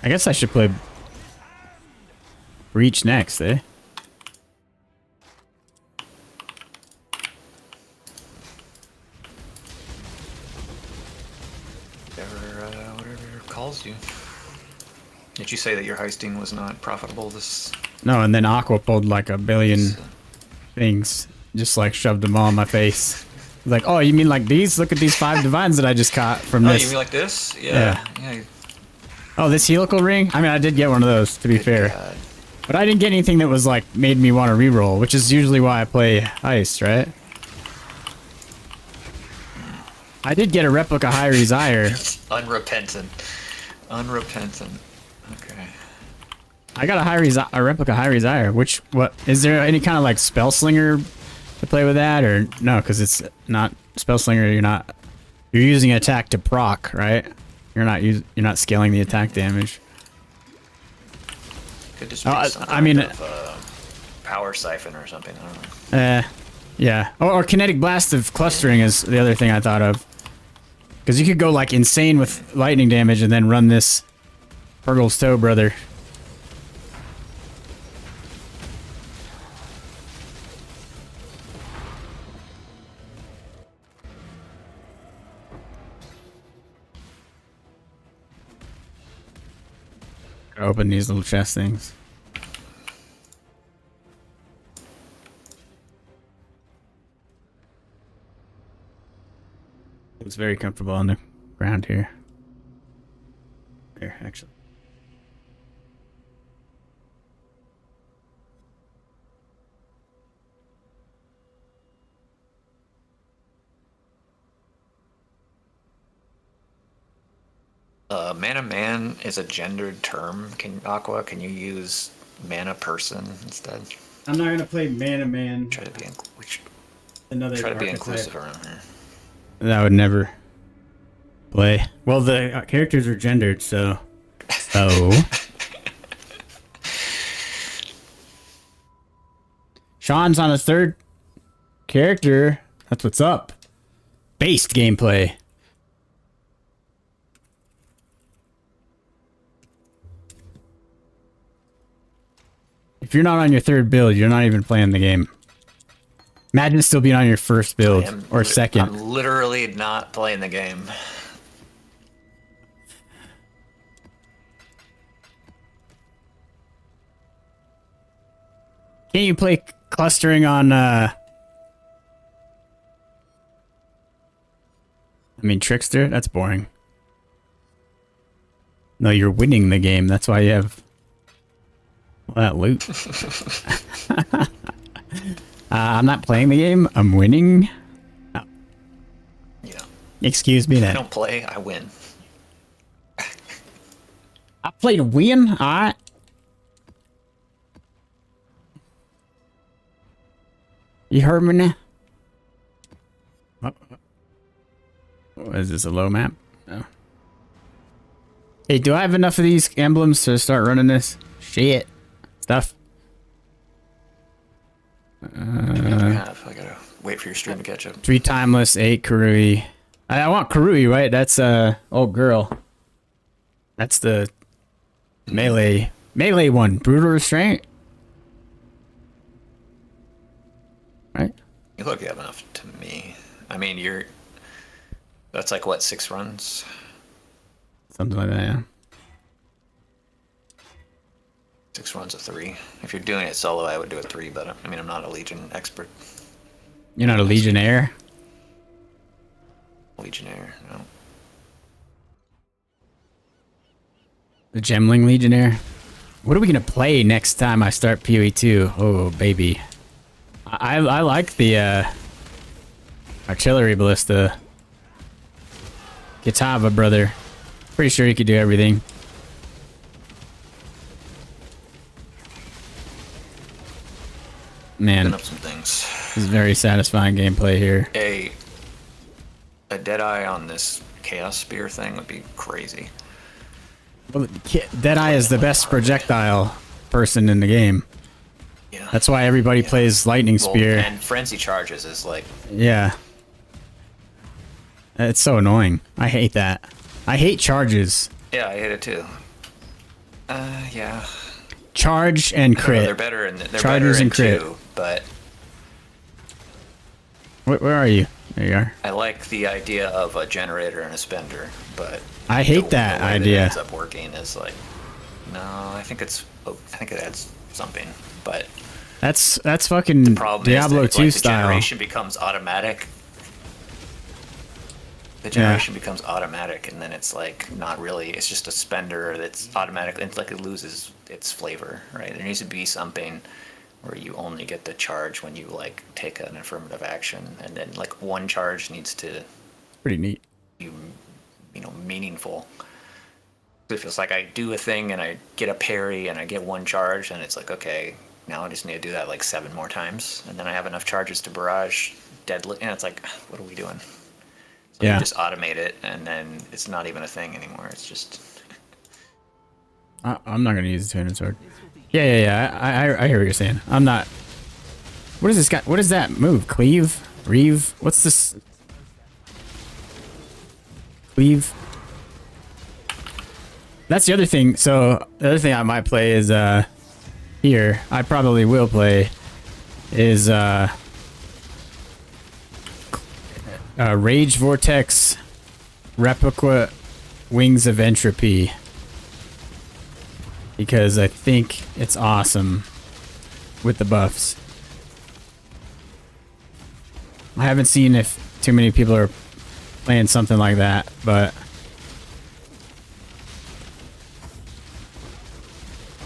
I guess I should play Breach next, eh? Whatever calls you. Did you say that your heisting was not profitable this? No, and then Aqua pulled like a billion things. Just like shoved them all in my face. Like, oh, you mean like these? Look at these 5 divines that I just caught from Oh, this. you mean like this? Yeah. Yeah. Oh, this helical ring? I mean, I did get one of those, to be fair. God. But I didn't get anything that was like, made me want to reroll, which is usually why I play Heist, right? I did get a replica High Resire. Unrepentant. Unrepentant. Okay. I got a replica High Resire, which, what, is there any kind of like Spell Slinger to play with that, or no, because it's not, Spell Slinger, you're using attack to proc, right? You're not scaling the attack damage. Could just be something I mean, power siphon or something. I don't know. Yeah. Or kinetic blast of clustering is the other thing I thought of. Because you could go like insane with lightning damage and then run this Purgle's Toe, brother. Open these little chest things. It's very comfortable on the ground here. Here, actually. Mana man is a gendered term. Aqua, can you use mana person instead? I'm not gonna play Mana Man. Try to be Another try to be archetype inclusive around here. that I would never play. Well, the characters are gendered, so. Sean's on a third character. That's what's up. Based gameplay. If you're not on your third build, you're not even playing the game. Imagine still being on your first build or second. I'm literally not playing the game. Can't you play clustering on, I mean, Trickster? That's boring. No, you're winning the game. That's why you have all that loot. I'm not playing the game. I'm winning. Oh. Yeah. Excuse me I then. don't play, I win. I play to win? Alright. You heard me now? What is this, a low map? No. Hey, do I have enough of these emblems to start running this shit stuff? I gotta wait for your stream to catch up. 3 timeless, 8 Karui. I want Karui, right? That's old girl. That's the melee one. Brutal restraint. Right? You look, you have enough to me. I mean, that's like what, 6 runs? Something like that, yeah. 6 runs of 3. If you're doing it solo, I would do it 3, but I mean, I'm not a Legion expert. You're not a Legionnaire? Legionnaire, no. The Gemling Legionnaire? What are we gonna play next time I start PoE 2? Oh, baby. I like the artillery ballista. Kitava, brother. Pretty sure you could do everything. Man, Picking up some things. this is very satisfying gameplay here. A Deadeye on this Chaos Spear thing would be crazy. Well, Deadeye is the best projectile person in the game. Yeah. That's why everybody plays Lightning Spear. And Frenzy Charges is like... Yeah. It's so annoying. I hate that. I hate charges. Yeah, I hate it too. Yeah. Charge and crit. They're better in they're Charges better in and crit. 2, but Where are you? There you are. I like the idea of a generator and a spender, but I hate that the way idea. That ends up working is like, no, I think it adds something, but That's fucking problem Diablo is that, 2 like, style. The generation becomes automatic. The generation becomes automatic, and then it's like not really. It's just a spender that's automatic. It's like it loses its flavor, right? There needs to be something where you only get the charge when you like take an affirmative action, and then like one charge needs to Pretty neat. be, meaningful. If it's like I do a thing and I get a parry and I get one charge, and it's like, okay, now I just need to do that like 7 more times, and then I have enough charges to barrage deadly, and it's like, what are we doing? So Yeah. you just automate it, and then it's not even a thing anymore. It's just... I'm not gonna use the two-handed sword. Yeah. I hear what you're saying. I'm not. What is this guy? What is that move? Cleave? Reeve? What's this? Cleave? That's the other thing. So the other thing I might play is here. I probably will play is Rage Vortex Replica Wings of Entropy, because I think it's awesome with the buffs. I haven't seen if too many people are playing something like that, but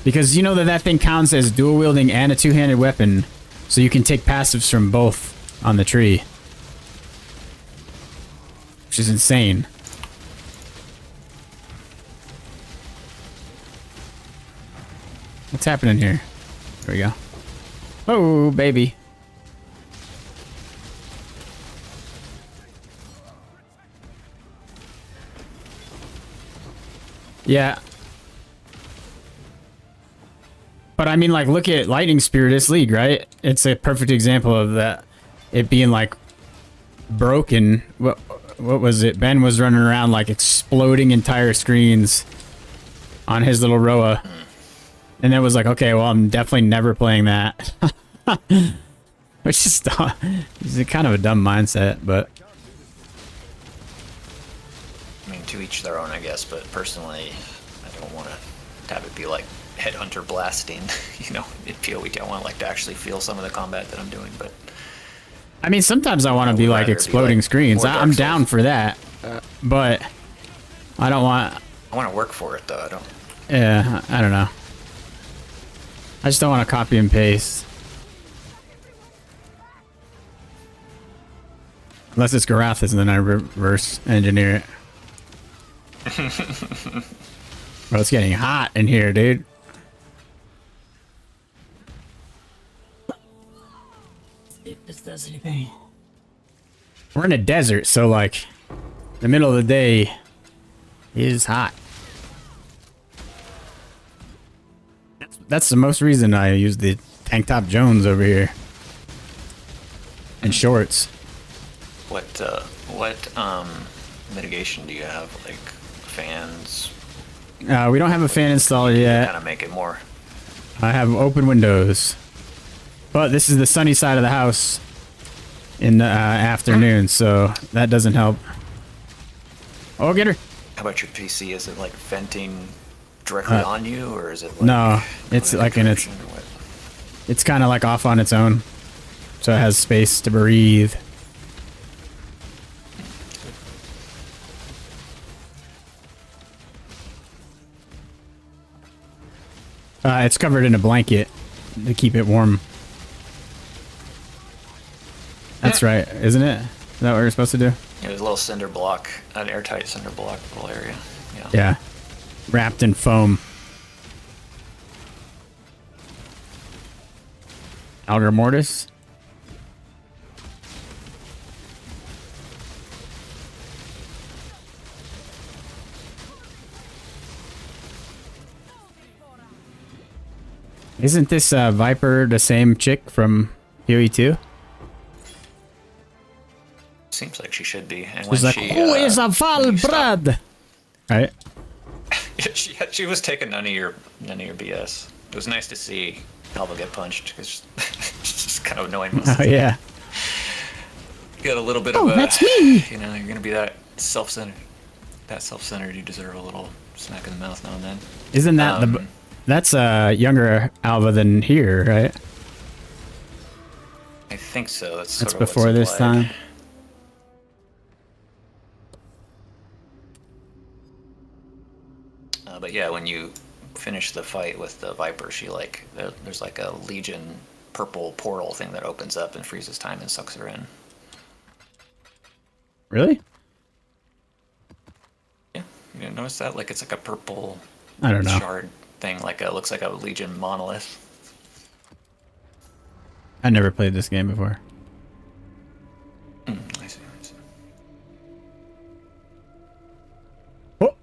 because you know that thing counts as dual wielding and a two-handed weapon, so you can take passives from both on the tree, which is insane. What's happening here? There we go. Oh, baby. Yeah. But I mean, like, look at Lightning Spear this league, right? It's a perfect example of that. It being, like, broken. What was it? Ben was running around, like, exploding entire screens on his little Roa. And it was like, okay, well, I'm definitely never playing that. Which is it's kind of a dumb mindset, but... I mean, to each their own, I guess, but personally, I don't want to have it be like headhunter blasting, in PoE. I want to actually feel some of the combat that I'm doing, but... I mean, sometimes I want to be like exploding screens. I'm down for that, but I don't want... I want to work for it, though. I don't... Yeah, I don't know. I just don't want to copy and paste. Unless it's Garathis, and then I reverse engineer it. Bro, it's getting hot in here, dude. If this does anything. We're in a desert, so like, the middle of the day is hot. That's the most reason I use the tank top Jones over here. And shorts. What mitigation do you have? Like fans? We don't have a fan installed yet. Kind of make it more. I have open windows. But this is the sunny side of the house in the afternoon, so that doesn't help. Oh, get her. How about your PC? Is it like venting directly on you, or is it like No, it's like in its... direction or what? It's kind of like off on its own. So it has space to breathe. It's covered in a blanket to keep it warm. That's right, isn't it? Is that what you're supposed to do? Yeah, there's a little cinder block, an airtight cinder block little area. Yeah. Yeah. Wrapped in foam. Algar mortis? Isn't this Viper the same chick from PoE 2? Seems like she should be. And She's like, who is a foul bread? Right? she was taking none of your BS. It was nice to see Alva get punched because it's just kind of annoying. Most of Oh, the time. yeah. You got a little bit of a. That's me. You know, you're gonna be that self-centered. That self-centered, you deserve a little smack in the mouth now and then. Isn't that that's a younger Alva than here, right? I think so. That's That's sort of before what's this implied. time. But yeah, when you finish the fight with the Viper, she there's like a Legion purple portal thing that opens up and freezes time and sucks her in. Really? Yeah, you didn't notice that? Like it's like a purple I don't know. shard thing, it looks like a Legion monolith. I never played this game before. I see. Oh.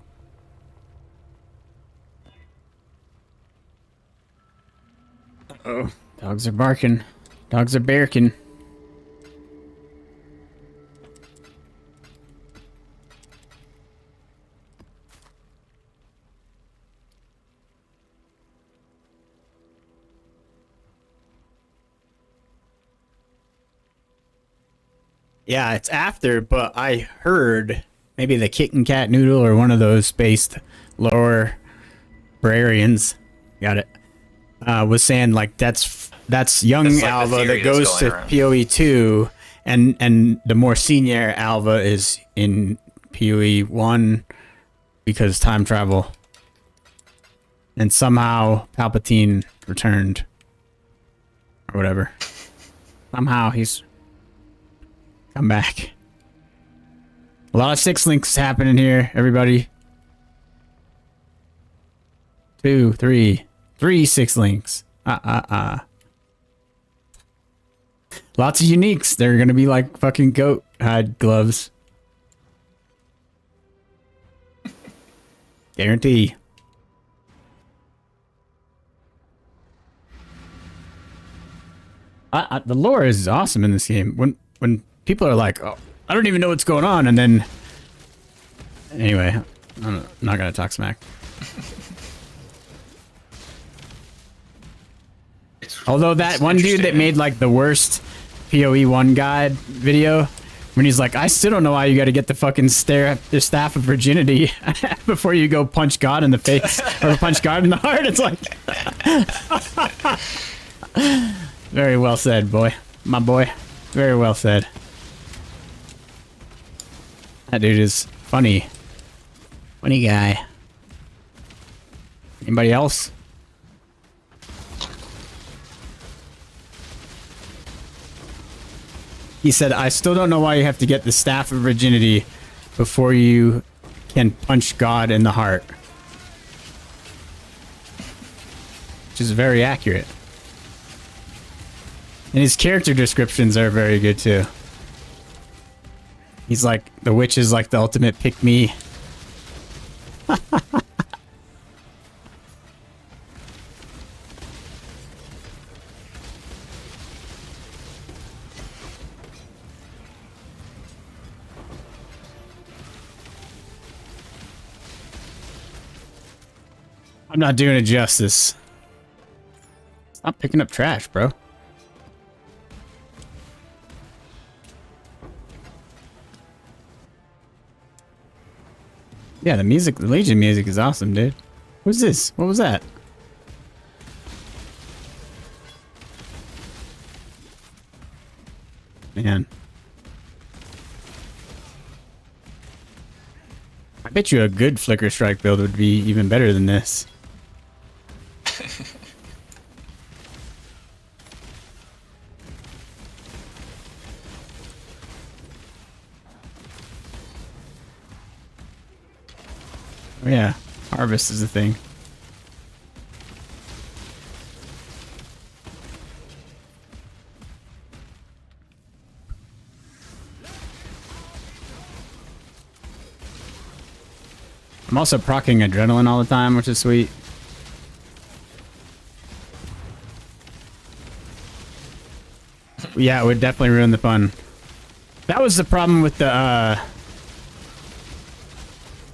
Oh, dogs are barking. Dogs are barking. Yeah, it's after, but I heard maybe the Kitten Cat Noodle or one of those spaced lower Brarians, got it, was saying like that's young That's like the Alva theory that goes that's to going around. PoE 2, and the more senior Alva is in PoE 1 because time travel. And somehow Palpatine returned. Or whatever. Somehow he's come back. A lot of 6 links happening here, everybody. 2, 3. 3 6 links. Lots of uniques. They're gonna be like fucking goat hide gloves. Guarantee. The lore is awesome in this game. When people are like, "Oh, I don't even know what's going on," and then anyway, I'm not gonna talk smack. Although that one dude that made like the worst PoE 1 guide video, when he's like, I still don't know why you got to get the fucking staff of virginity before you go punch God in the face or punch God in the heart. It's like, very well said, boy, my boy. Very well said. That dude is funny. Funny guy. Anybody else? He said, I still don't know why you have to get the staff of virginity before you can punch God in the heart. Which is very accurate. And his character descriptions are very good too. He's like, the witch is like the ultimate pick-me. I'm not doing it justice. Stop picking up trash, bro. Yeah, the music, the Legion music is awesome, dude. What's this? What was that? Man. I bet you a good Flicker Strike build would be even better than this. Oh yeah, harvest is a thing. I'm also proccing adrenaline all the time, which is sweet. Yeah, it would definitely ruin the fun. That was the problem with the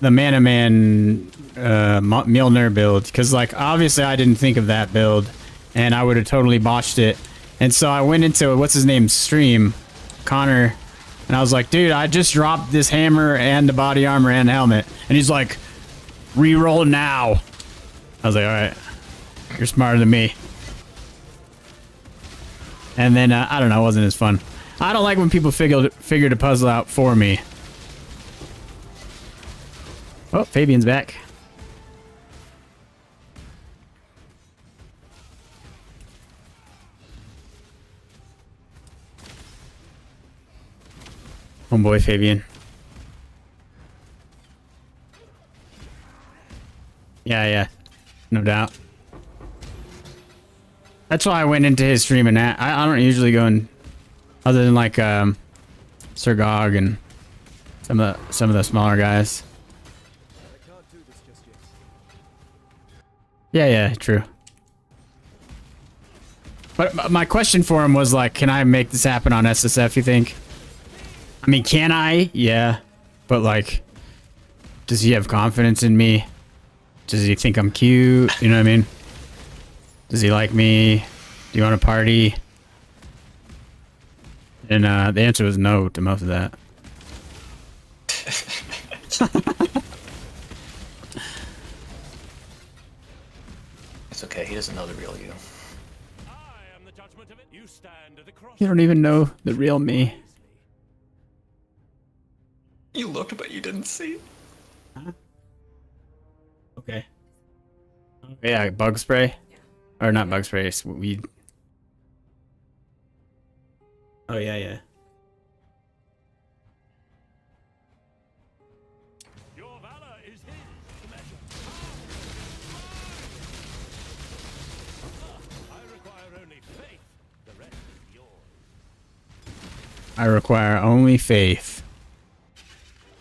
Mana Man Mjolnir build, because like obviously I didn't think of that build, and I would have totally botched it. And so I went into what's his name's stream, Connor, and I was like, dude, I just dropped this hammer and the body armor and the helmet, and he's like, reroll now. I was like, all right, you're smarter than me. And then I don't know, it wasn't as fun. I don't like when people figured a puzzle out for me. Oh, Fabian's back. Homeboy Fabian. Yeah, no doubt. That's why I went into his stream, and I don't usually go in, other than like Sir Gog and some of the smaller guys. Yeah, true. But my question for him was like, can I make this happen on SSF, you think? I mean, can I? Yeah. But like, does he have confidence in me? Does he think I'm cute? You know what I mean? Does he like me? Do you want to party? And the answer was no to most of that. It's okay, he doesn't know the real you. I am the judgment of it. You stand at the cross. You don't even know the real me. You looked, but you didn't see. Okay. Yeah, bug spray. Or not bug spray, it's weed. Oh, yeah. Your valor is his measure. I require only faith. The rest is yours. I require only faith.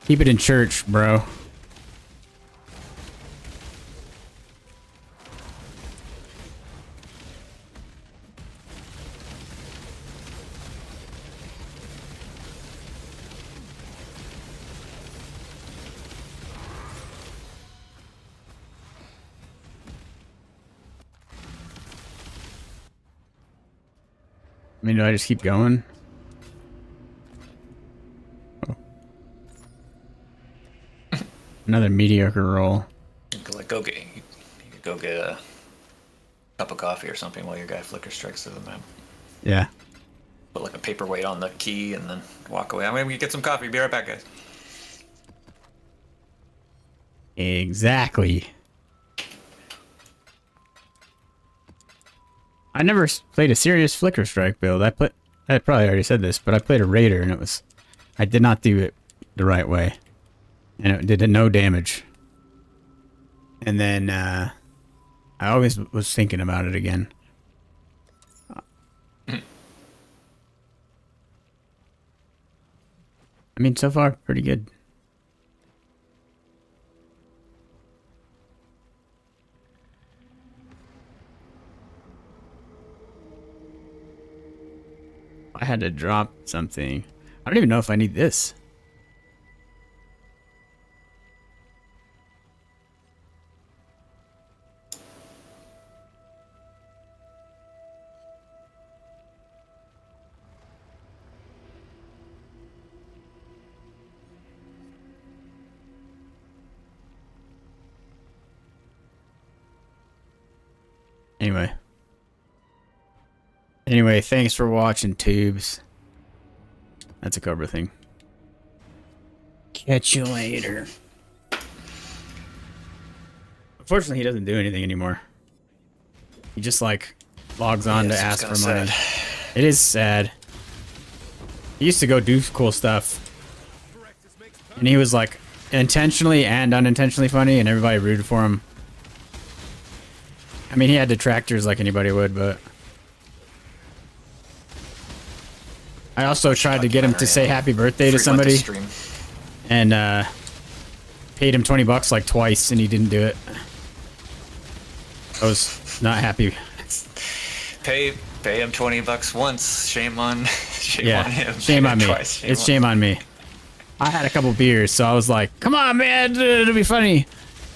Keep it in church, bro. I mean, do I just keep going? Oh. Another mediocre roll. You could like go get a cup of coffee or something while your guy flicker strikes through the map. Yeah. Put like a paperweight on the key and then walk away. I'm gonna get some coffee. Be right back, guys. Exactly. I never played a serious flicker strike build. I probably already said this, but I played a raider and I did not do it the right way. And it did no damage. And then, I always was thinking about it again. I mean, so far, pretty good. I had to drop something. I don't even know if I need this. Anyway, thanks for watching, tubes. That's a Cobra thing. Catch you later. Unfortunately, he doesn't do anything anymore. He just like logs on to ask for money. Sad. It is sad. He used to go do cool stuff. And he was like intentionally and unintentionally funny, and everybody rooted for him. I mean, he had detractors like anybody would, but I also tried to get him to say happy birthday to somebody, and paid him $20 like twice, and he didn't do it. I was not happy. Pay him $20 once. Shame on him. Shame on me. Twice. It's shame on me. I had a couple beers, so I was like, "Come on, man, it'll be funny."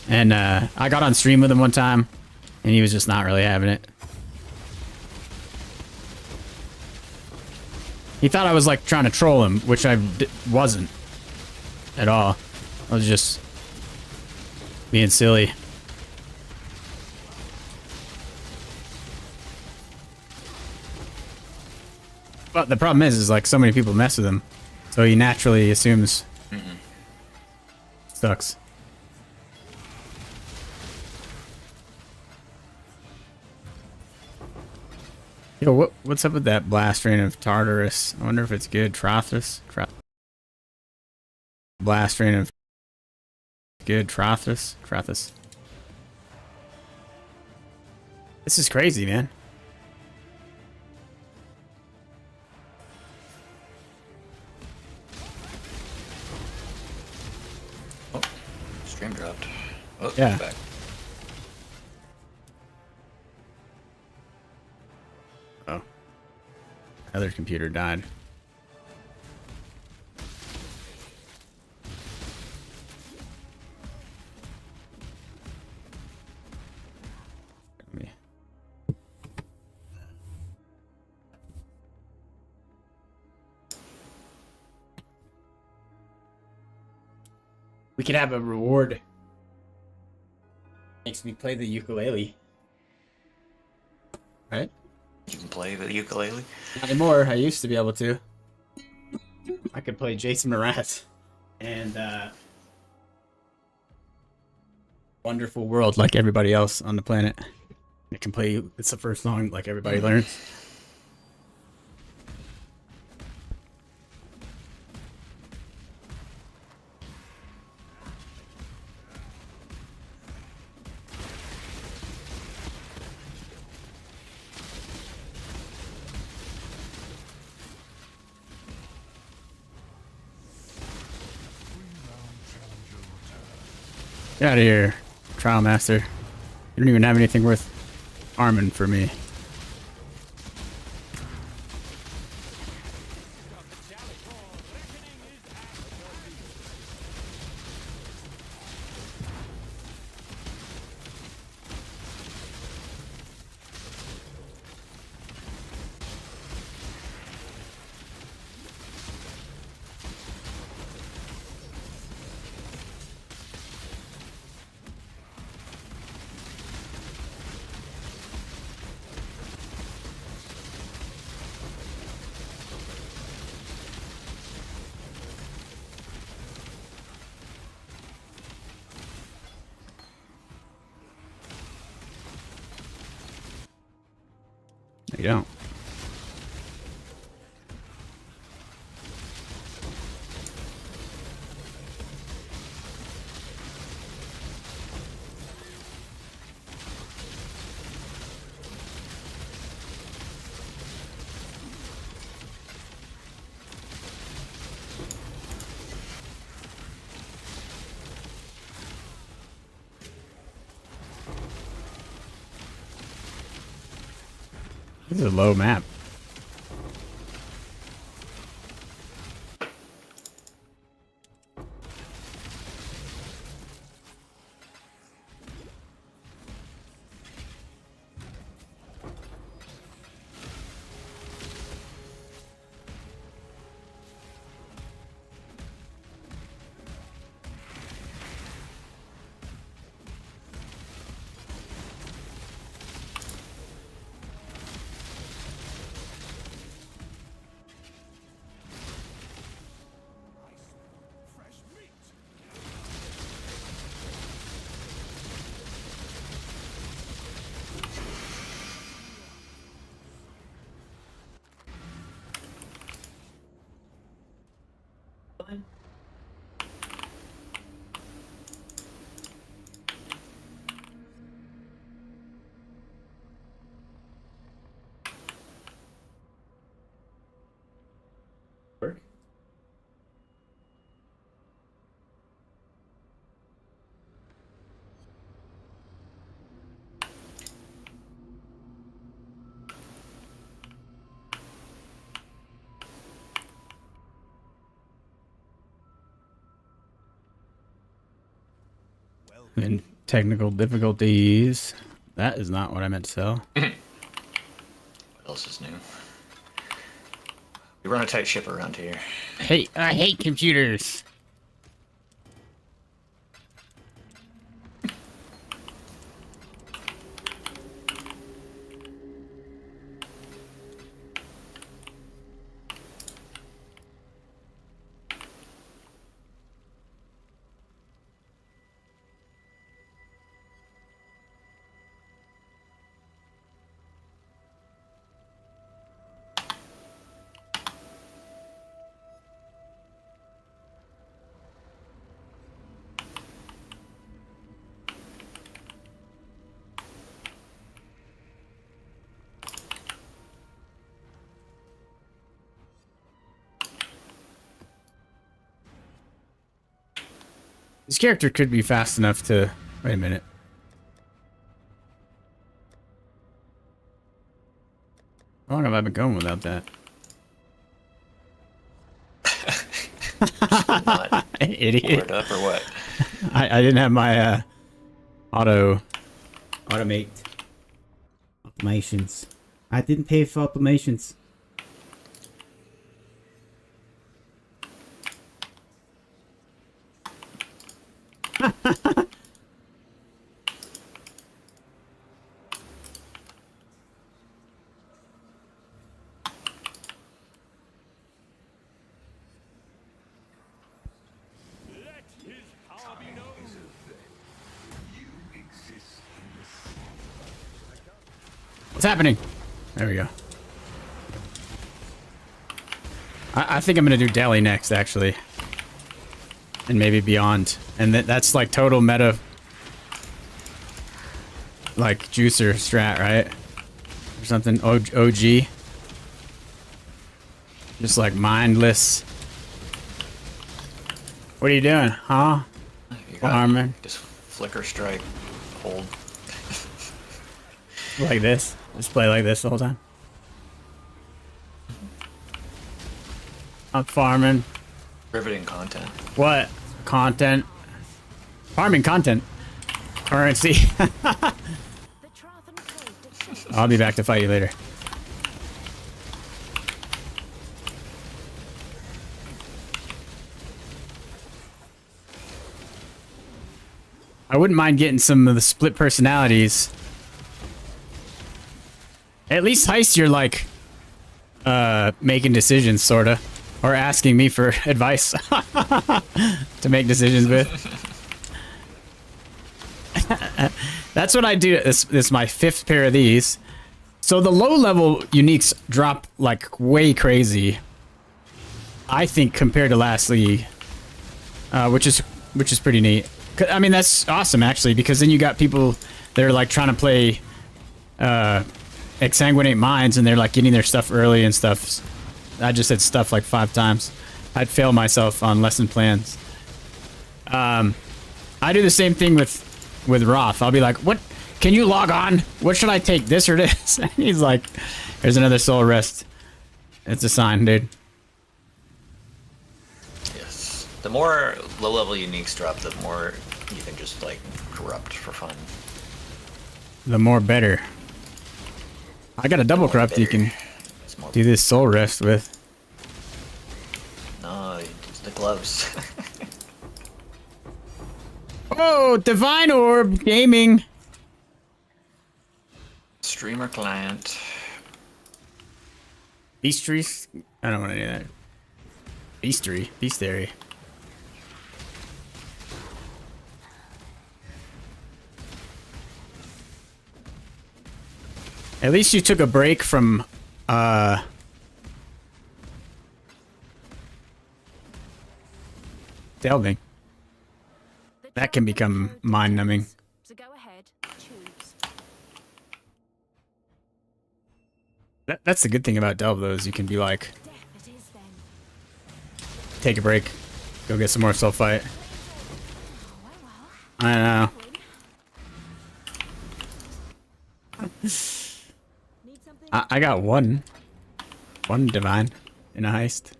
And I got on stream with him one time, and he was just not really having it. He thought I was like trying to troll him, which I wasn't at all. I was just being silly. But the problem is like so many people mess with him, so he naturally assumes sucks. Yo, what's up with that blast strain of Tartarus? I wonder if it's good. Trothus? Blast strain of good. Trothus? Trothus. This is crazy, man. Oh, stream dropped. Oh, Yeah. Back. Oh. Other computer died. Me. We could have a reward. Makes me play the ukulele. Right? You can play the ukulele. Not anymore. I used to be able to. I could play Jason Mraz and Wonderful World like everybody else on the planet. I can play, it's the first song like everybody learns. Get out of here, Trial Master. You don't even have anything worth arming for me. You don't. This is a low map. in technical difficulties. That is not what I meant to sell. What else is new? We run a tight ship around here. Hey, I hate computers. This character could be fast enough to... Wait a minute. How long have I been going without that? Not Idiot. powered up or what? I didn't have my automate automations. I didn't pay for automations. Let his power be known. What's happening? There we go. I think I'm gonna do Deli next, actually. And maybe Beyond. And that's like total meta... Like, juicer strat, right? Or something. OG. Just like mindless. What are you doing, huh? You got Farming. just flicker strike, hold. Like this. Just play like this the whole time. I'm farming. Riveting content. What? Content? Farming content. Currency. The Trathan Code dictates I'll be back to fight you later. I wouldn't mind getting some of the split personalities. At least Heist, you're like, making decisions, sorta. Or asking me for advice to make decisions with. That's what I do. This is my 5th pair of these. So the low level uniques drop like way crazy. I think compared to last league, which is pretty neat. I mean, that's awesome actually, because then you got people that are like trying to play Exsanguinate Minds, and they're like getting their stuff early and stuff. I just said stuff like 5 times. I'd fail myself on lesson plans. I do the same thing with Roth. I'll be like, what? Can you log on? What should I take, this or this? And he's like, there's another soul rest. It's a sign, dude. Yes. The more low-level uniques drop, the more you can just like corrupt for fun. The more better. I got a double corrupt you can It's more do this soul rest with. No, it's the gloves. Oh, Divine Orb Gaming. Streamer client. Beastry? I don't want any of that. Beastry. Beastery. At least you took a break from, delving. the That can Trathan become Code mind-numbing. dictates. So go ahead, choose. That's the good thing about delve, though, is you can be like, Death it is then. take a break, go get some more soul fight. Oh, well, well. I know. Need something? I got one divine in a heist.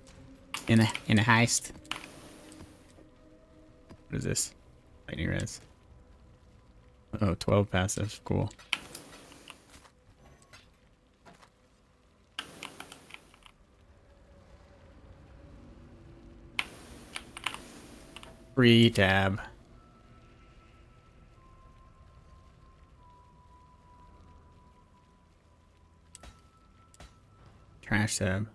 In a heist. What is this? Lightning res. Oh, 12 passive. Cool. Free tab. Trash tab.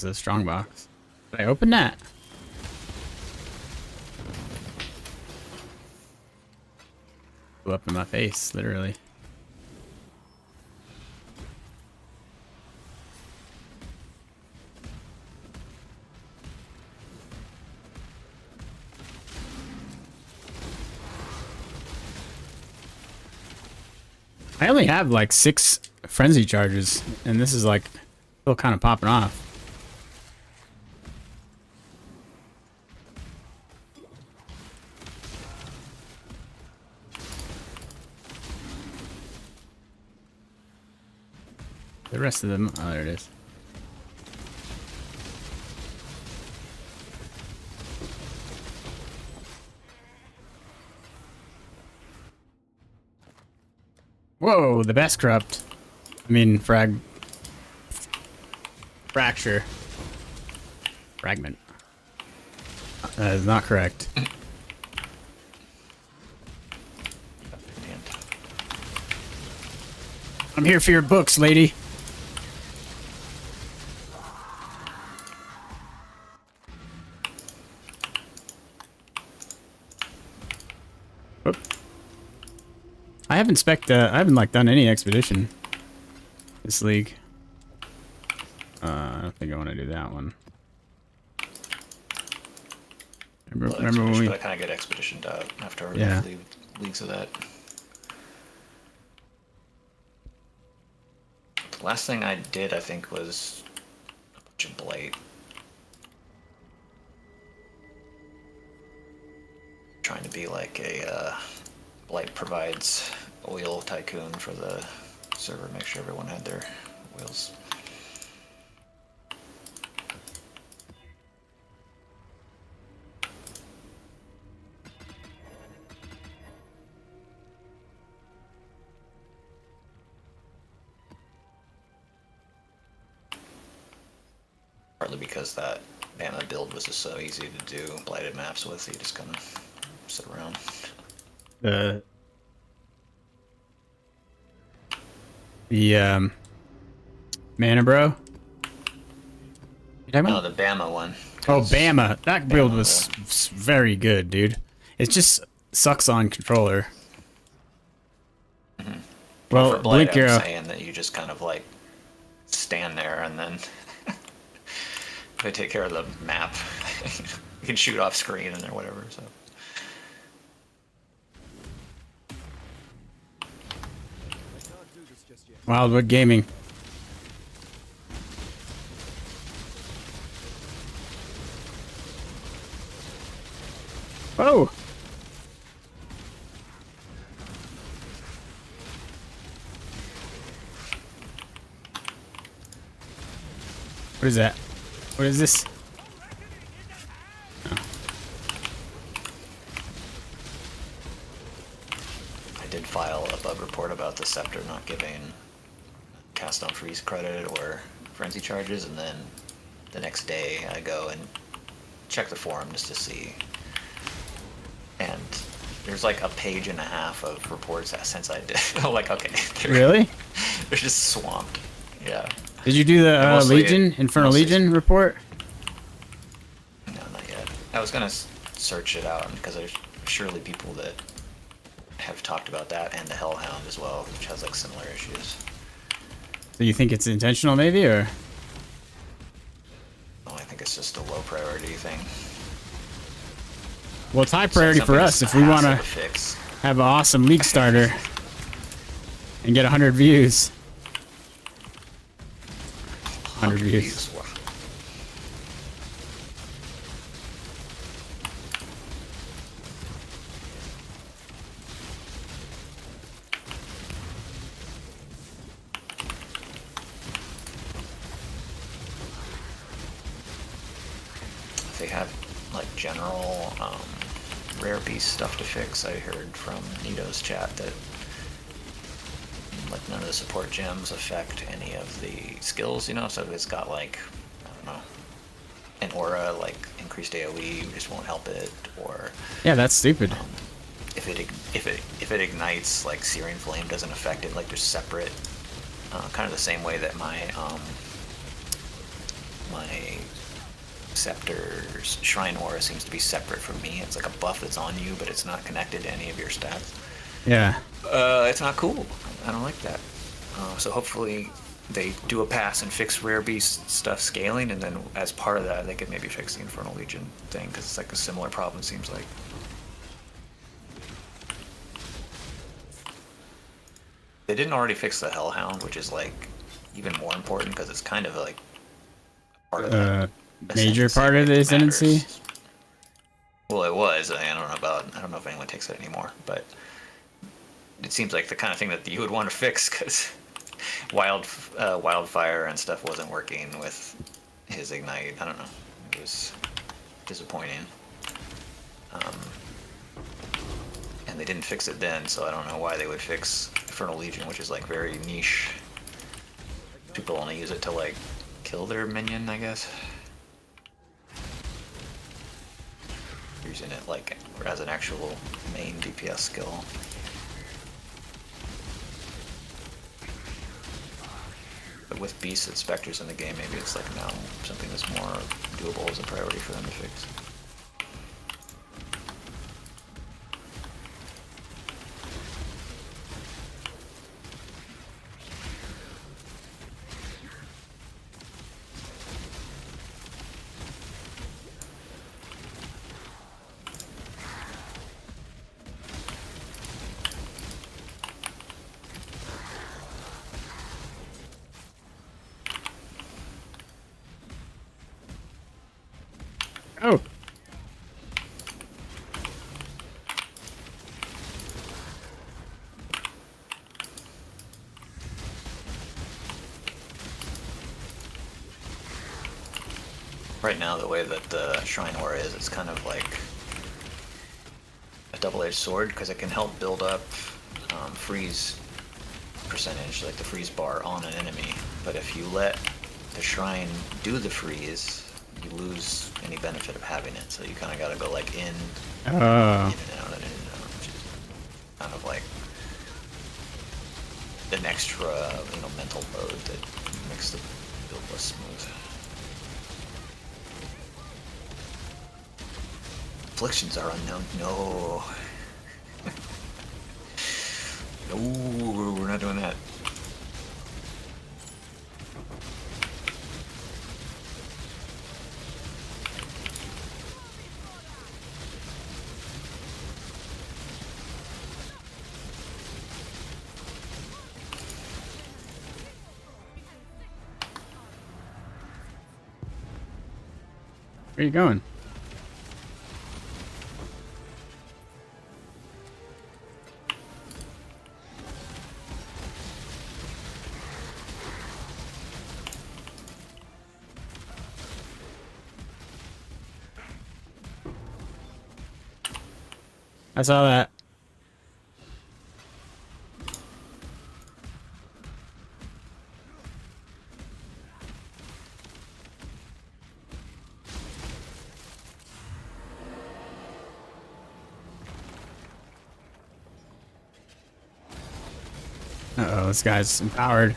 It's a strong box. Did I open that? Blew up in my face, literally. I only have like 6 frenzy charges, and this is like still kind of popping off. The rest of them, oh, there it is. Whoa, the best corrupt. I mean, fracture. Fragment. That is not correct. I'm here for your books, lady. Oop. I haven't like done any expedition this league. I don't think I want to do that one. Remember when we? I kind of get expeditioned out after Yeah. leagues of that. The last thing I did, I think, was a bunch of blight. Trying to be like a blight provides oil tycoon for the server, make sure everyone had their oils. Partly because that Bama build was just so easy to do blighted maps with, you just kind of sit around. The Mana Bro? You talking No, about? the Bama one. Oh, 'cause Bama. That build Bama, was very good, dude. It just sucks on controller. Well, for blight, Blink I'm Arrow. saying that you just kind of like stand there and then they take care of the map. You can shoot off screen and or whatever. So Wildwood Gaming. Whoa! What is that? What is this? Oh. I did file a bug report about the scepter not giving cast on freeze credit or frenzy charges, and then the next day I go and check the forum just to see. And there's like a page and a half of reports since I did. I'm like, okay. Really? They're just swamped. Yeah. Did you do the Mostly Legion, Infernal mostly- Legion report? No, not yet. I was gonna search it out because there's surely people that have talked about that and the Hellhound as well, which has like similar issues. So you think it's intentional, maybe, or? it's just a low priority thing. Well, it's high priority for Something us that's if we want hassle to fix. have an awesome league starter and get 100 views. 100 views. Wow. They have like general rare beast stuff to fix. I heard from Nito's chat that like none of the support gems affect any of the skills, you know, so it's got like, I don't know, an aura like increased AoE just won't help it, or Yeah, that's stupid. if it ignites, like Searing Flame doesn't affect it, like they're separate, kind of the same way that my Scepter's Shrine Aura seems to be separate from me. It's like a buff that's on you, but it's not connected to any of your stats. Yeah. It's not cool. I don't like that. So hopefully they do a pass and fix Rare Beast stuff scaling, and then as part of that, they could maybe fix the Infernal Legion thing, because it's like a similar problem, seems like. They didn't already fix the Hellhound, which is like even more important, because it's kind of like part of the Major ascendancy part of the that ascendancy? matters. Well, it was. I don't know if anyone takes it anymore, but it seems like the kind of thing that you would want to fix, because Wildfire and stuff wasn't working with his Ignite. I don't know. It was disappointing. And they didn't fix it then, so I don't know why they would fix Infernal Legion, which is like very niche. People only use it to like kill their minion, I guess. Using it like as an actual main DPS skill. But with beasts and specters in the game, maybe it's like now something that's more doable as a priority for them to fix. Oh. Right now, the way that the Shrine Aura is, it's kind of like a double-edged sword, because it can help build up freeze percentage, like the freeze bar, on an enemy. But if you let the Shrine do the freeze, you lose any benefit of having it. So you kind of got to go like in and out, which is kind of like an extra, mental load that makes the build less smooth. Afflictions are unknown. No. No, we're not doing that. Where are you going? I saw that. Uh-oh, this guy's empowered.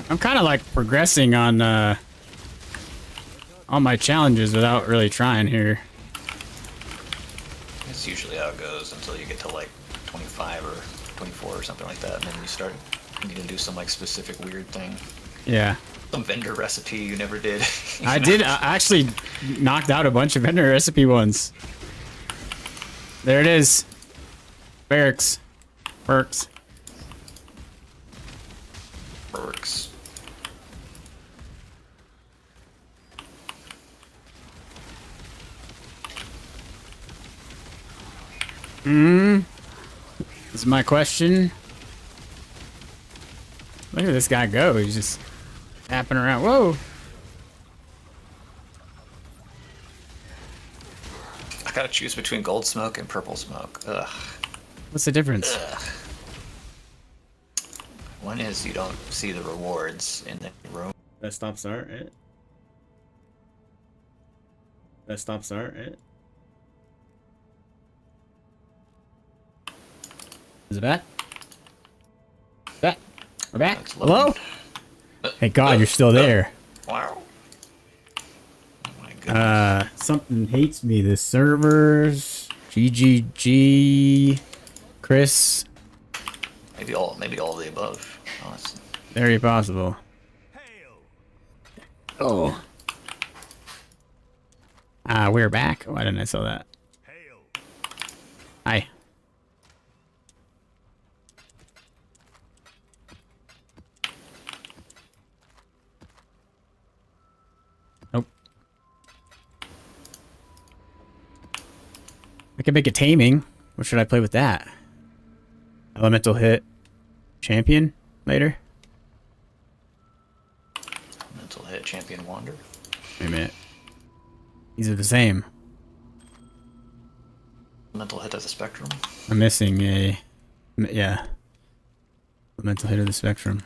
I'm kind of like progressing on all my challenges without really trying here. That's usually how it goes until you get to like 25 or 24 or something like that, and then you start needing to do some like specific weird thing. Yeah. Some vendor recipe you never did. I did. I actually knocked out a bunch of vendor recipe ones. There it is. Barracks. Perks. Works. This is my question. Look at this guy go. He's just tapping around. Whoa. I gotta choose between gold smoke and purple smoke. Ugh. What's the difference? One is you don't see the rewards in the room. That stop start, right? That stop start, right? Is it back? Back. We're back. It's Hello? loading. Thank God you're still there. Wow. Oh my goodness. Something hates me. The servers. GGG. Chris. Maybe all of the above. Honestly. Very possible. Oh. We're back. Why didn't I saw that? Hi. Nope. I can make a taming. What should I play with that? Elemental hit. Champion later? Mental hit champion wander. Wait a minute. These are the same. Mental hit of the spectrum. I'm missing a... Yeah. Elemental hit of the spectrum.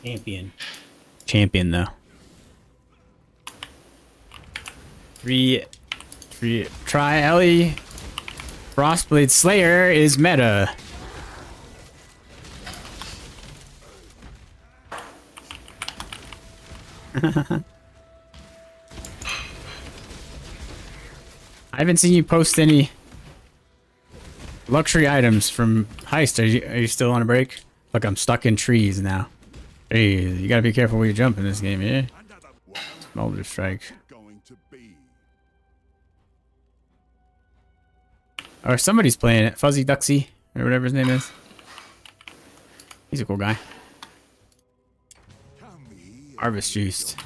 Champion. Champion, though. Three. Try Ellie. Frostblade Slayer is meta. I haven't seen you post any luxury items from Heist. Are you still on a break? Look, I'm stuck in trees now. Hey, you gotta be careful where you jump in this game, yeah? Smolder Strike. Or somebody's playing it. Fuzzy Duxy, or whatever his name is. He's a cool guy. Harvest juiced.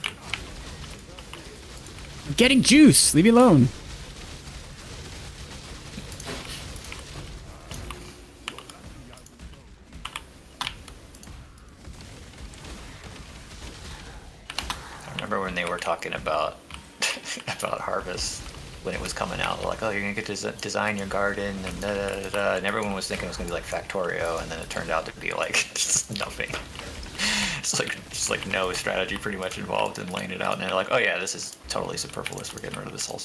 I'm getting juice! Leave me alone. I remember when they were talking about about Harvest when it was coming out. Like, oh, you're gonna get to design your garden and da, da, da, da. And everyone was thinking it was gonna be like Factorio, and then it turned out to be like just nothing. It's like just like no strategy pretty much involved in laying it out, and they're like, oh yeah, this is totally superfluous. We're getting rid of this whole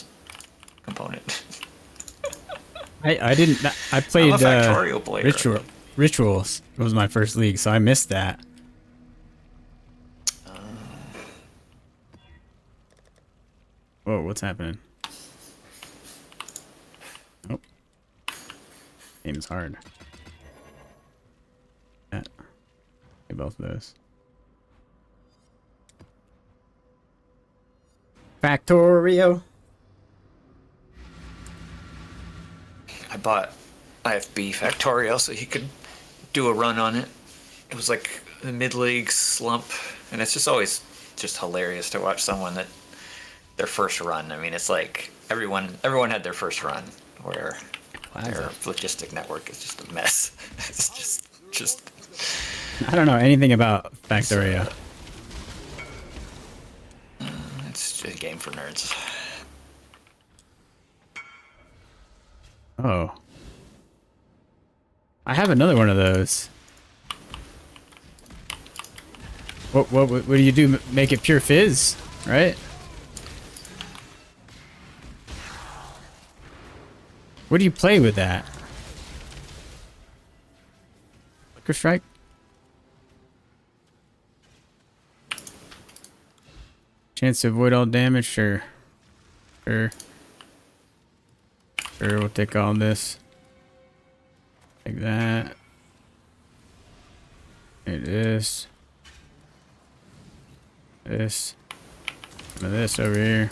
component. I didn't. I played I'm a Factorio player. Rituals was my first league, so I missed that. Whoa, what's happening? Oh. Game is hard. Yeah. Get both of those. Factorio. I bought IFB Factorio so he could do a run on it. It was like a mid-league slump, and it's just always just hilarious to watch someone that their first run. I mean, it's like everyone had their first run where their logistic network is just a mess. It's just. I don't know anything about Factorio. It's a game for nerds. Oh. I have another one of those. What do you do? Make it pure fizz, right? What do you play with that? Liquor Strike? Chance to avoid all damage, sure. Sure. Sure, we'll take all this. Take that. Take this. This. Some of this over here.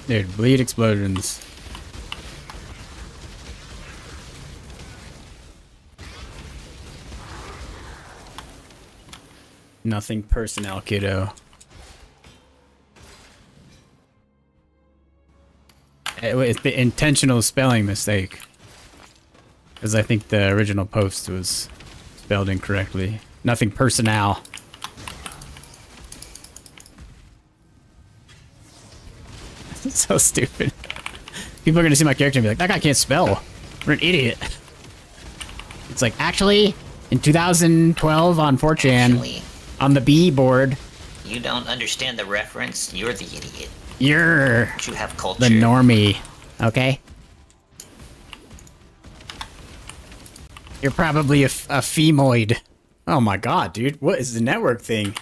Dude, bleed explosions. Nothing personnel, kiddo. It's the intentional spelling mistake. Because I think the original post was spelled incorrectly. Nothing personnel. It's so stupid. People are gonna see my character and be like, that guy can't spell. We're an idiot. It's like, actually, in 2012 on 4chan, Actually, on the B board, you don't understand the reference. You're the idiot. you're You have culture. the normie, okay? You're probably a femoid. Oh my god, dude. What is the network thing?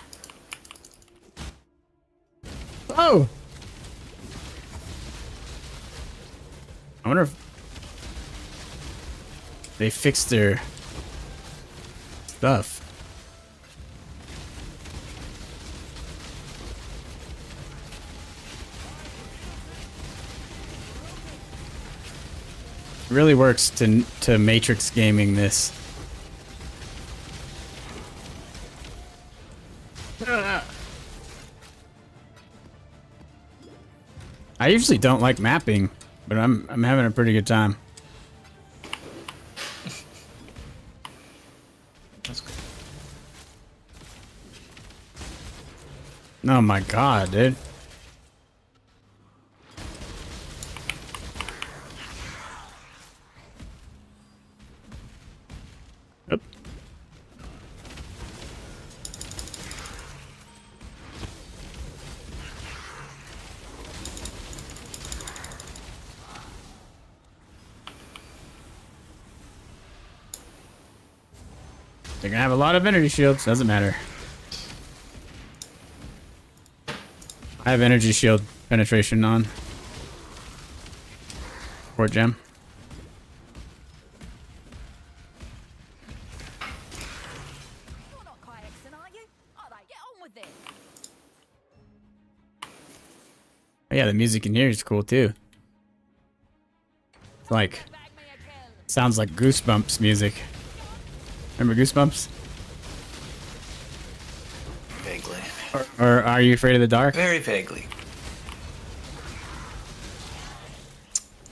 Oh! I wonder if they fixed their stuff. It really works to Matrix gaming this. I usually don't like mapping, but I'm having a pretty good time. That's good. Oh my god, dude. Oop. They're gonna have a lot of energy shields, doesn't matter. I have energy shield penetration on. Port gem. You're not Kyexon, are you? Oh, they get on with it. Oh, yeah, the music in here is cool too. It's like, Bag me a kill. sounds like Goosebumps music. Remember Goosebumps? Vaguely. Or Are You Afraid of the Dark? Very vaguely.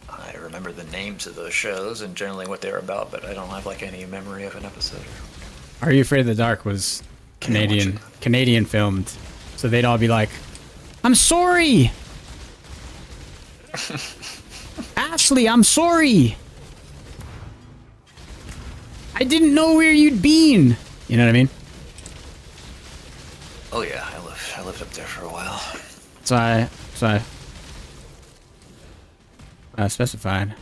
I remember the names of those shows and generally what they were about, but I don't have like any memory of an episode. Are You Afraid of the Dark was Canadian filmed. So they'd all be like, I'm sorry! Ashley, I'm sorry! I didn't know where you'd been! You know what I mean? Oh yeah, I lived up there for a while. So I specified.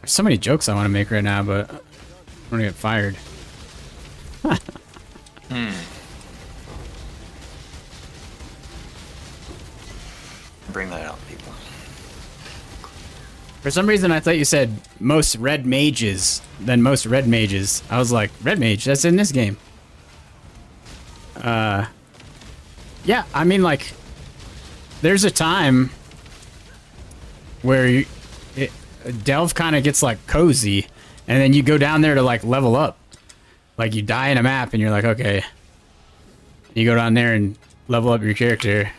There's so many jokes I want to make right now, but I'm gonna get fired. Bring that out, people. For some reason, I thought you said most red mages than most red mages. I was like, red mage, that's in this game. Yeah, I mean, like, there's a time where Delve kind of gets, like, cozy, and then you go down there to, like, level up. Like, you die in a map, and you're like, okay. You go down there and level up your character,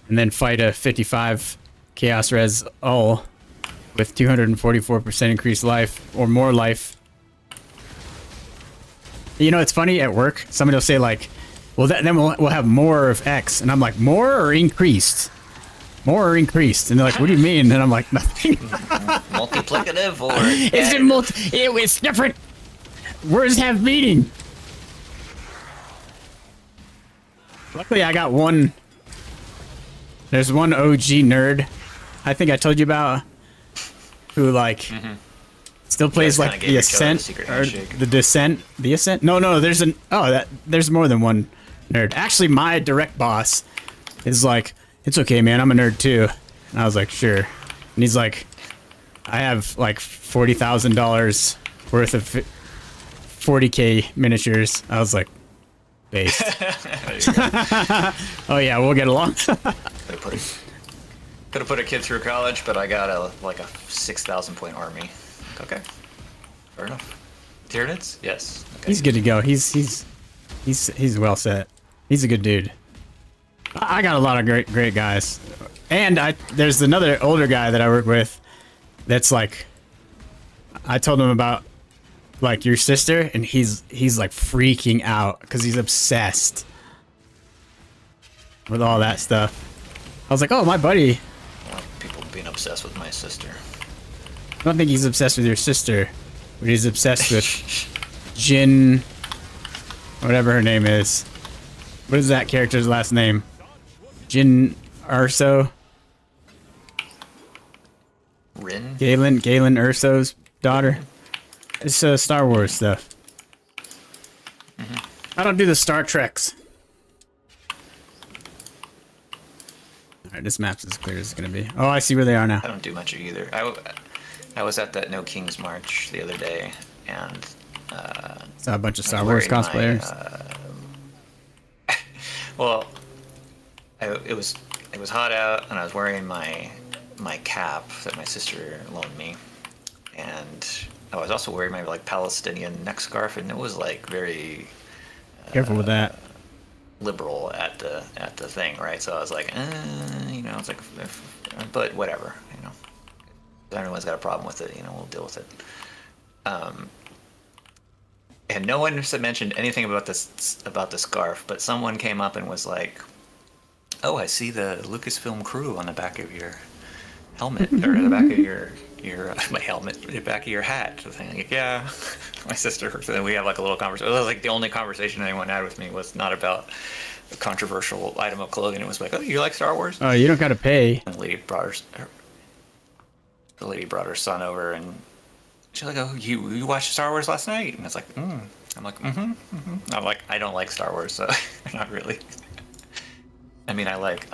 and then fight a 55 Chaos Res Ul with 244% increased life, or more life. You know, it's funny, at work, somebody will say, like, well, then we'll have more of X. And I'm like, more or increased? More or increased? And they're like, what do you mean? And I'm like, nothing. Multiplicative or Is it additive? it's different. Words have meaning. Luckily, I got one. There's one OG nerd. I think I told you about, who like still plays guys like kinda the gave each other the Ascent secret or handshake. the Descent. The Ascent? No. There's more than one nerd. Actually, my direct boss is like, it's okay, man. I'm a nerd too. And I was like, sure. And he's like, I have like $40,000 worth of 40K miniatures. I was like, based. Oh yeah, we'll get along. Could have put a kid through college, but I got a 6,000 point army. Okay, fair enough. Tyranids? Yes. Okay. He's good to go. He's well set. He's a good dude. I got a lot of great guys, and there's another older guy that I work with. That's like, I told him about like your sister, and he's like freaking out because he's obsessed with all that stuff. I was like, oh, my buddy. People being obsessed with my sister. I don't think he's obsessed with your sister, but he's obsessed with Jin, whatever her name is. What is that character's last name? Jin Urso? Rin? Galen Urso's daughter. It's Star Wars stuff. I don't do the Star Treks. Alright, this map's as clear as it's gonna be. Oh, I see where they are now. I don't do much either. I was at that No King's March the other day, and Saw a bunch of I was Star Wars wearing my, cosplayers. well, it was hot out, and I was wearing my cap that my sister loaned me, and I was also wearing my like Palestinian neck scarf, and it was like very Careful with that. liberal at the thing, right? So I was like, it's like, but whatever, If anyone's got a problem with it, we'll deal with it. And no one mentioned anything about the scarf, but someone came up and was like, "Oh, I see the Lucasfilm crew on the back of your helmet, or the back of your my helmet, the back of your hat." The thing, like, yeah, my sister. So then we have like a little conversation. It was like the only conversation anyone had with me was not about a controversial item of clothing. It was like, "Oh, you like Star Wars?" Oh, you don't gotta pay. And the lady brought her son over, and she's like, "Oh, you watched Star Wars last night?" And it's like, I'm like, I'm like, I don't like Star Wars, so not really. I mean, I like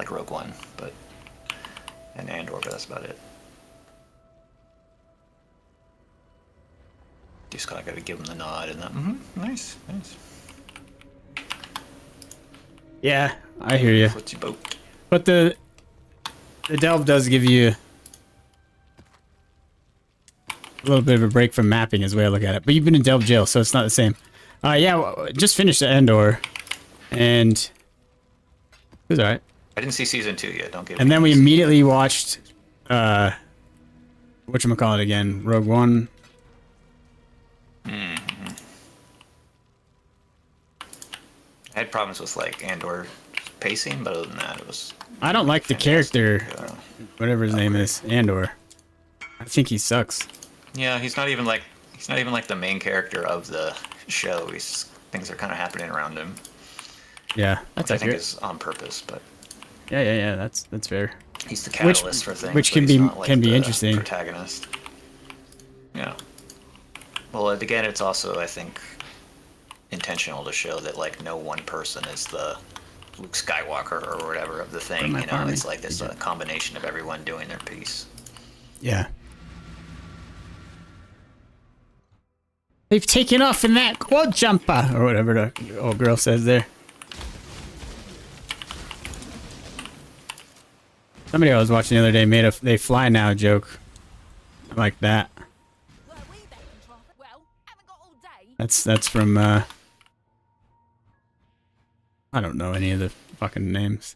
Rogue One, and Andor, but that's about it. Just kind of got to give him the nod and the nice. Yeah, I hear you. What's your boat? But the delve does give you a little bit of a break from mapping, is the way I look at it. But you've been in delve jail, so it's not the same. Yeah, just finished the Endor, and it was alright. I didn't see season 2 yet. Don't give. And then we immediately watched whatchamacallit again, Rogue One. I had problems with like Andor pacing, but other than that, it was. I don't like the fantastic. character, whatever his name is, Andor. I think he sucks. Yeah, he's not even like the main character of the show. Things are kind of happening around him. Yeah, that's I think accurate. is on purpose, but Yeah, that's fair. he's the catalyst for things. which but can he's be- not, like, can be the interesting. Protagonist. Yeah. Well, again, it's also, I think, intentional to show that like no one person is the Luke Skywalker or whatever of the thing. my farming. It's like this combination of everyone doing their piece. Yeah. They've taken off in that quad jumper, or whatever the old girl says there. Somebody I was watching the other day made a "they fly now" joke, like that. Were we back in traffic? Well, haven't got all day. That's from I don't know any of the fucking names.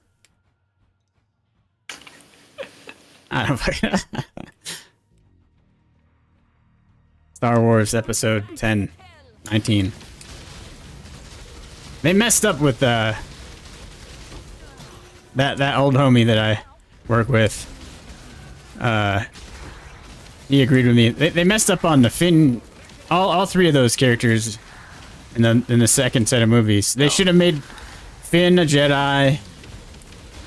I don't fucking Star Wars Episode 10, 19. They messed up with that old homie that I work with. He agreed with me. They messed up on the Finn. All three of those characters in the second set of movies. They should have made Finn a Jedi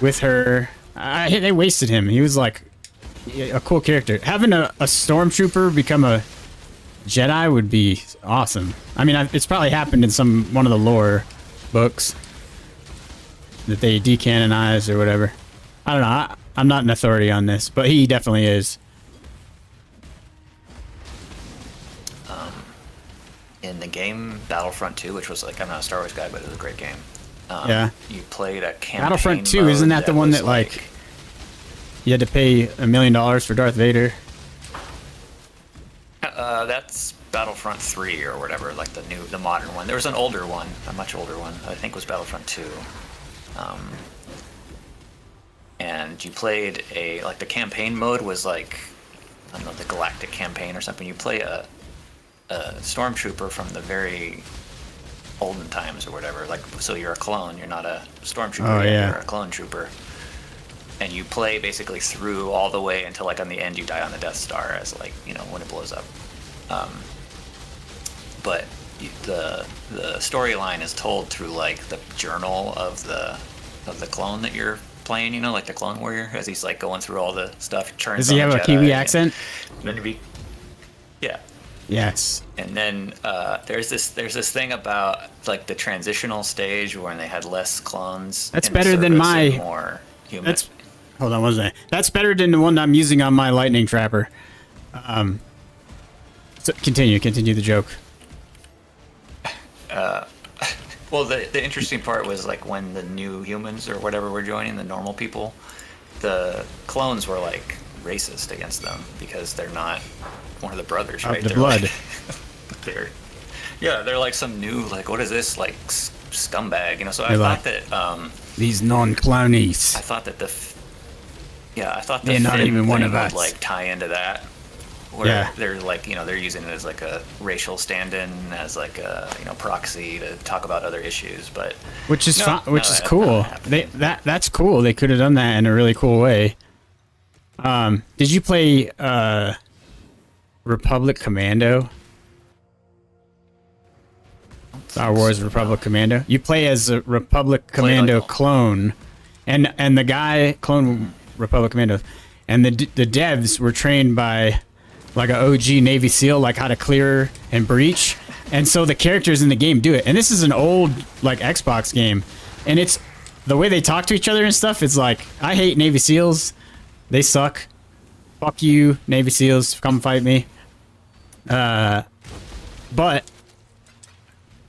with her. They wasted him. He was like a cool character. Having a stormtrooper become a Jedi would be awesome. I mean, it's probably happened in one of the lore books that they decanonized or whatever. I don't know. I'm not an authority on this, but he definitely is. In the game Battlefront 2, which was like, I'm not a Star Wars guy, but it was a great game. Yeah. You played a campaign Battlefront 2, mode isn't that the one was that like you had to pay $1 million for Darth Vader? That's Battlefront 3 or whatever, like the modern one. There was an older one, a much older one, I think was Battlefront 2. And you played the campaign mode was like, I don't know, the Galactic Campaign or something. You play a stormtrooper from the very olden times or whatever. Like, so you're a clone. You're not a stormtrooper. Oh, yeah. You're a clone trooper. And you play basically through all the way until like on the end you die on the Death Star as like, you know, when it blows up. But the storyline is told through like the journal of the clone that you're playing. You know, like the Clone Warrior, as he's like going through all the stuff. Does he have a Kiwi accent? Yeah. Yes. And then there's this thing about like the transitional stage when they had less clones. That's in the better than service and my. more human. Hold on, what was that? That's better than the one I'm using on my lightning trapper. So continue the joke. Well, the interesting part was like when the new humans or whatever were joining, the normal people, the clones were like racist against them because they're not one of the brothers, right? Of the They're blood. Like, they're like some new, like, what is this, like scumbag, you know? So I They're thought like, that these non-clonies. I thought that the They're not Finn even one thing of us. would like tie into that. Where Yeah. they're like, you know, they're using it as like a racial stand-in, as like a, you know, proxy to talk about other issues, but Which is no, fun, which no, is that's cool. not happening. That's cool. They could have done that in a really cool way. Did you play Republic Commando? Star Wars Republic Commando. You play as a Republic Commando clone, and the guy clone Republic Commando, and the devs were trained by like an OG Navy SEAL, like how to clear and breach, and so the characters in the game do it. And this is an old like Xbox game, and it's the way they talk to each other and stuff. It's like, I hate Navy SEALs, they suck. Fuck you, Navy SEALs, come fight me. But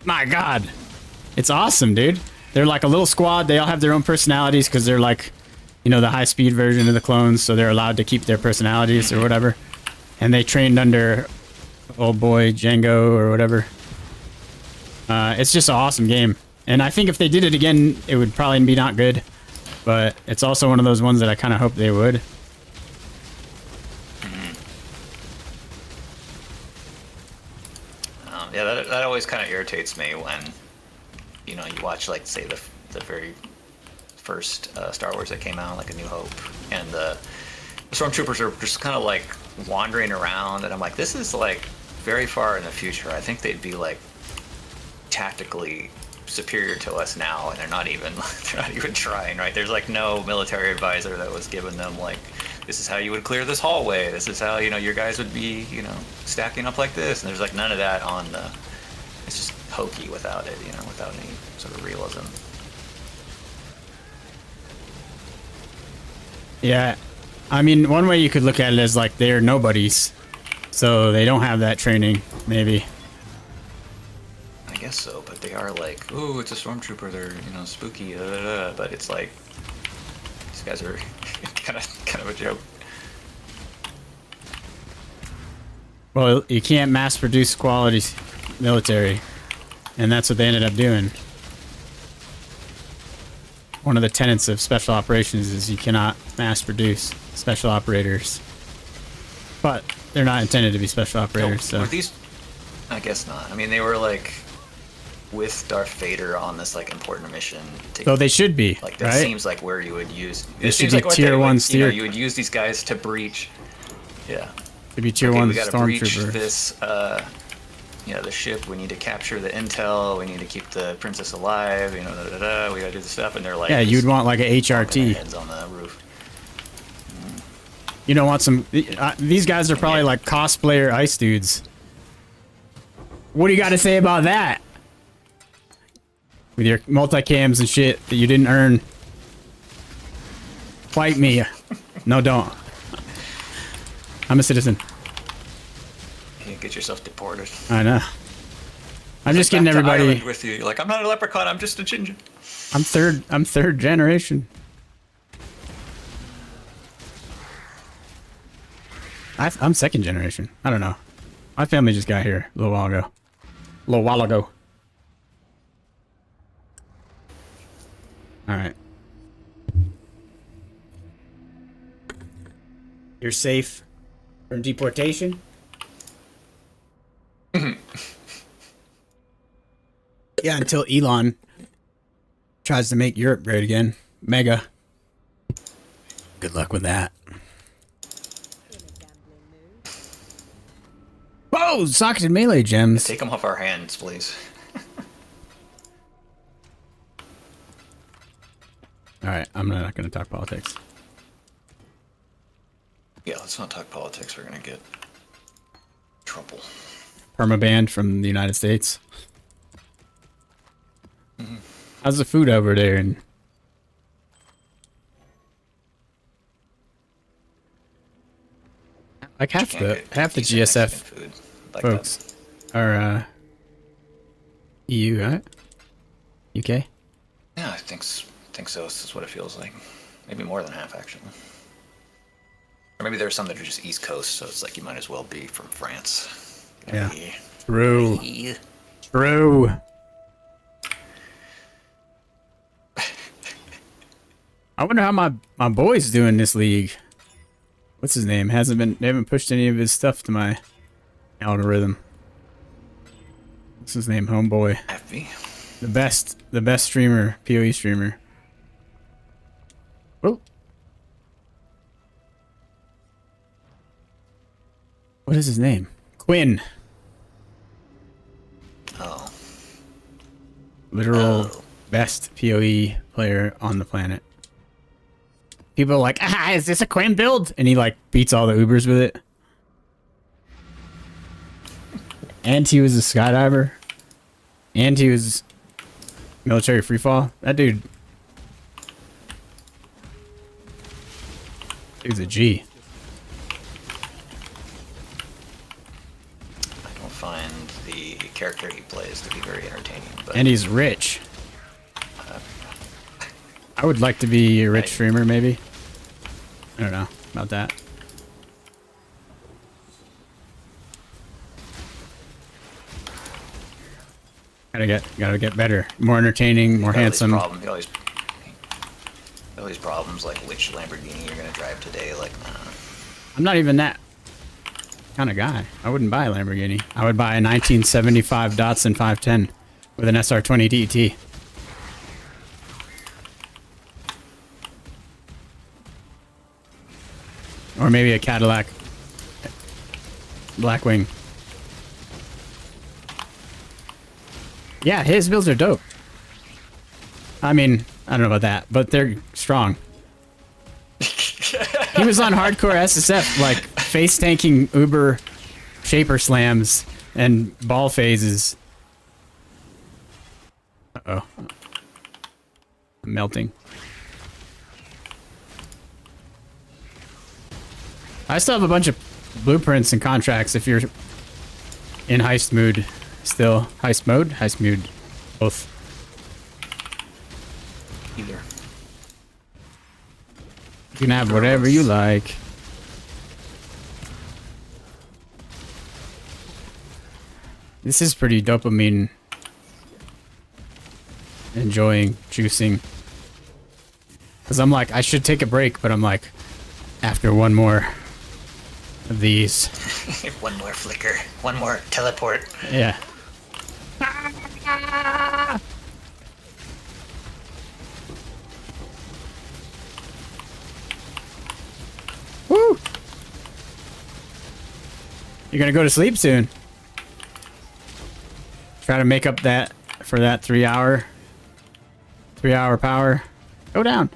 my God, it's awesome, dude. They're like a little squad. They all have their own personalities because they're like, you know, the high-speed version of the clones, so they're allowed to keep their personalities or whatever. And they trained under old boy Django or whatever. It's just an awesome game. And I think if they did it again, it would probably be not good. But it's also one of those ones that I kind of hope they would. Yeah, that always kind of irritates me when, you know, you watch, like, say, the very first Star Wars that came out, like A New Hope, and the stormtroopers are just kind of, like, wandering around, and I'm like, this is, like, very far in the future. I think they'd be, like, tactically superior to us now, and they're not even trying, right? There's, like, no military advisor that was giving them, like, this is how you would clear this hallway. This is how, you know, your guys would be, you know, stacking up like this. And there's like none of that on the, it's just hokey without it, you know, without any sort of realism. Yeah. I mean, one way you could look at it is like they're nobodies. So they don't have that training, maybe. I guess so, but they are like, ooh, it's a stormtrooper. They're, you know, spooky, but it's like, these guys are kind of a joke. Well, you can't mass produce quality military, and that's what they ended up doing. One of the tenets of special operations is you cannot mass produce special operators. But they're not intended to be special operators, so. Were these, I guess not. I mean, they were like, with Darth Vader on this like important mission. So they should be, Like that right? seems like where you would use. It should seems be like what tier they would- one You steer. know, you would use these guys to breach. Yeah. To be tier Okay, one we gotta breach stormtrooper. this. You know, the ship. We need to capture the intel. We need to keep the princess alive. You know, da, da, da, we gotta do the stuff, and they're like, Yeah, just you'd want like a bumping their HRT. heads on the roof. You don't want some. These guys are probably like cosplayer ice dudes. What do you got to say about that? With your multicams and shit that you didn't earn. Fight me. No, don't. I'm a citizen. You get yourself deported. I know. I'm just getting Back to everybody. Ireland with you. You're like, I'm not a leprechaun. I'm just a ginger. I'm third generation. I'm second generation. I don't know. My family just got here a little while ago. A little while ago. All right. You're safe from deportation? Yeah, until Elon tries to make Europe great again. Mega. Good luck with that. Whoa! Socketed melee gems. Take them off our hands, please. Alright, I'm not gonna talk politics. Yeah, let's not talk politics. We're gonna get trouble. Permabanned from the United States. How's the food over there? And like half Can't the get decent GSF Mexican food like folks are EU, right? UK? that. Yeah, I think so. This is what it feels like. Maybe more than half, actually. Or maybe there's some that are just East Coast, so it's like you might as well be from France. Yeah. True. Yeah. True. I wonder how my boy's doing this league. What's his name? They haven't pushed any of his stuff to my algorithm. What's his name? Homeboy. FV. The best streamer, PoE streamer. Oh. What is his name? Quinn. Oh. Literal best PoE player on the planet. People are like, is this a Quinn build? And he like beats all the Ubers with it. And he was a skydiver. And he was military freefall. That dude's a G. I don't find the character he plays to be very entertaining. But And he's rich. I would like to be a rich streamer, maybe. I don't know about that. Gotta get better, more entertaining, more handsome. All these problems like which Lamborghini you're gonna drive today. Like, I'm not even that kind of guy. I wouldn't buy a Lamborghini. I would buy a 1975 Datsun 510 with an SR20 DT. Or maybe a Cadillac Blackwing. Yeah, his builds are dope. I mean, I don't know about that, but they're strong. He was on hardcore SSF, like face tanking Uber shaper slams and ball phases. Uh-oh. I'm melting. I still have a bunch of blueprints and contracts if you're in heist mood still. Heist mode? Heist mood. Both. either. You can have whatever you like. This is pretty dopamine. Enjoying juicing. Because I'm like, I should take a break, but I'm like, after one more of these. One more flicker. One more teleport. Yeah. You're gonna go to sleep soon. Try to make up that for that 3 hour power. Go down.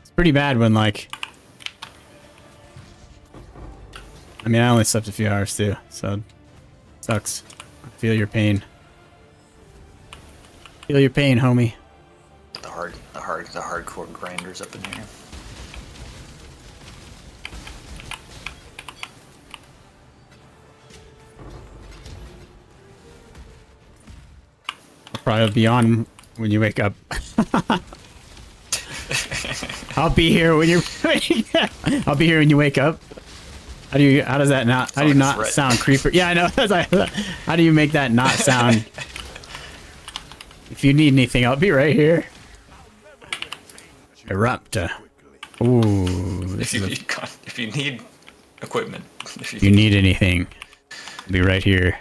It's pretty bad when like. I mean, I only slept a few hours too, so sucks. I feel your pain. Feel your pain, homie. The hardcore grinders up in here. I'll probably be on when you wake up. I'll be here when you're. I'll be here when you wake up. How does that not? How do you not sound creeper? Yeah, I know. How do you make that not sound? If you need anything, I'll be right here. Erupt. Ooh. If you need equipment. If you need anything, I'll be right here.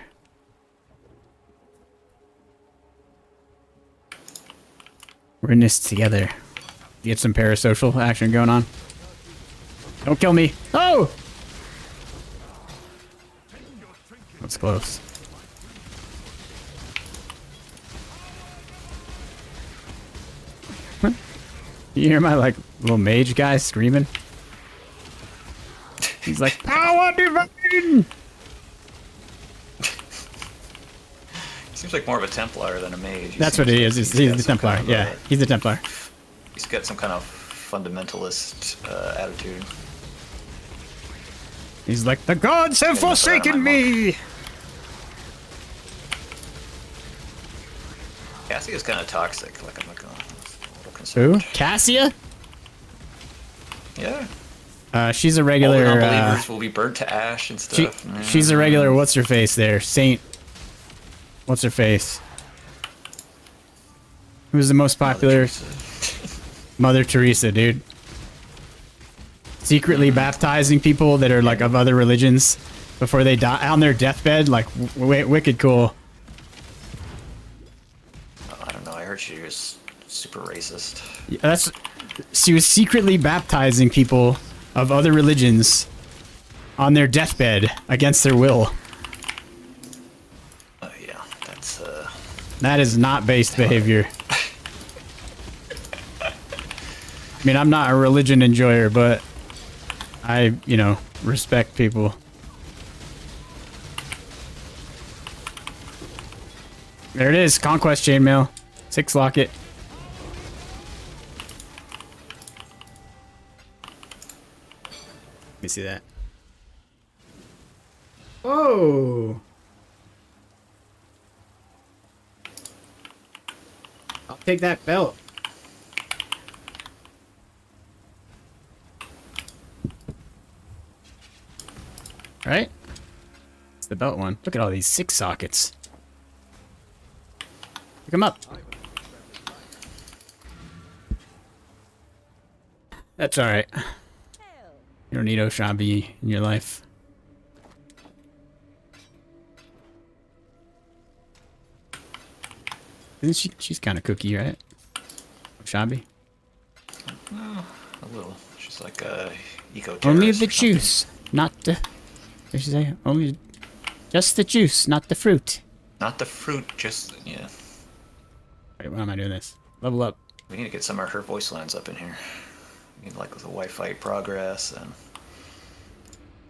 We're in this together. Get some parasocial action going on. Don't kill me. Oh! That's close. You hear my like little mage guy screaming? He's like, power divine! Seems like more of a Templar than a mage. That's what he is. He's the Templar. Yeah, he's the Templar. He's got some kind of fundamentalist attitude. He's like, the gods have forsaken me! Cassia's kind of toxic. Like, I'm like, a little concerned. Who? Cassia? Yeah. She's a All the regular. non-believers will be burnt to ash and stuff. She's a regular. What's her face there? Saint. What's her face? Who's the most popular? Mother Teresa, dude. Secretly baptizing people that are like of other religions before they die on their deathbed. Like, wicked cool. I don't know. I heard she was super racist. Yeah, she was secretly baptizing people of other religions on their deathbed against their will. Yeah, that's That is not based behavior. I mean, I'm not a religion enjoyer, but I, respect people. There it is, Conquest Chainmail. 6 locket. Let me see that. Oh! I'll take that belt. Right? It's the belt one. Look at all these 6 sockets. Pick them up. That's alright. You don't need Oshabi in your life. Isn't she? She's kind of cookie, right? Oshabi? a little. She's like a eco-terrorist. Only the juice, not the... What did she say? Only... Just the juice, not the fruit. Not the fruit, just... Yeah. Wait, why am I doing this? Level up. We need to get some of her voice lines up in here. We need like the Wi-Fi progress and...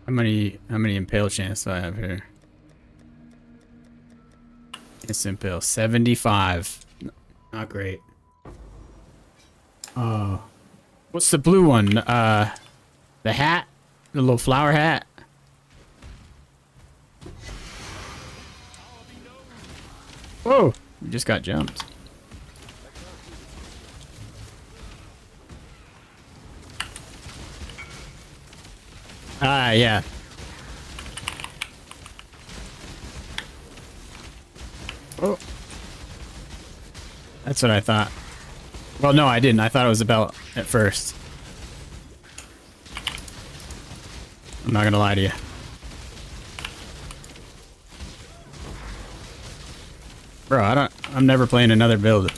How many impale chance do I have here? It's impale 75. Not great. Oh. What's the blue one? The hat? The little flower hat? Whoa! We just got jumped. Ah, yeah. Oh. That's what I thought. Well, no, I didn't. I thought it was a belt at first. I'm not gonna lie to you. Bro, I'm never playing another build.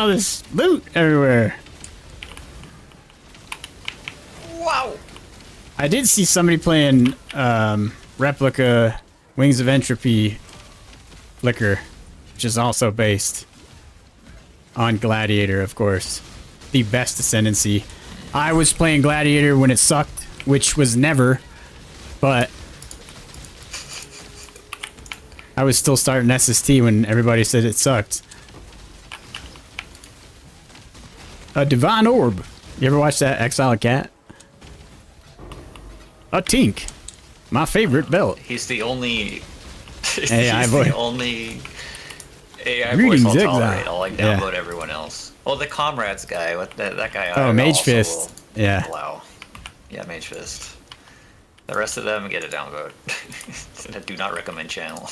all this loot everywhere. Wow. I did see somebody playing replica Wings of Entropy Flicker, which is also based on Gladiator, of course. The best Ascendancy. I was playing Gladiator when it sucked, which was never, but I was still starting SST when everybody said it sucked. A Divine Orb. You ever watch that Exile Cat? A Tink. My favorite belt. He's the only. AI he's voice. the only AI Greetings, voice I'll Exile. tolerate. I'll like Yeah. download everyone else. Well, the Comrades guy, what that guy. Oh, I Mage also Fist. will Yeah. allow. Yeah, Mage Fist. The rest of them get a downvote. I do not recommend channel.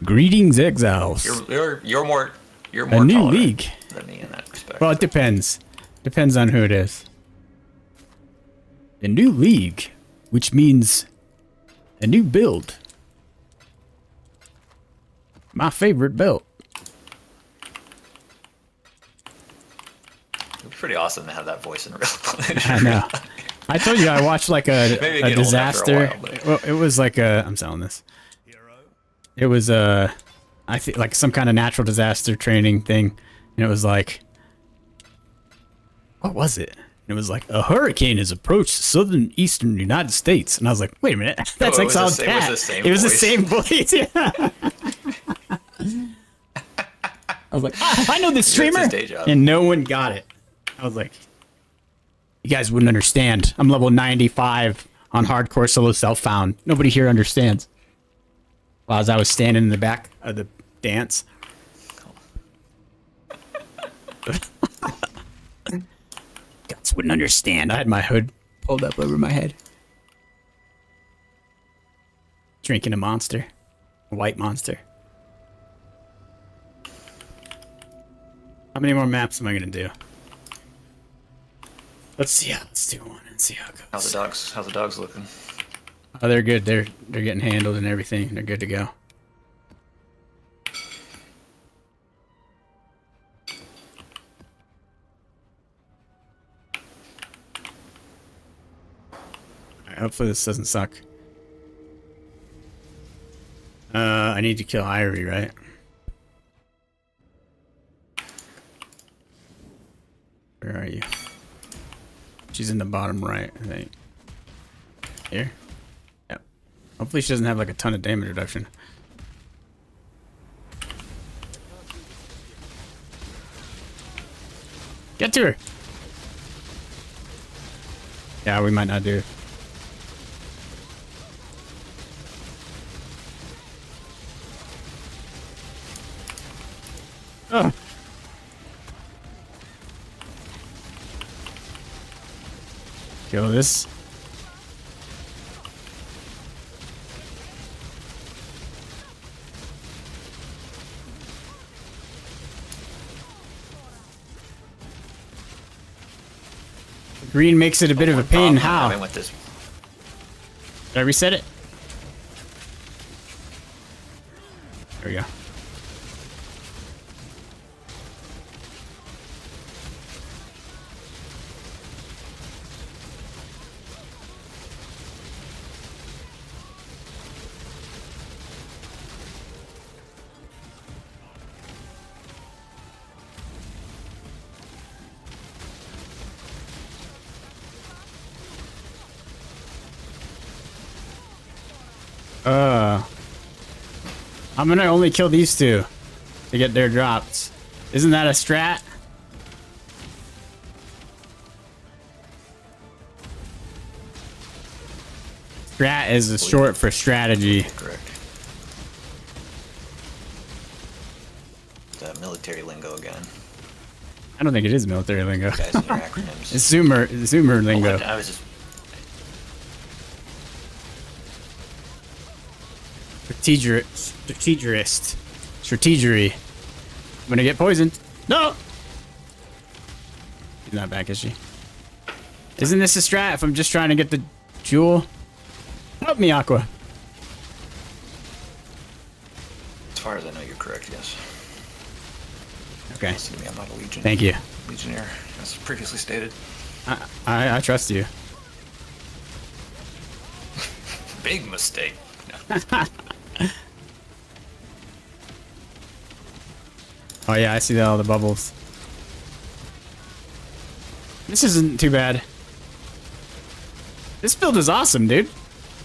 Greetings, Exiles. You're more A new tolerant league. than me in that respect. Well, it depends. Depends on who it is. A new league, which means a new build. My favorite belt. It'd be pretty awesome to have that voice in real life. I know. I told you I watched like Maybe a it get old after a disaster. while, but- Well, it was like a. I'm selling this. It was I think like some kind of natural disaster training thing, and it was like, what was it? It was like a hurricane has approached the southern eastern United States, and I was like, wait a minute, that's it was Exile the same- Cat. it was the same It was the voice. same voice. Yeah. I was like, I know this That's streamer, his day job. and no one got it. I was like, you guys wouldn't understand. I'm level 95 on hardcore solo self-found. Nobody here understands. While as I was standing in the back of the dance. Guys wouldn't understand. I had my hood pulled up over my head. Drinking a monster. A white monster. How many more maps am I gonna do? Let's see how let's do one and see how it goes. How's the dogs looking? Oh, they're good. They're getting handled and everything. They're good to go. Alright, hopefully this doesn't suck. I need to kill Irie, right? Where are you? She's in the bottom right, I think. Here? Yep. Hopefully she doesn't have like a ton of damage reduction. Get to her! Yeah, we might not do it. Oh. Kill this. Green makes it a bit of a pain. Problem I'm How? having with this. Did I reset it? There we go. I'm gonna only kill these two to get their drops. Isn't that a strat? Strat is a short for strategy. Correct. That military lingo again. I don't think it is military lingo. Guys and their acronyms. It's Zoomer lingo. I was just. Strategery. I'm gonna get poisoned. No! She's not back, is she? Isn't this a strat if I'm just trying to get the jewel? Help me, Aqua. As far as I know, you're correct. Yes. Okay. Listen to me, I'm not a legion. Thank you. Legionnaire, as previously stated. I trust you. Big mistake. Oh yeah, I see all the bubbles. This isn't too bad. This build is awesome, dude.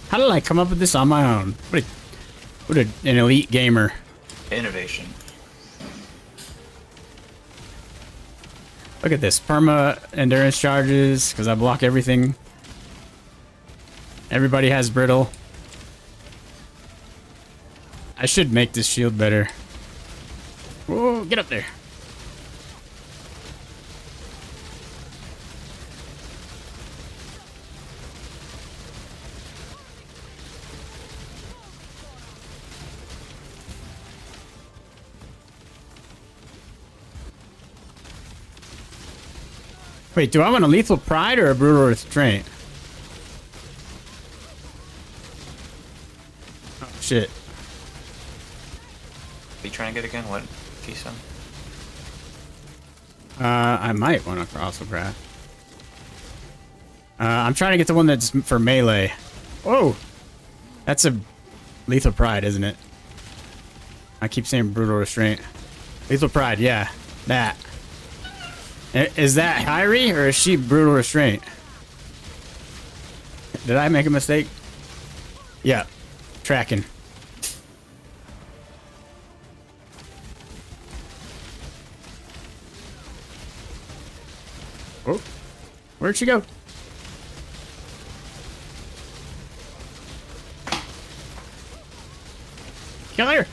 How did I come up with this on my own? What an elite gamer. Innovation. Look at this. Perma endurance charges, because I block everything. Everybody has brittle. I should make this shield better. Whoa, get up there. Wait, do I want a lethal pride or a brutal restraint? Oh, shit. Are you trying to get again? What, Keystone? I might want to also craft. I'm trying to get the one that's for melee. Whoa! That's a lethal pride, isn't it? I keep saying brutal restraint. Lethal pride, yeah. That. Is that Hyrie or is she brutal restraint? Did I make a mistake? Yeah. Tracking. Oh. Where'd she go? Kill her!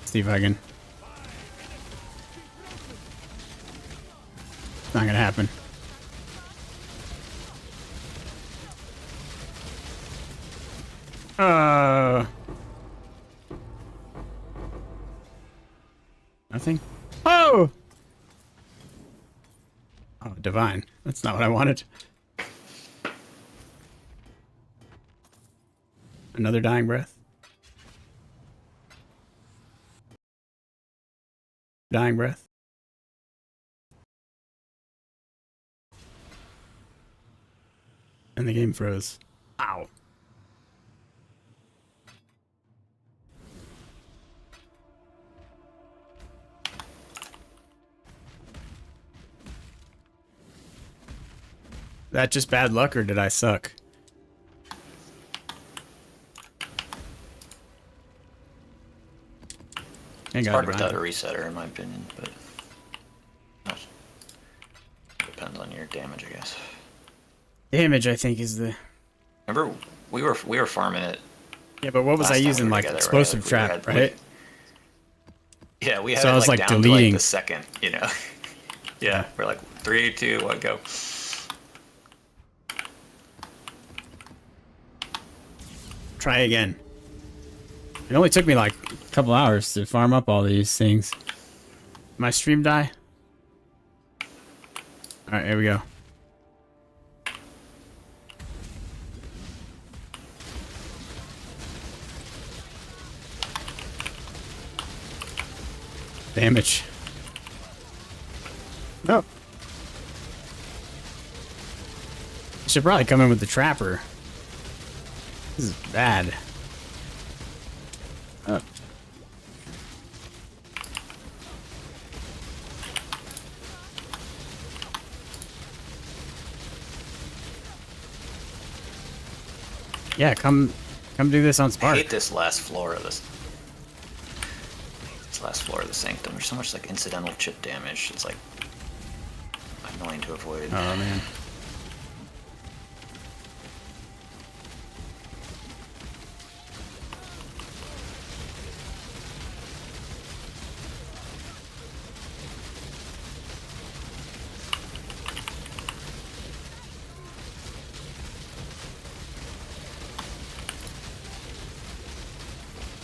See if I can. It's not gonna happen. Nothing? Oh! Oh, divine. That's not what I wanted. Another dying breath. Dying breath. And the game froze. Ow. That just bad luck or did I suck? It's hard without a resetter, in my opinion, but depends on your damage, I guess. Damage, I think, is the. Remember, we were farming it. Yeah, but what was I using? Like together, explosive right? trap, right? Yeah, we had So it I was, like like, down deleting. to like the second, you know. Yeah, we're like 3, 2, 1, go. Try again. It only took me like a couple hours to farm up all these things. My stream die? Alright, here we go. Damage. No. I should probably come in with the trapper. This is bad. Yeah, come do this on I Spark. hate this last floor of this. This last floor of the Sanctum. There's so much like incidental chip damage. It's like annoying to avoid. Oh man.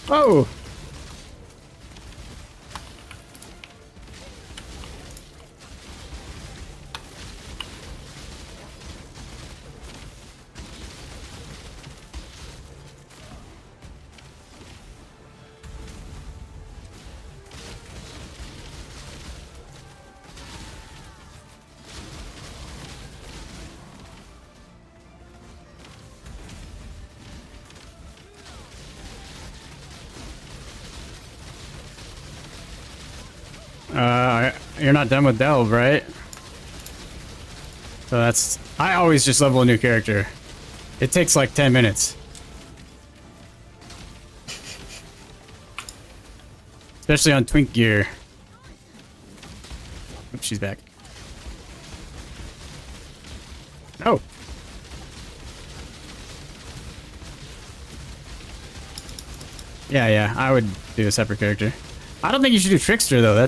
Oh! you're not done with Delve, right? So that's... I always just level a new character. It takes like 10 minutes. Especially on Twink gear. Oops, she's back. No. Yeah, I would do a separate character. I don't think you should do Trickster, though.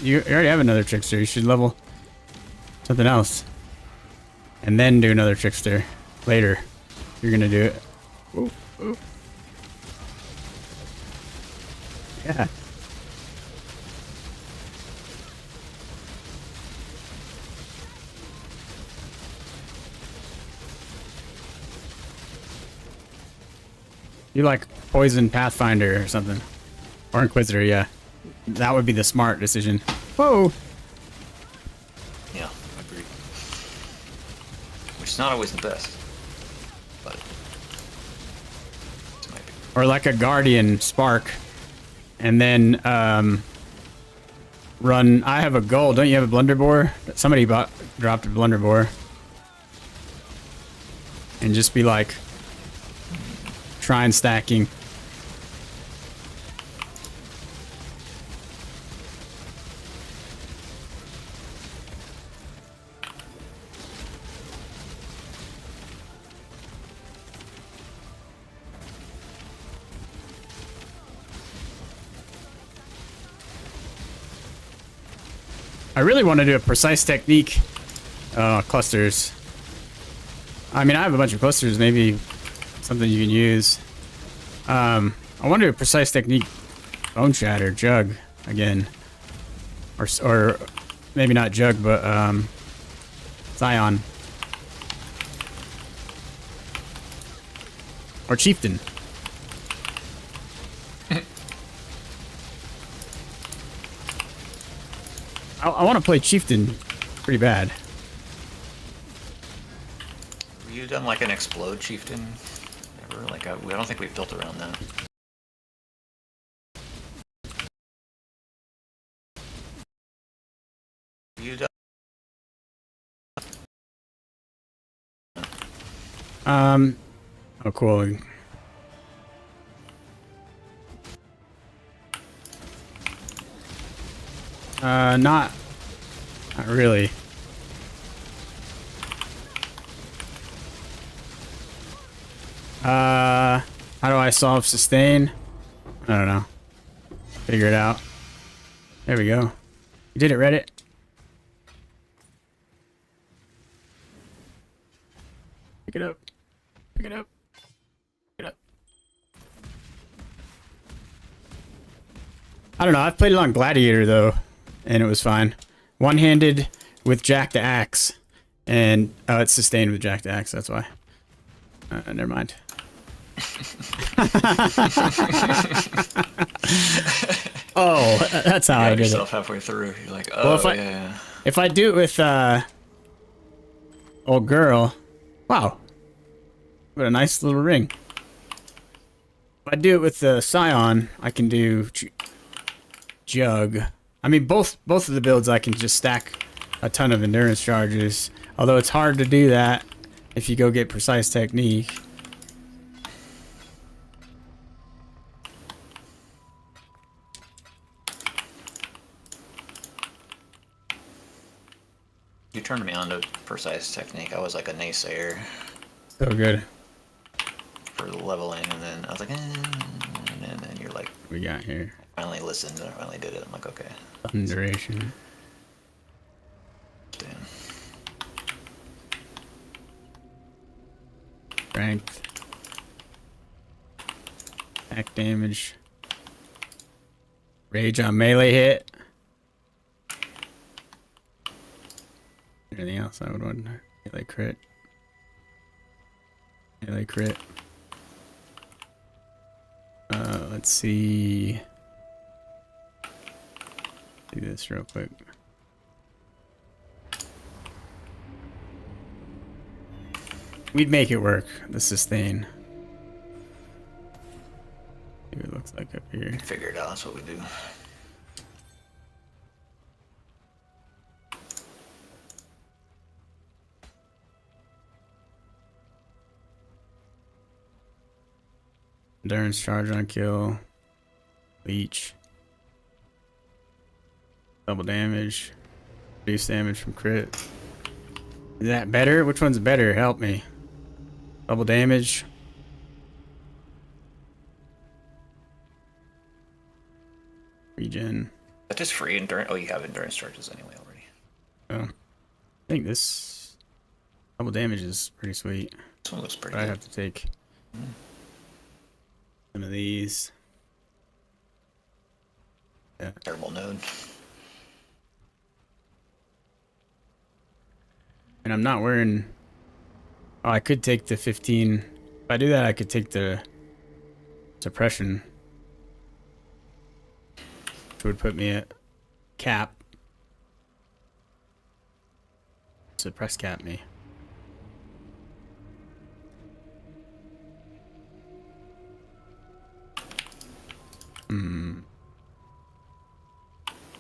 You already have another Trickster. You should level something else. And then do another Trickster later. You're gonna do it. Ooh, ooh. Yeah. You like Poison Pathfinder or something. Or Inquisitor, yeah. That would be the smart decision. Whoa! Yeah, agreed. Which is not always the best. But it might be. Or like a Guardian Spark. And then run... I have a gold. Don't you have a Blunderbore? Somebody dropped a Blunderbore. And just be like... Shrine stacking. I really want to do a precise technique clusters. I mean, I have a bunch of clusters, maybe something you can use. I want to do a precise technique Bone Shatter, Jug, again. Or maybe not Jug, but Scion. Or Chieftain. I want to play Chieftain pretty bad. Have you done like an Explode Chieftain? Ever? Like, I don't think we've built around that. Have you done? Oh, cool. Not really. How do I solve sustain? I don't know. Figure it out. There we go. You did it, Reddit. Pick it up. Pick it up. Pick it up. I don't know. I've played it on Gladiator, though, and it was fine. One-handed with Jack the Axe. And, oh, it's sustained with Jack the Axe, that's why. Never mind. Oh, that's how I did it. Yourself halfway through. You're like, oh, Well, yeah. if I do it with, old girl... Wow. What a nice little ring. If I do it with the Scion, I can do Jug. I mean, both of the builds I can just stack a ton of endurance charges. Although it's hard to do that if you go get precise technique. You turned me on to precise technique. I was like a naysayer So good. for the leveling, and then I was like, and then you're like, We got here. finally listened, and I finally did it. I'm like, okay, Duration. damn. Strength. Attack damage. Rage on melee hit. Anything else I would want? Melee crit. Melee crit. Let's see. Do this real quick. We'd make it work. The sustain. See what it looks like up here. Figure it out. That's what we do. Endurance charge on kill. Leech. Double damage. Reduce damage from crit. Is that better? Which one's better? Help me. Double damage. Regen. That just free endurance. Oh, you have endurance charges anyway already. Oh. I think this double damage is pretty sweet. This one looks pretty But I good. have to take some of these. Yeah. Terrible node. And I'm not wearing... Oh, I could take the 15. If I do that, I could take the suppression. Which would put me at cap. Suppress cap me.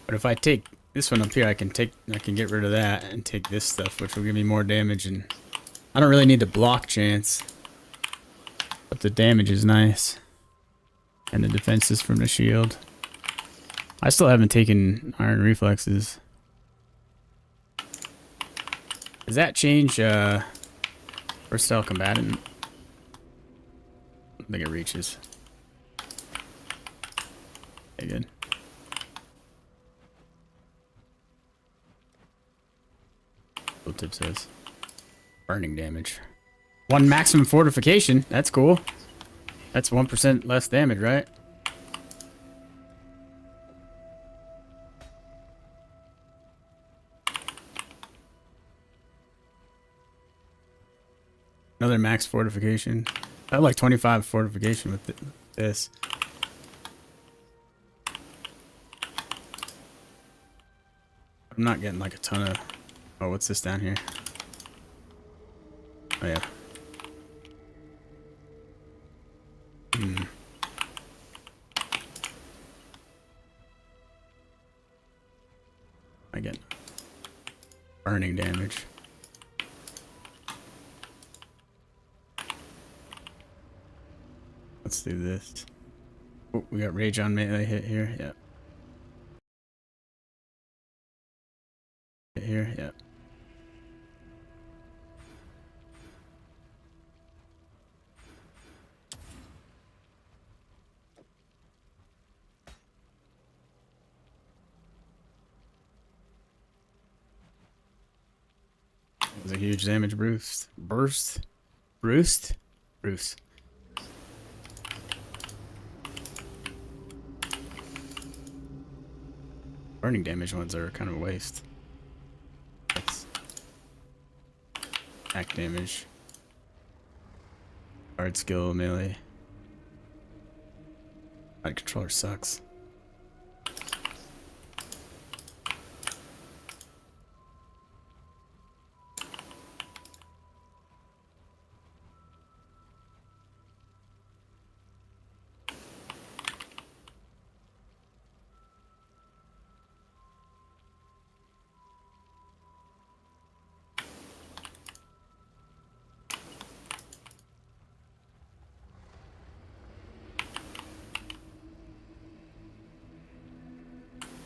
But if I take this one up here, I can get rid of that and take this stuff, which will give me more damage, and I don't really need the block chance. But the damage is nice. And the defenses from the shield. I still haven't taken Iron Reflexes. Does that change versatile combatant? I think it reaches. Okay, good. Tip says burning damage. 1 maximum fortification. That's cool. That's 1% less damage, right? Another max fortification. I have like 25 fortification with this. I'm not getting like a ton of... Oh, what's this down here? Oh, yeah. I get burning damage. Let's do this. Oh, we got rage on melee hit here. Yeah. Hit here. Yeah. That was a huge damage boost. Burst. Bruce. Burning damage ones are kind of a waste. That's attack damage. Hard skill melee. My controller sucks.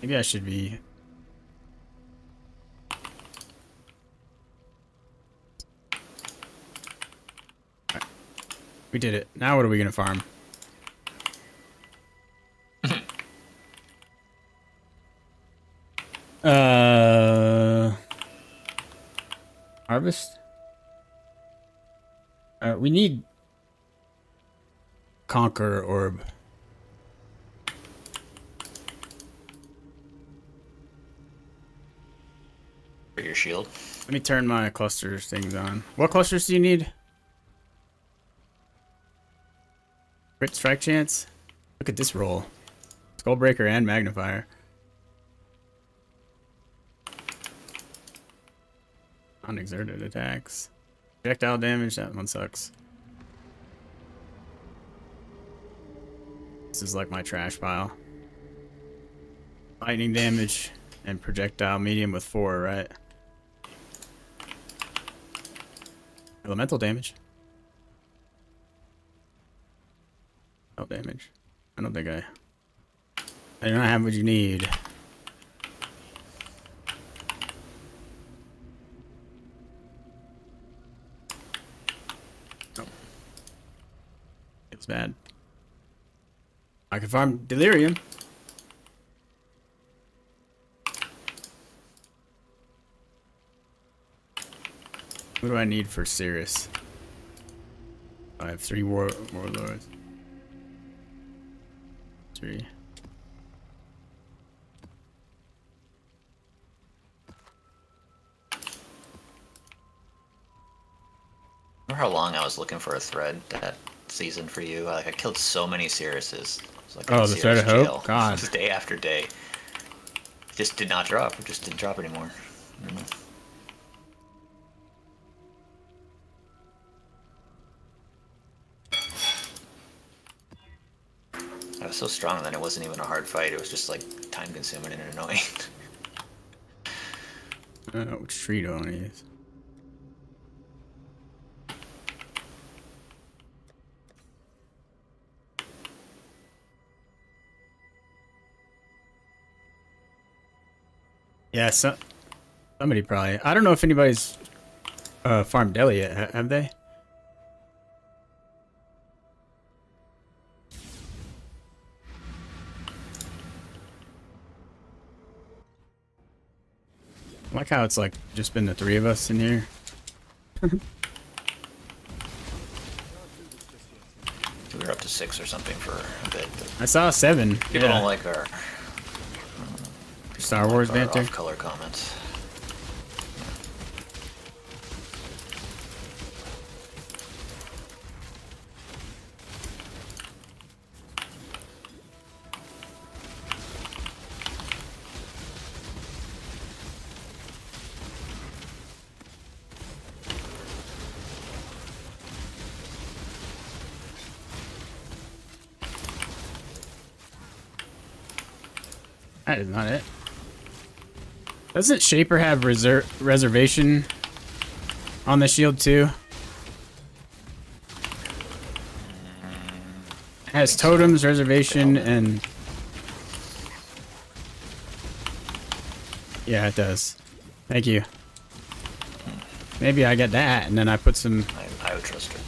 Maybe I should be... Right. We did it. Now what are we gonna farm? Harvest? We need Conqueror Orb. For your shield. Let me turn my clusters things on. What clusters do you need? Crit strike chance? Look at this roll. Skullbreaker and Magnifier. Unexerted attacks. Projectile damage, that one sucks. This is like my trash pile. Lightning damage and projectile medium with 4, right? Elemental damage. Oh, damage. I don't think I do not have what you need. Oh. It's bad. I can farm delirium. What do I need for Cirrus? I have 3 warlords. 3. Remember how long I was looking for a thread that season for you? Like I killed so many Cirruses. It was like Oh, in the thread of Cirrus hope? jail. God. Just day after day. It just did not drop. It just didn't drop anymore. I was so strong that it wasn't even a hard fight. It was just like time consuming and annoying. I don't know which tree do I want to use. Yeah, somebody probably. I don't know if anybody's farmed deli yet. Have they? I like how it's like just been the 3 of us in here. We were up to 6 or something for a bit. But I saw 7. people don't like our Star Wars our banter. off-color comments. That is not it. Doesn't Shaper have reservation on the shield too? It has totems, reservation, and yeah, it does. Thank you. Maybe I get that, and then I put some. I would trust her.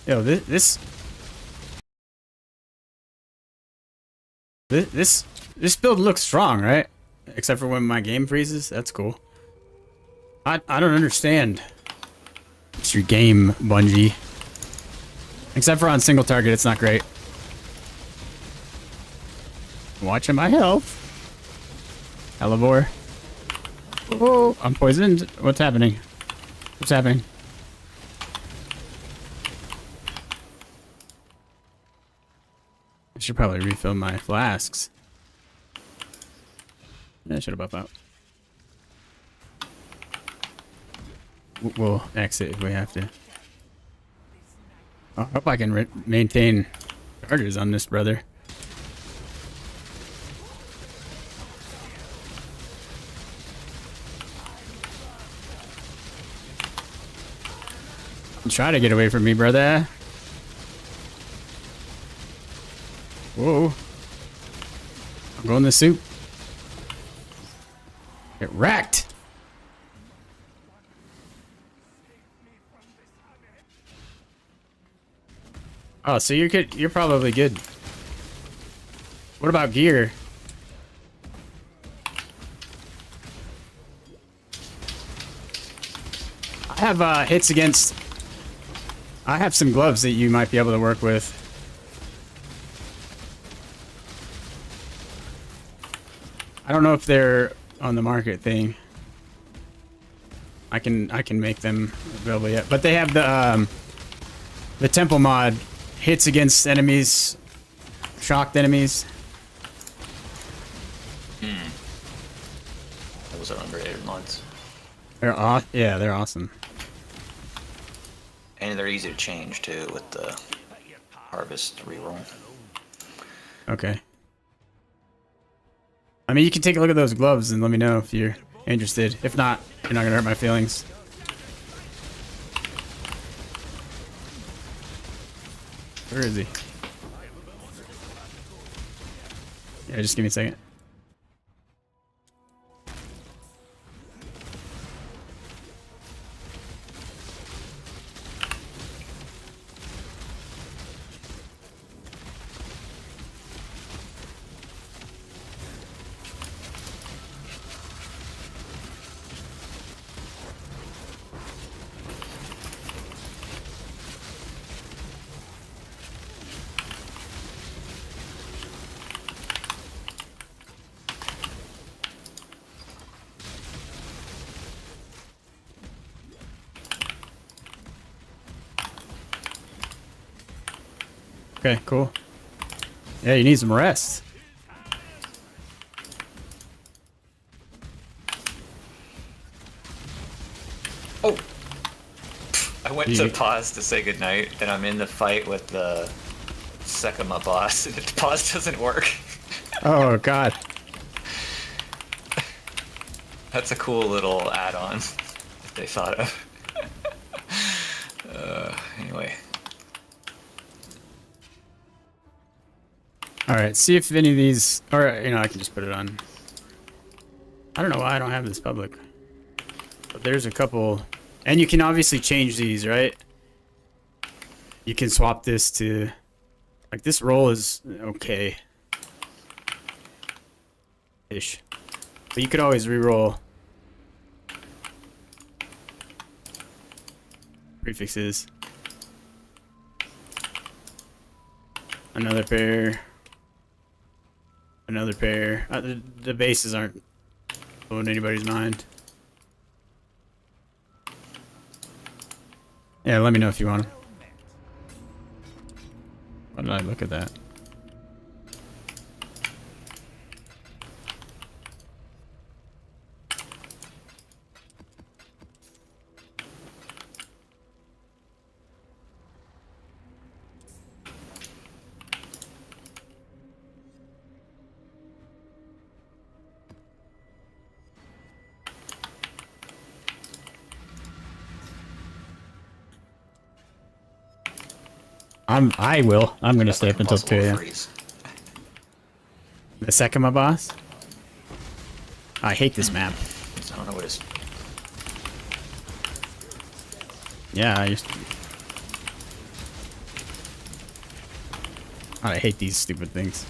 Yo, this build looks strong, right? Except for when my game freezes. That's cool. I don't understand. It's your game, Bungie. Except for on single target, it's not great. Watching my health. Elevore. Oh, I'm poisoned. What's happening? What's happening? I should probably refill my flasks. Yeah, I should have buffed out. We'll exit if we have to. I hope I can maintain charges on this, brother. Try to get away from me, brother. Whoa. I'm going to soup. Get wrecked. Oh, so you're good. You're probably good. What about gear? I have hits against. I have some gloves that you might be able to work with. I don't know if they're on the market thing. I can make them available yet, but they have the temple mod hits against enemies, shocked enemies. Those are underrated mods. They're yeah, they're awesome. And they're easy to change too with the harvest reroll. Okay. I mean, you can take a look at those gloves and let me know if you're interested. If not, you're not gonna hurt my feelings. Where is he? Yeah, just give me a second. Okay, cool. Yeah, you need some rest. Oh! I went to You- pause to say goodnight, and I'm in the fight with the Sekima boss, and the pause doesn't work. Oh god. That's a cool little add-on that they thought of. Anyway. All right, see if any of these, or you know, I can just put it on. I don't know why I don't have this public, but there's a couple, and you can obviously change these, right? You can swap this to, like this roll is okay, ish, but you could always re-roll prefixes. Another pair. Another pair. The bases aren't blowing anybody's mind. Yeah, let me know if you want them. Why did I look at that? I will. I'm gonna stay up until 2 Impossible a.m. freeze. The second my boss. I hate this map. I don't know what it is. Yeah, I hate these stupid things.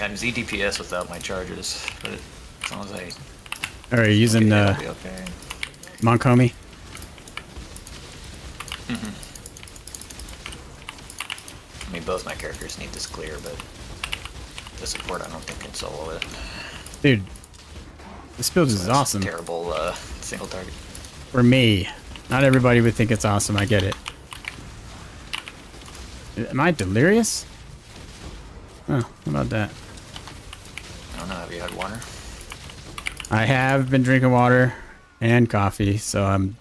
I'm Z DPS without my charges, but as long as I Are you using I'll be okay. Monk homie? I mean, both my characters need this clear, but the support I don't think can solo it. Dude, this build is That's awesome. Terrible single target. For me. Not everybody would think it's awesome, I get it. Am I delirious? Oh, how about that? I don't know, have you had water? I have been drinking water and coffee, so I'm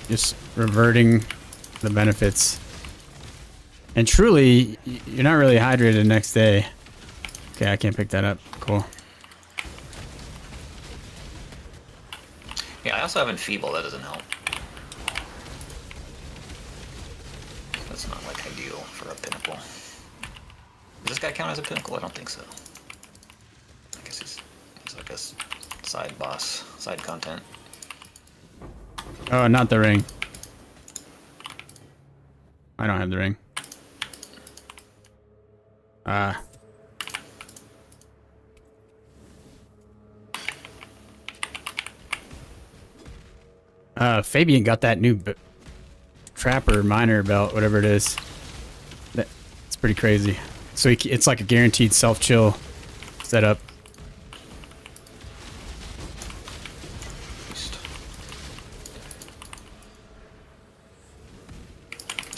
just reverting the benefits. And truly, you're not really hydrated the next day. Okay, I can't pick that up. Cool. Yeah, I also have Enfeeble, that doesn't help. That's not like ideal for a pinnacle. Does this guy count as a pinnacle? I don't think so. I guess he's like a side boss, side content. Oh, not the ring. I don't have the ring. Fabian got that new trapper miner belt, whatever it is. It's pretty crazy. So it's like a guaranteed self-chill setup.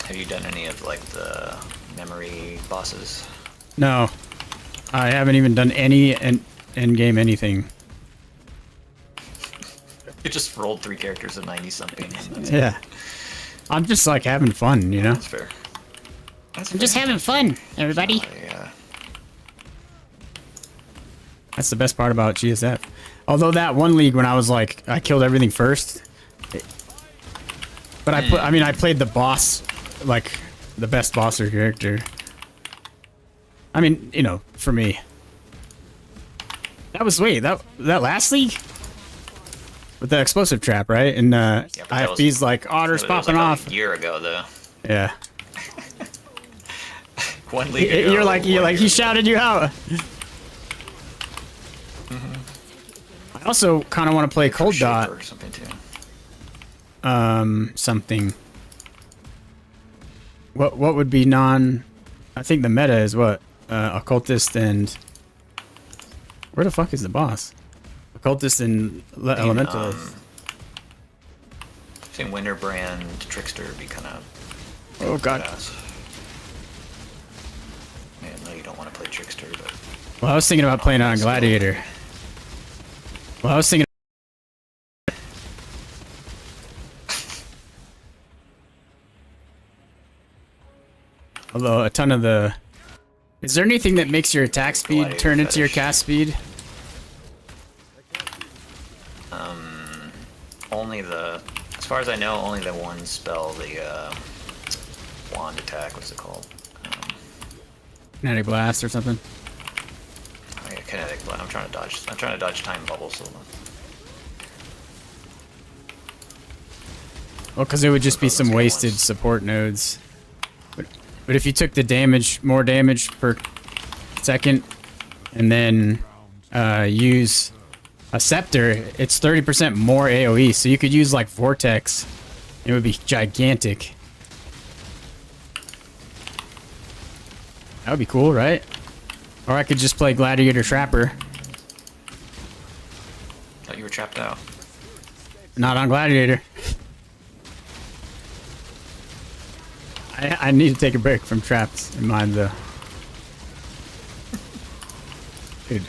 Have you done any of like the memory bosses? No, I haven't even done any end game anything. You just rolled 3 characters of 90 something. Yeah, I'm just like having fun, you know. That's fair. That's I'm just having fun, everybody. Yeah. That's the best part about GSF. Although that one league when I was like, I killed everything first. But I played the boss, like the best bosser character. I mean, you know, for me. That was, that last league? With the explosive trap, right? And IFB's like, otter's popping like off. A year ago, though. Yeah. One league ago. You're like, he shouted you out. I also kind of want to play Cold Dot. Or something too. Something. What would be non? I think the meta is what? Occultist and. Where the fuck is the boss? Occultist and Elemental. I think Winterbrand Trickster would be kind of. Oh god. Man, no, you don't want to play Trickster, but. Well, I was thinking about playing on Gladiator. Well, I was thinking. Although a ton of the. Is there anything that makes your attack speed Gladiator turn into your fetish. cast speed? Only the. As far as I know, only the one spell, the wand attack. What's it called? Kinetic blast or something? Oh yeah, kinetic blast. I'm trying to dodge time bubbles. So Well, because it would just be Those some good wasted ones. support nodes. But if you took the damage, more damage per second, and then use a scepter, it's 30% more AoE. So you could use like Vortex. It would be gigantic. That would be cool, right? Or I could just play Gladiator Trapper. thought you were trapped out. Not on Gladiator. I need to take a break from traps in mind, though. Dude.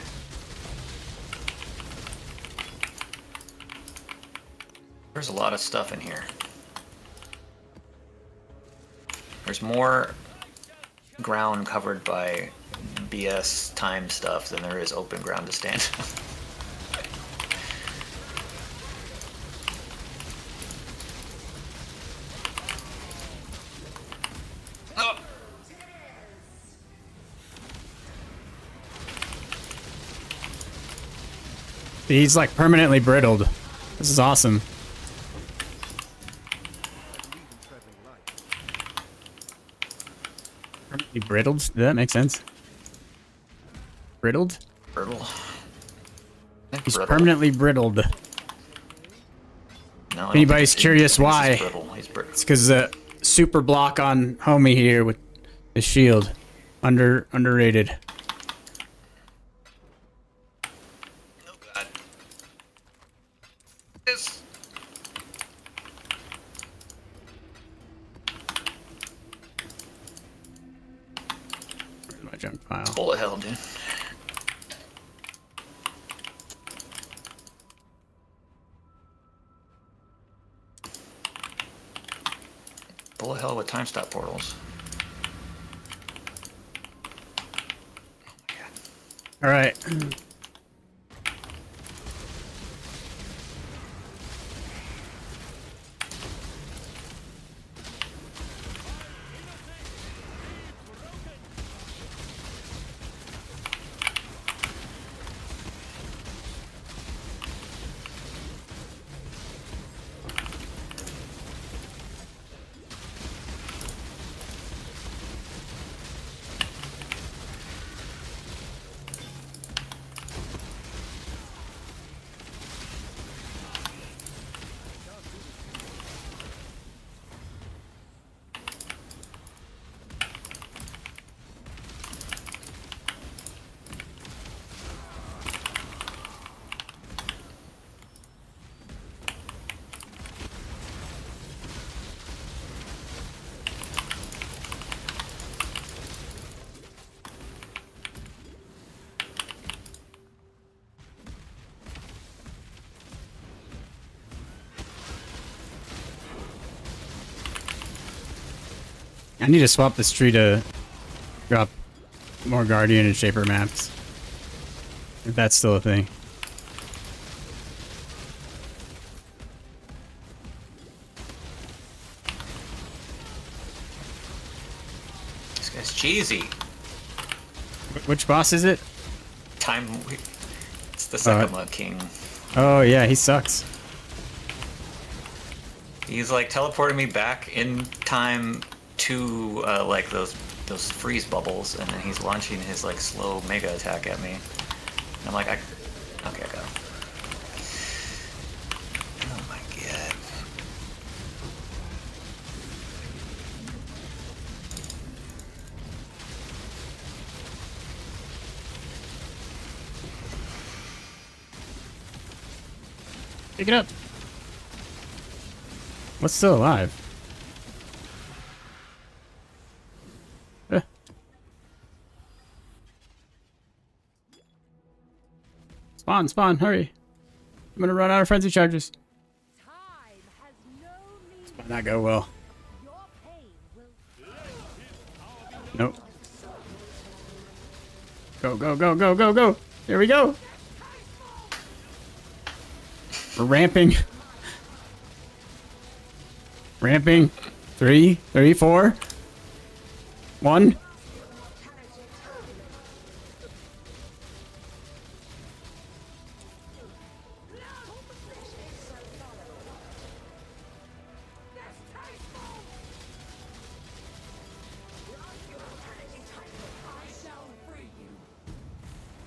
There's a lot of stuff in here. There's more ground covered by BS time stuff than there is open ground to stand on. Oh. He's like permanently brittled. This is awesome. Permanently brittled? Does that make sense? Brittled? Brittle. He's Brittle. permanently brittled. No, I don't Anybody's think he's- curious I think why. He's brittle. He's brittle. It's because the super block on homie here with his shield. Underrated. Oh god. This. Where's my junk pile? Full of hell, dude. Full of hell with time stop portals. Oh my god. All right. I need to swap this tree to drop more Guardian and Shaper maps. If that's still a thing. It's cheesy. Which boss is it? Time. It's the Sekima King. Oh yeah, he sucks. He's like teleporting me back in time to like those freeze bubbles, and then he's launching his like slow mega attack at me. And I'm like, okay, I got him. Oh my god. Pick it up. What's still alive? Spawn, hurry. I'm gonna run out of frenzy charges. Time has no meaning. Might not go well. Your pain will. Nope. Go. Here we go. We're ramping. Ramping. 3, 4. 1.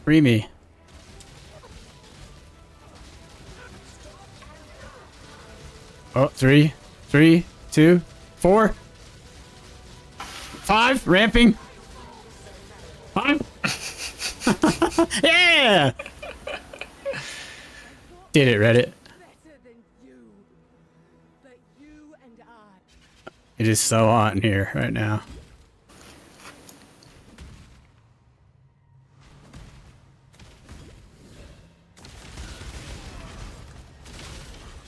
Free me. Oh, 3, 2, 4, 5. Ramping. 5. Yeah. Did it, Reddit. Better than you. But you and I. It is so hot in here right now.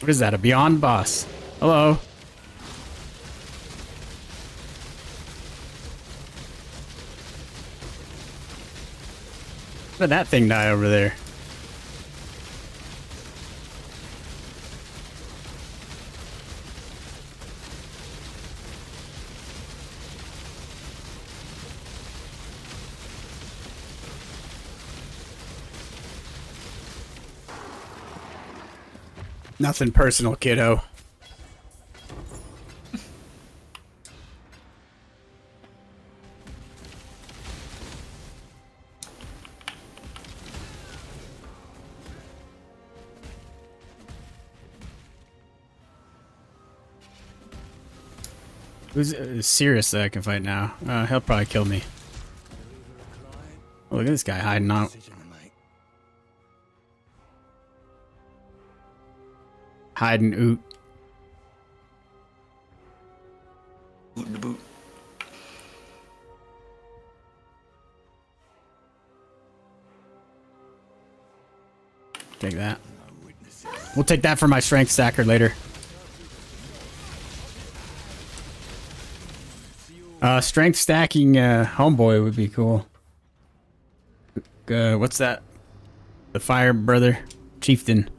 What is that? A Beyond boss? Hello. How did that thing die over there? Nothing personal, kiddo. Who's Sirius that I can fight now? He'll probably kill me. Oh, look at this guy hiding out. Hiding oot. Boot in the boot. Take that. We'll take that for my strength stacker later. Strength stacking homeboy would be cool. What's that? The fire brother? Chieftain.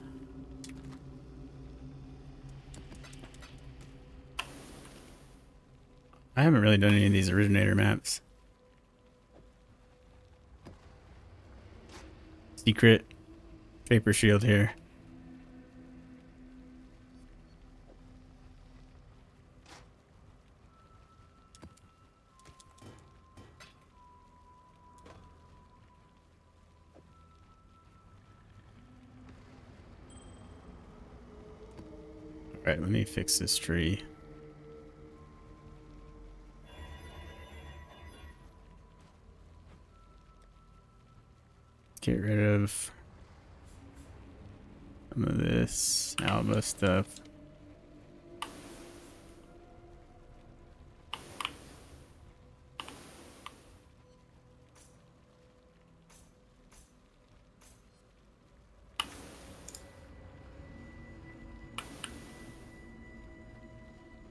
I haven't really done any of these originator maps. Secret vapor shield here. All right, let me fix this tree. Get rid of some of this Alba stuff.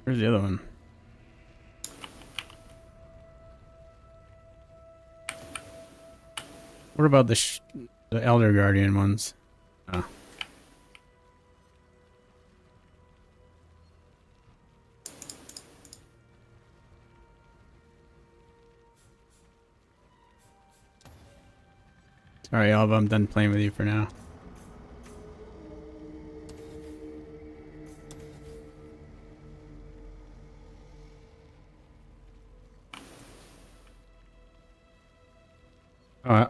Where's the other one? What about the Elder Guardian ones? Oh. Alright, Alva, I'm done playing with you for now. Alright.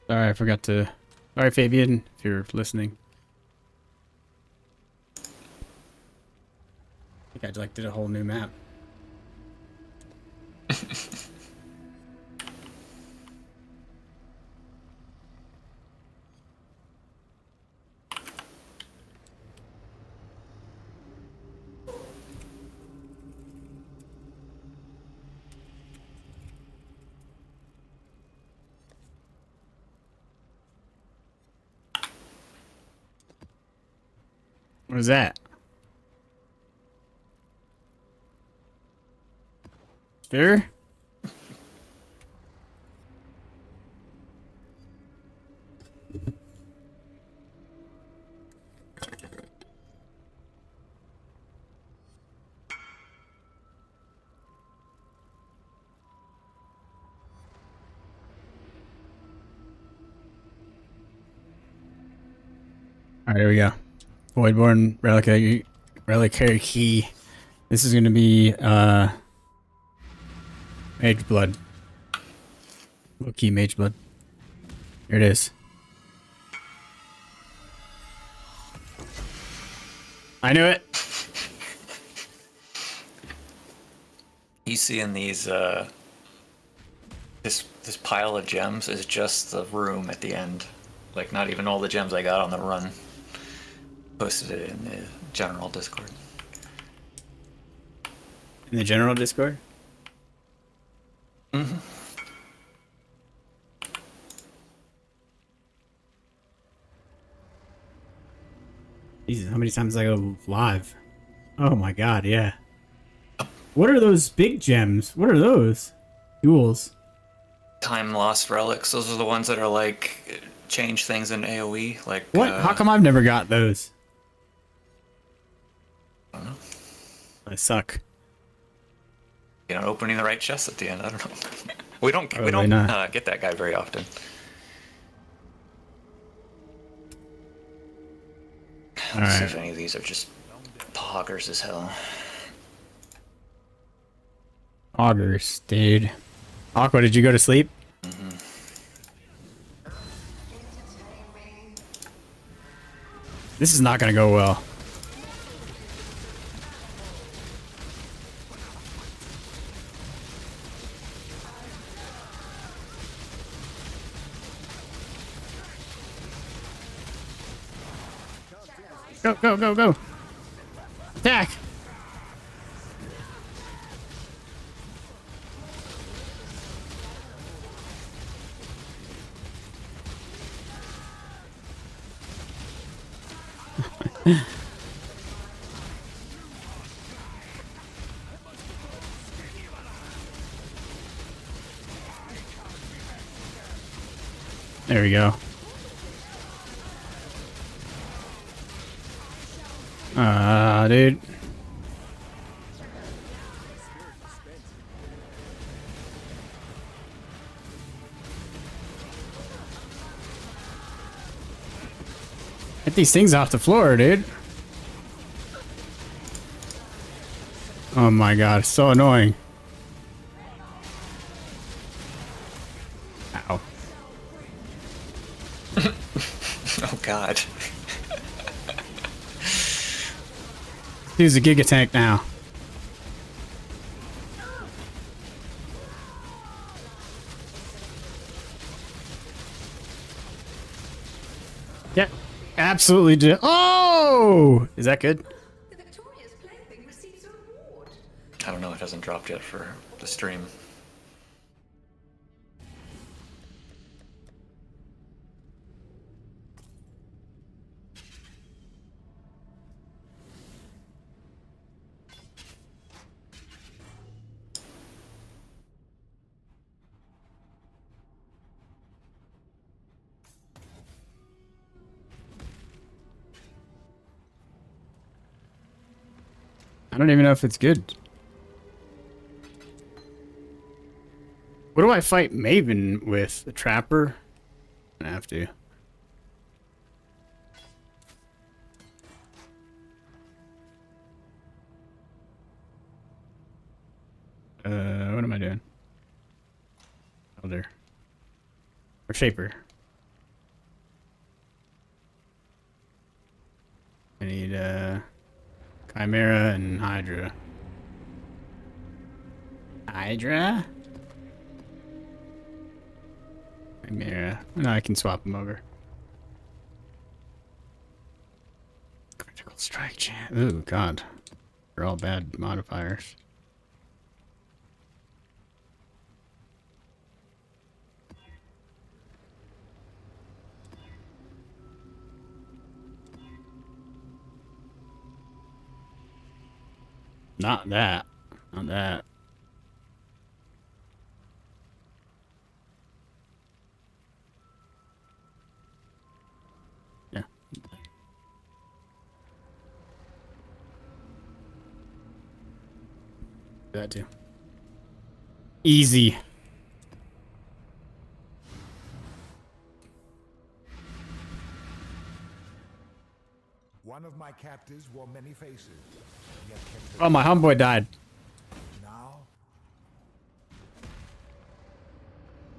Sorry, I forgot to... Sorry, Fabian, if you're listening. I think I like did a whole new map. What is that? Sure? Alright, here we go. Voidborn reliquary key. This is gonna be Mage Blood. Low key Mage Blood. Here it is. I knew it. You seeing these this pile of gems is just the room at the end. Like not even all the gems I got on the run. Posted it in the general Discord. In the general Discord? Mm-hmm. Jesus, how many times I go live? Oh my god, yeah. What are those big gems? What are those? Jewels. Time lost relics. Those are the ones that are like change things in AoE. Like What? How come I've never got those? I don't know. I suck. You know, opening the right chest at the end. I don't know. we don't Probably not. get that guy very often. Let's see if any of these are just poggers as hell. Augers, dude. Aqua, did you go to sleep? This is not gonna go well. Go, go, go, go. Attack. There we go. Dude. Get these things off the floor, dude. Oh my god, so annoying. Ow. Oh god. Use a Giga Tank now. Yeah, absolutely did. Oh! Is that good? The victorious plaything receives a reward. I don't know. It hasn't dropped yet for the stream. I don't even know if it's good. What do I fight Maven with? The Trapper? I have to. What am I doing? Elder. Or Shaper. I need, Chimera and Hydra. Hydra? Chimera. No, I can swap them over. Critical strike chance. Ooh, God. They're all bad modifiers. Not that. Not that. Yeah. That too. Easy. One of my captives wore many faces, yet kept Oh, my homeboy died. now.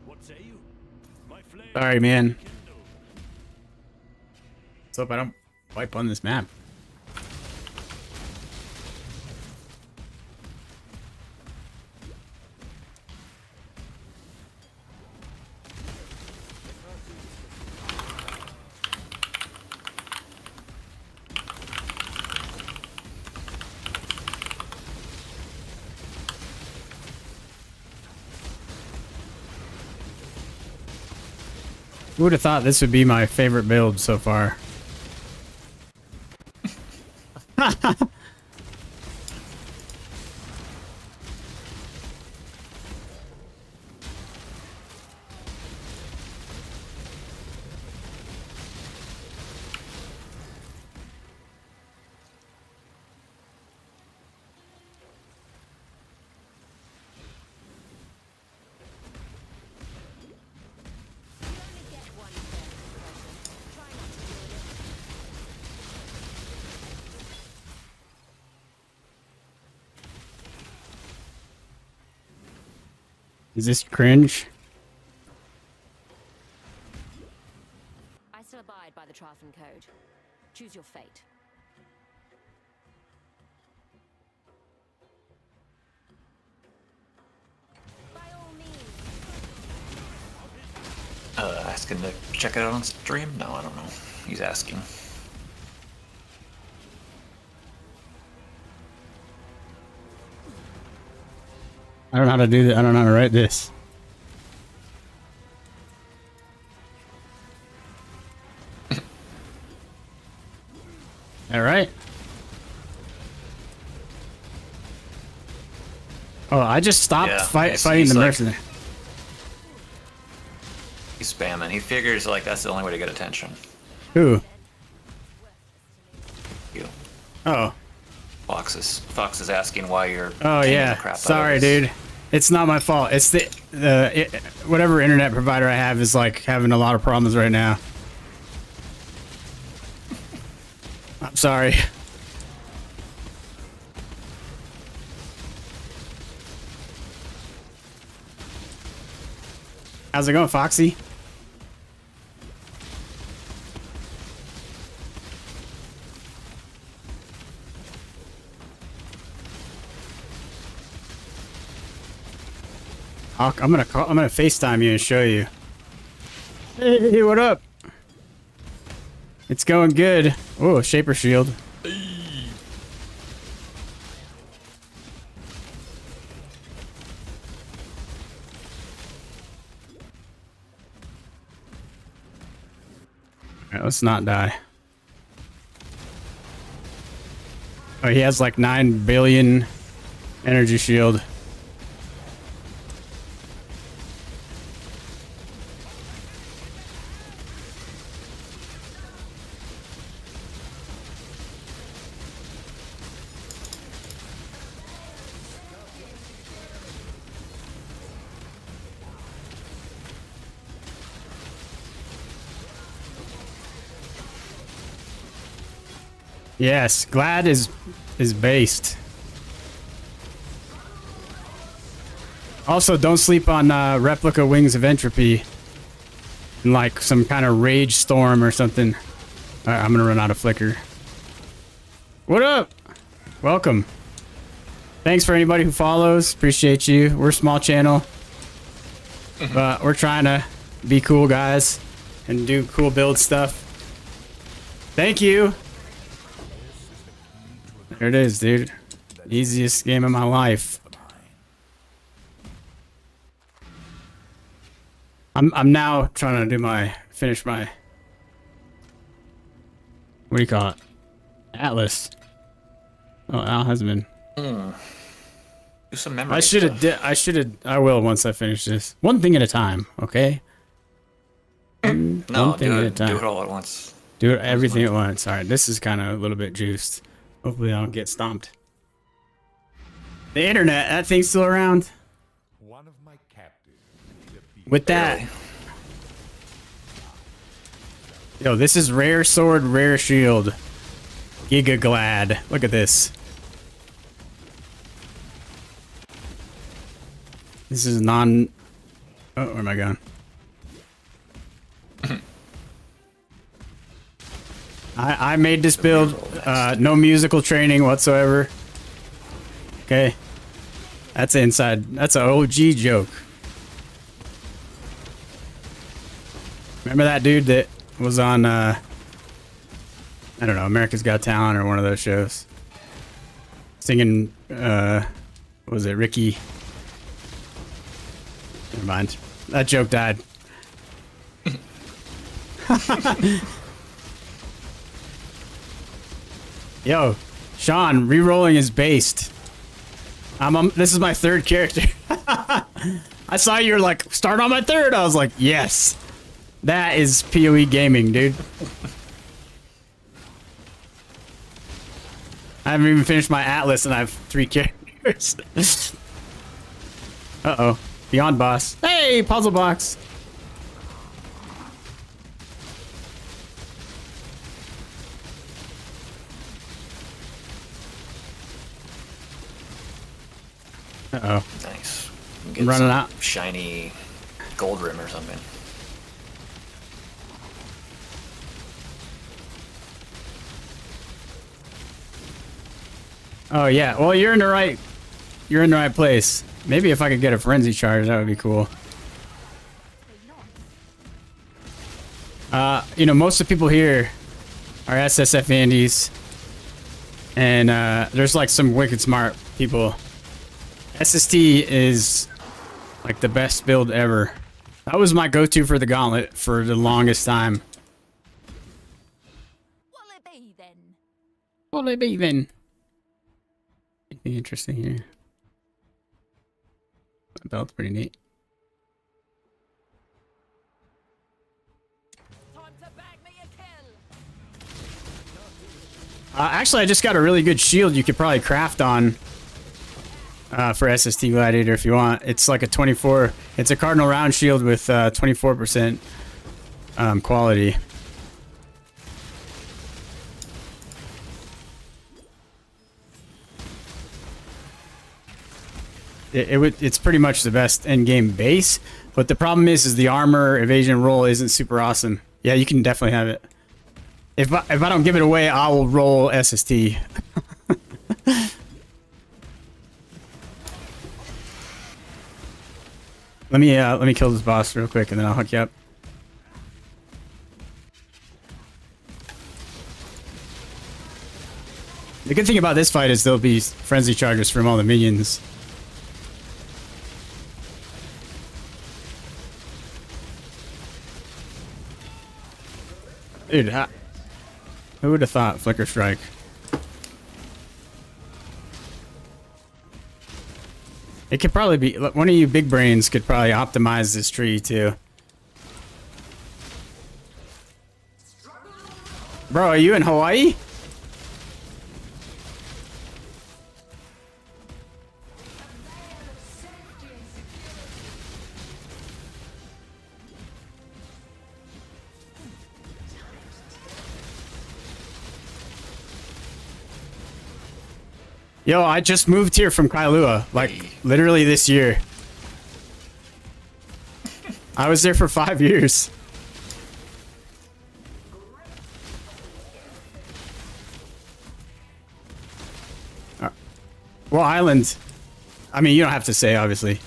What say you? My flame Sorry, man. kindle. Let's hope I don't wipe on this map. Who would have thought this would be my favorite build so far? Is this cringe? I still abide by the Trafan Code. Choose your fate. By all means. Asking to check it out on stream? No, I don't know. He's asking. I don't know how to do that. I don't know how to write this. All right. Oh, I just stopped Yeah, fighting he's the like- mercenary. He's spamming. He figures like that's the only way to get attention. Who? You. Oh. Fox is asking why you're. Oh pinging yeah. the crap out of Sorry, us. dude. It's not my fault. It's whatever internet provider I have is like having a lot of problems right now. I'm sorry. How's it going, Foxy? I'm gonna FaceTime you and show you. Hey, what up? It's going good. Oh, Shaper Shield. Alright, let's not die. Oh, he has like 9 billion energy shield. Yes, Glad is based. Also, don't sleep on replica Wings of Entropy. In like some kind of rage storm or something. Alright, I'm gonna run out of flicker. What up? Welcome. Thanks for anybody who follows. Appreciate you. We're a small channel. But we're trying to be cool guys and do cool build stuff. Thank you. There it is, dude. Easiest game of my life. I'm now trying to do finish my, what do you call it? Atlas. Oh, Al has been. Do some memory. I will once I finish this. One thing at a time, okay? No, One thing do at a it time. all at once. Do it everything at once. All right, this is kind of a little bit juiced. Hopefully I don't get stomped. The internet, that thing's still around? One of my captives. With that. Barely. Yo, this is rare sword, rare shield. Giga Glad. Look at this. This is non... Oh, where am I going? I made this build. No musical training whatsoever. Okay. That's inside. That's an OG joke. Remember that dude that was on, I don't know, America's Got Talent or one of those shows? Singing, what was it, Ricky? Never mind. That joke died. Yo, Sean, re-rolling is based. This is my third character. I saw you were like, start on my third. I was like, yes. That is PoE gaming, dude. I haven't even finished my Atlas and I have 3 characters. Uh-oh. Beyond boss. Hey, puzzle box. Uh-oh. Nice. I'm running out. Shiny gold rim or something. Oh yeah. Well, you're in the right place. Maybe if I could get a frenzy charge, that would be cool. You know, most of the people here are SSF Andes, and there's like some wicked smart people. SST is like the best build ever. That was my go-to for the gauntlet for the longest time. What'll it be then? What'll it be then? Anything interesting here? The belt's pretty neat. Time to bag me a kill. Actually, I just got a really good shield you could probably craft on for SST Gladiator if you want. It's like a 24... It's a Cardinal Round shield with 24% quality. It's pretty much the best endgame base, but the problem is the armor evasion roll isn't super awesome. Yeah, you can definitely have it. If I don't give it away, I will roll SST. Let me kill this boss real quick and then I'll hook you up. The good thing about this fight is there'll be frenzy charges from all the minions. Dude, who would have thought Flicker Strike? It could probably be... One of you big brains could probably optimize this tree, too. Bro, are you in Hawaii? Yo, I just moved here from Kailua, like Hey. literally this year. I was there for 5 years. What island? I mean, you don't have to say, obviously.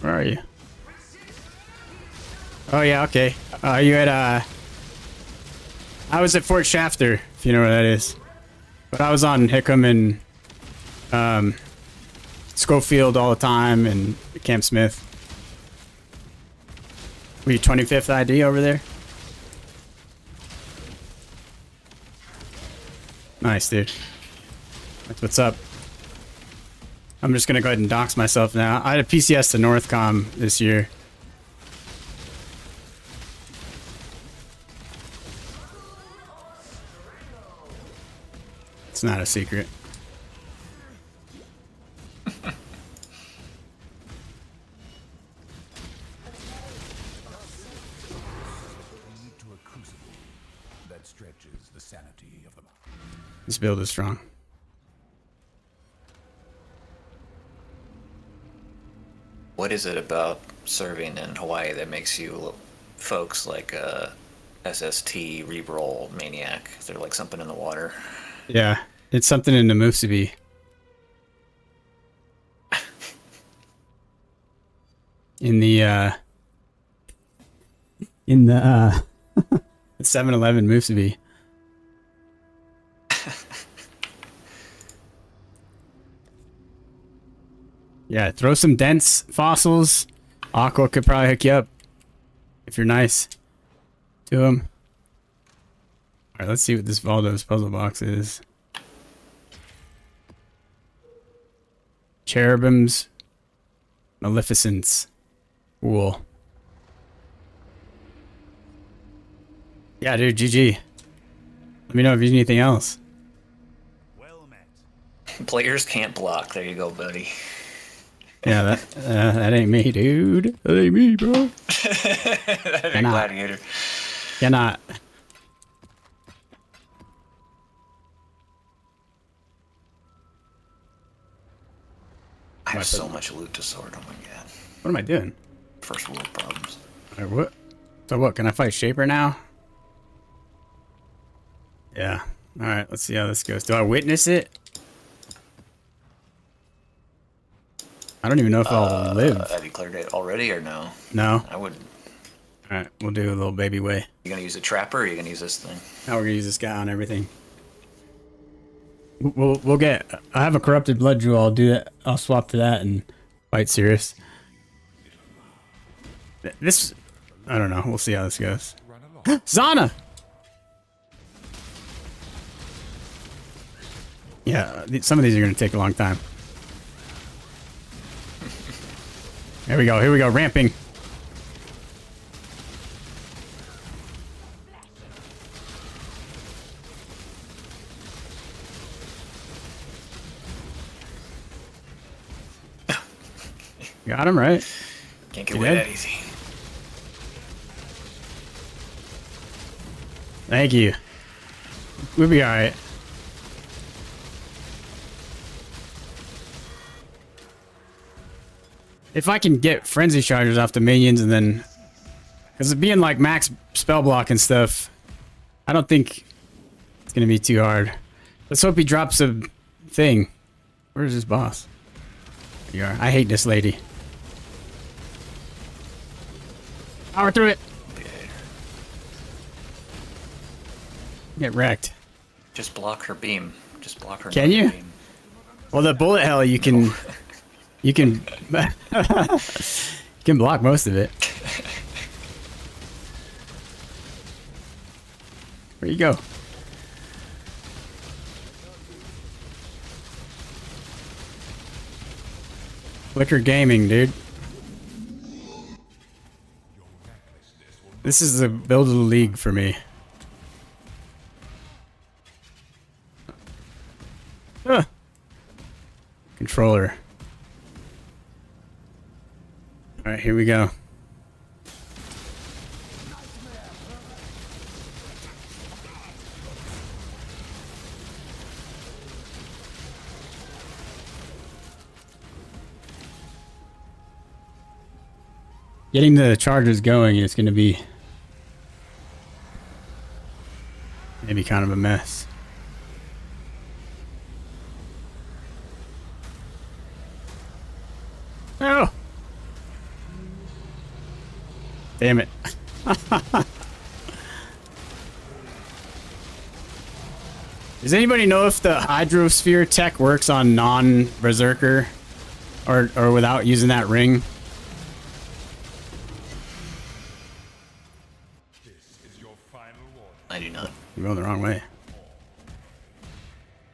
Where are you? Oh yeah, okay. You at I was at Fort Shafter, if you know where that is. But I was on Hickam and Schofield all the time and Camp Smith. Were you 25th ID over there? Nice, dude. That's what's up. I'm just gonna go ahead and dox myself now. I had a PCS to Northcom this year. It's not a secret. Lead to a crucible that stretches the sanity of the mind. This build is strong. What is it about serving in Hawaii that makes you folks like SST reroll maniac? Is there like something in the water? Yeah, it's something in the Musubi. In the 7-Eleven Musubi. Yeah, throw some dense fossils. Aqua could probably hook you up if you're nice to him. Alright, let's see what this Valdo's puzzle box is. Cherubims. Maleficence. Cool. Yeah, dude, GG. Let me know if you need anything else. Well met. Players can't block. There you go, buddy. Yeah, that ain't me, dude. That ain't me, bro. That ain't Cannot. Gladiator. Cannot. I have so much loot to sort. Oh my god. What am I doing? First world problems. Alright, what? So what, can I fight Shaper now? Yeah. Alright, let's see how this goes. Do I witness it? I don't even know if I'll live. Have you cleared it already or no? No. I would. Alright, we'll do a little baby way. You gonna use a trapper or are you gonna use this thing? Now we're gonna use this guy on everything. We'll get. I have a corrupted blood jewel. I'll do that. I'll swap to that and fight Sirius. This, I don't know. We'll see how this goes. Zana. Yeah, some of these are gonna take a long time. Here we go. Here we go. Ramping. Got him right. Can't get You away dead? that easy. Thank you. We'll be alright. If I can get frenzy chargers off the minions and then, because it being like max spell block and stuff, I don't think it's gonna be too hard. Let's hope he drops a thing. Where's his boss? There you are. I hate this lady. Power through it. Get wrecked. Just block her beam. Just block her. Can you? beam. Well, the bullet hell you can, you can, you can block most of it. Where you go? Flicker Gaming, dude. This is the build of the league for me. Controller. Alright, here we go. Getting the chargers going is going to be maybe kind of a mess. Oh! Damn it. Does anybody know if the Hydrosphere tech works on non-Berserker or without using that ring? This is your final warning. I do not. You're going the wrong way.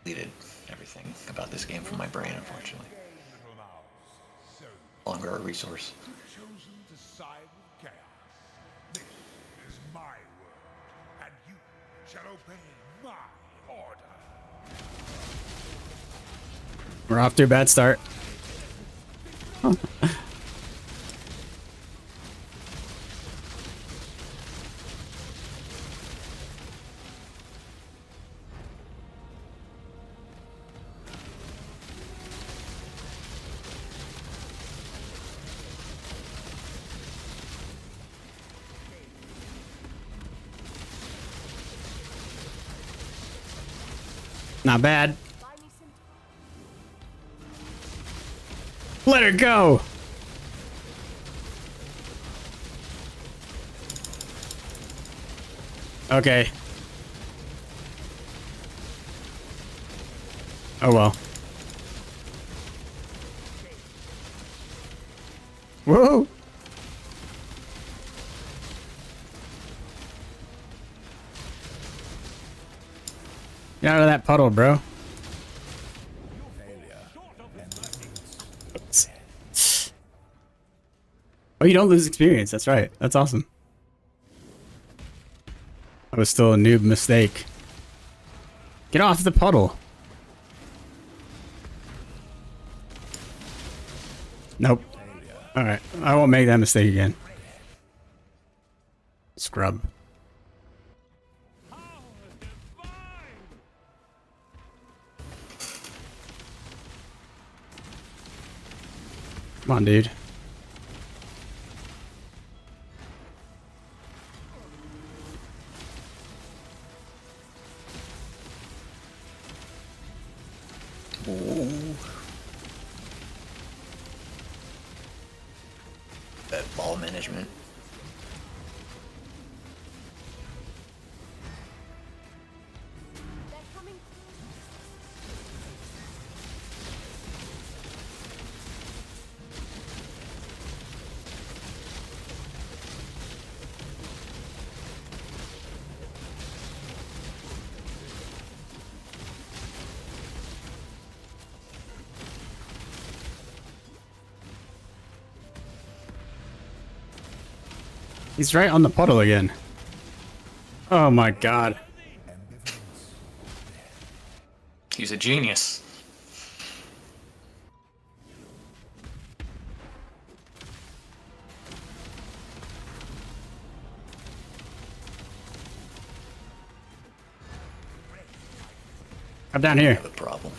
Deleted everything about this game from my brain, unfortunately. Little mouse. So Longer a resource. chosen to side with chaos. This is my word, and you shall obey my order. We're off to a bad start. Not bad. Let her go. Okay. Oh well. Whoa. Get out of that puddle, bro. Oh, you don't lose experience. That's right. That's awesome. That was still a noob mistake. Get off the puddle. Nope. Alright. I won't make that mistake again. Scrub. Come on, dude. Ooh. That ball management. He's right on the puddle again. Oh my god. He's a genius. Come down I here. have a problem.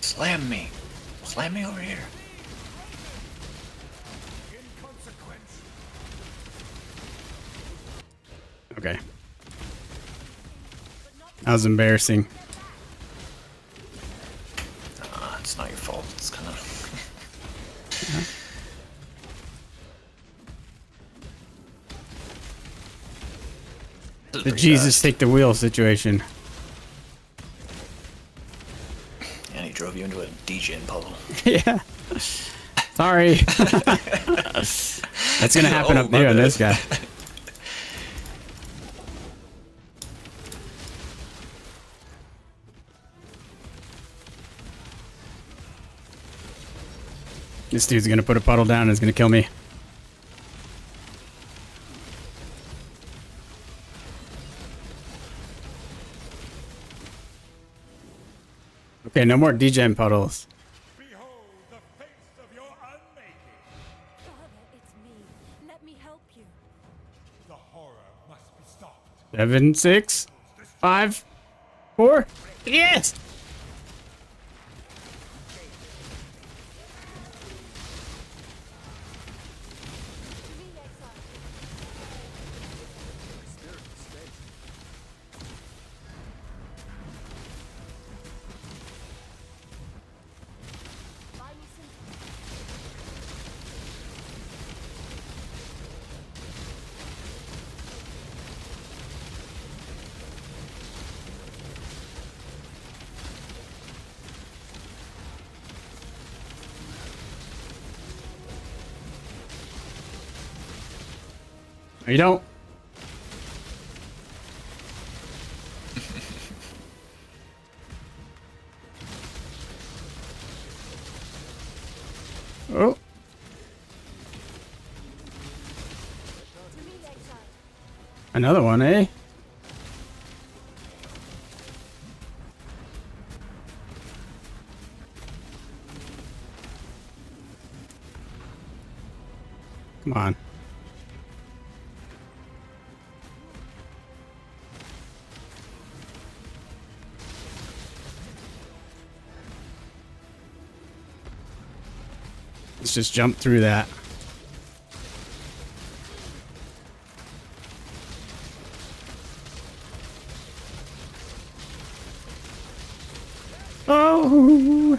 Slam me. Slam me over here. Okay. That was embarrassing. It's not your fault. It's kind of. The Jesus take the wheel situation. And he drove you into a degen puddle. Yeah. Sorry. That's gonna happen Oh, up my there on bad. this guy. This dude's gonna put a puddle down and is gonna kill me. Okay, no more degen puddles. Behold the face of your unmaking. Father, it's me. Let me help you. The horror must be stopped. 7, 6, 5, 4. Yes! To me, exile. Buy me some. No, you don't. Oh, To me, exile. another one, eh? Come on. Let's just jump through that. Oh!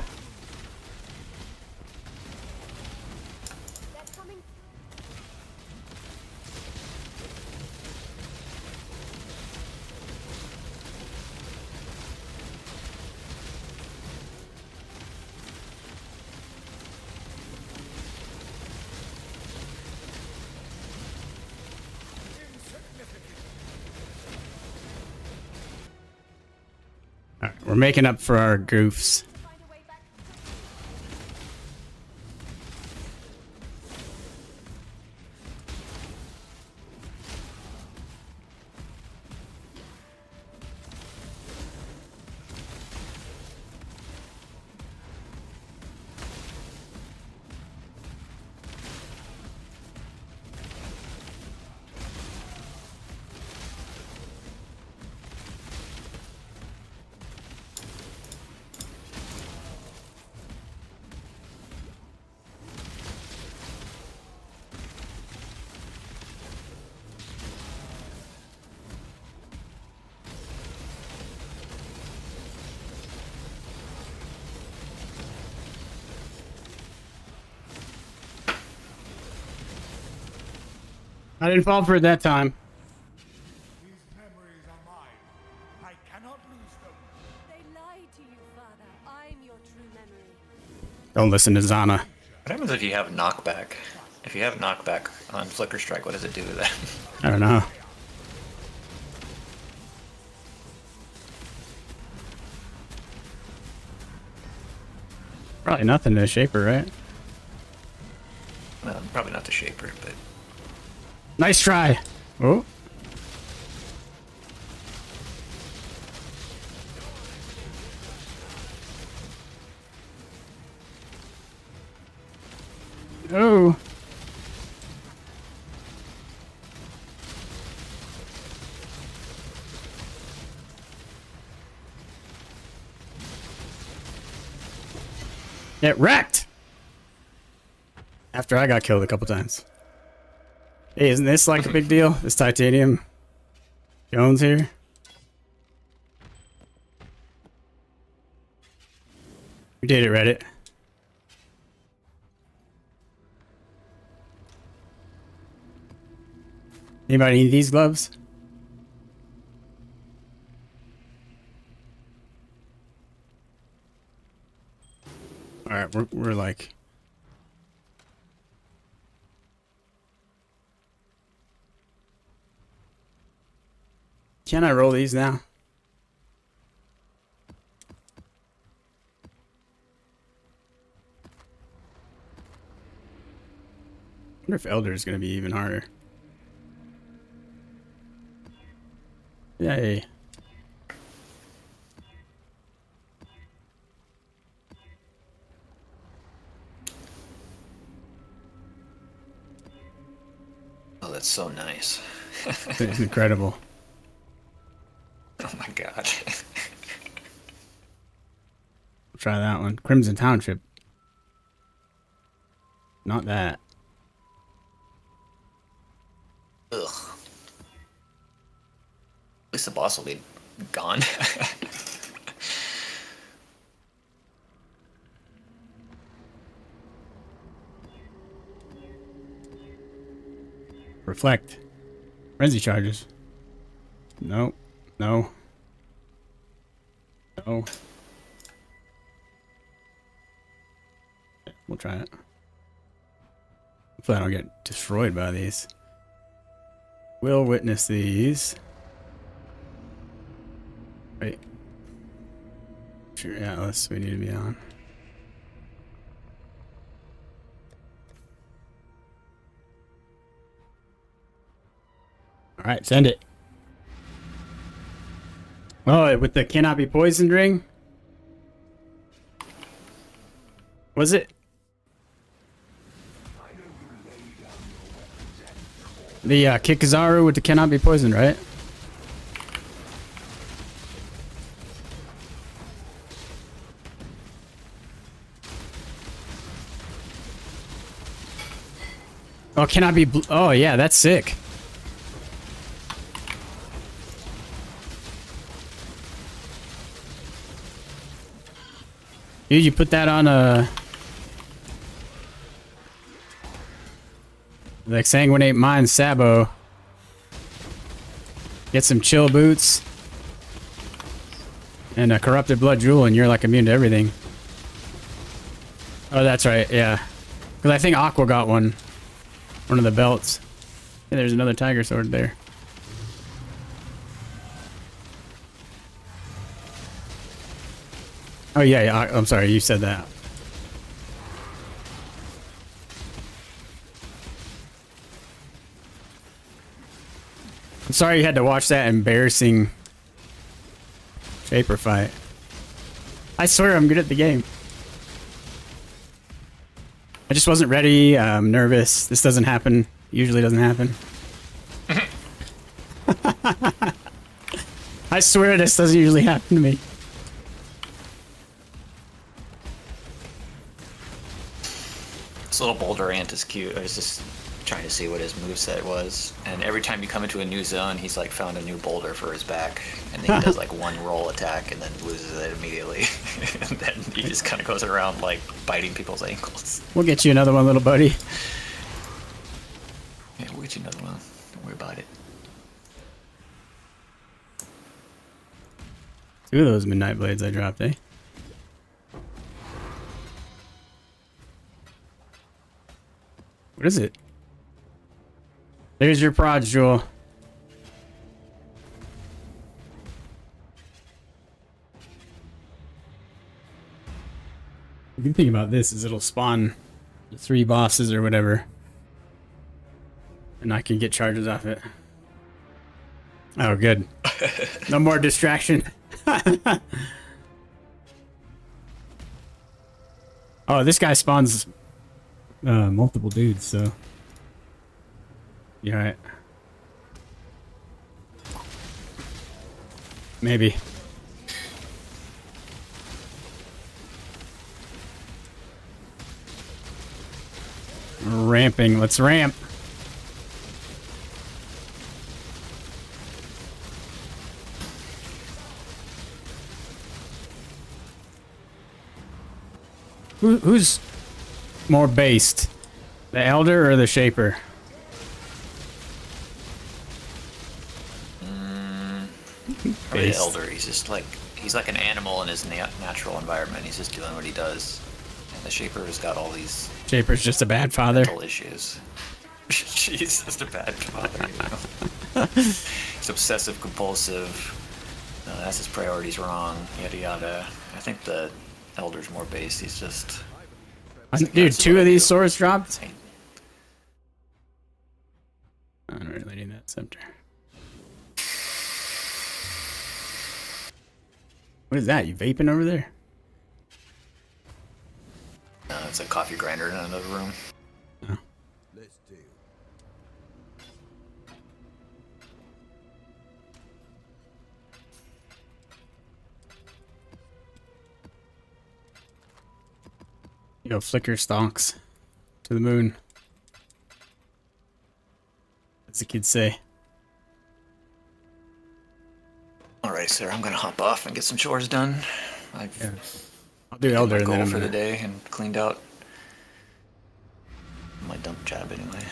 They're coming. All right, we're making up for our goofs. Find a way back. I didn't fall for it that time. These memories are mine. I cannot lose them. They lied to you, Father. I'm your true memory. Don't listen to Zana. What happens if you have knockback? If you have knockback on Flicker Strike, what does it do to that? I don't know. Probably nothing to Shaper, right? Well, probably not the Shaper, but Nice try. Oh. Oh. Get wrecked. After I got killed a couple times. Hey, isn't this like a big deal? This titanium Jones here? We did it, Reddit. Anybody need these gloves? Alright, we're like... Can I roll these now? I wonder if Elder is going to be even harder. Yay. so nice. It's incredible. Oh my god. Try that one. Crimson Township. Not that. Ugh. At least the boss will be gone. Reflect. Frenzy charges. No. No. No. Yeah, we'll try it. Hopefully I don't get destroyed by these. We'll witness these. Wait. Sure, Atlas, we need to be on. Alright, send it. Oh, with the cannot be poisoned ring? Was it? The Kikazaru with the cannot be poisoned, right? Oh, cannot be. Oh, yeah, that's sick. Dude, you put that on a. Like Sanguinate Mind Sabo. Get some chill boots. And a Corrupted Blood Jewel, and you're like immune to everything. Oh, that's right, yeah. Because I think Aqua got one. One of the belts. Yeah, there's another tiger sword there. Oh, yeah, yeah, I'm sorry, you said that. I'm sorry you had to watch that embarrassing Shaper fight. I swear I'm good at the game. I just wasn't ready. I'm nervous. This doesn't happen. Usually doesn't happen. I swear this doesn't usually happen to me. This little boulder ant is cute. I was just trying to see what his moveset was. And every time you come into a new zone, he's like found a new boulder for his back. And then he does like one roll attack and then loses it immediately. And then he just kind of goes around like biting people's ankles. We'll get you another one, little buddy. Yeah, we'll get you another one. Don't worry about it. 2 of those Midnight Blades I dropped, eh? What is it? There's your prod, Jewel. The good thing about this is it'll spawn 3 bosses or whatever. And I can get charges off it. Oh, good. No more distraction. Oh, this guy spawns multiple dudes, so you're right. Maybe. Ramping. Let's ramp. Who's more based? The Elder or the Shaper? Probably the Elder. He's just like, he's like an animal in his natural environment. He's just doing what he does. And the Shaper has got all these Shaper's just a bad father. mental issues. He's just a bad father, you know? He's obsessive compulsive. That's his priorities wrong. Yada yada. I think the Elder's more based. He's just. Dude, 2 of these swords dropped. I don't really need that scepter. What is that? You vaping over there? It's a coffee grinder in another room. Oh. Let's deal. Yo, flicker stonks to the moon. As the kids say. Alright, sir, I'm gonna hop off and get some chores done. I've Yeah. I'll do hit Elder my and then goal I'm for the gonna... day and cleaned out my dump job anyway.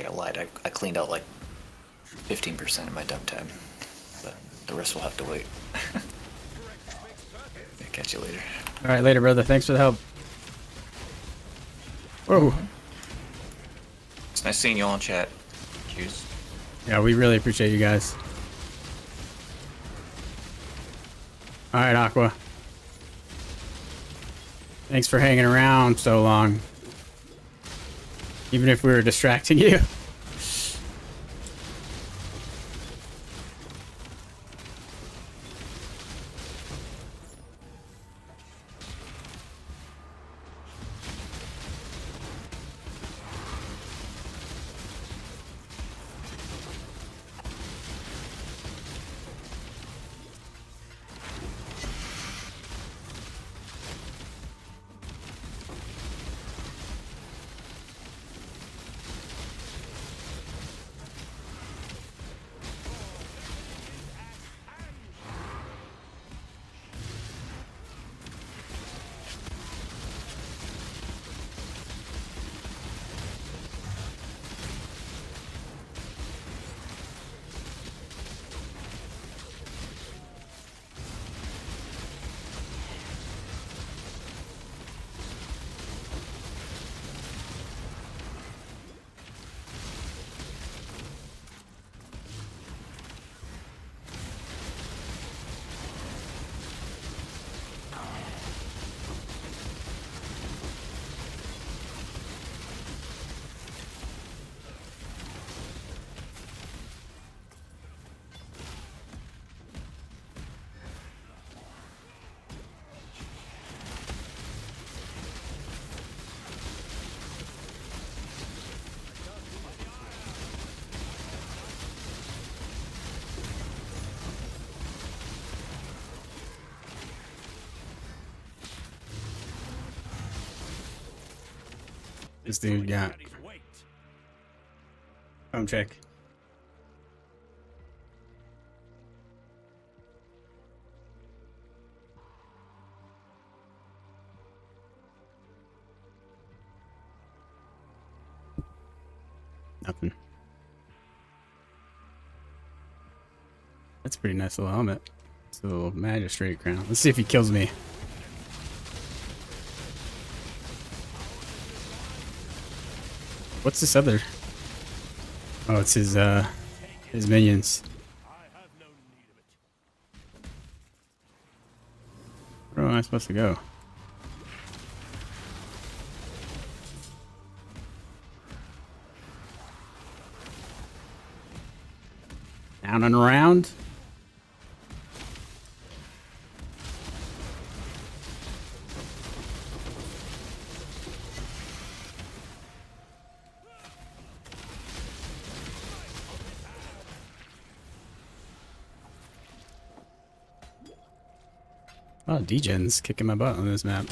Yeah, I lied. I cleaned out like 15% of my dump tab, but the rest will have to wait. Yeah, catch you later. Alright, later, brother. Thanks for the help. Whoa. It's nice seeing you all in chat. Cheers. Yeah, we really appreciate you guys. Alright, Aqua. Thanks for hanging around so long. Even if we were distracting you. This dude got... Come check. Nothing. That's a pretty nice little helmet. It's a little magistrate crown. Let's see if he kills me. What's this other? Oh, it's his minions. Where am I supposed to go? Down and around? Oh, D-Gen's kicking my butt on this map.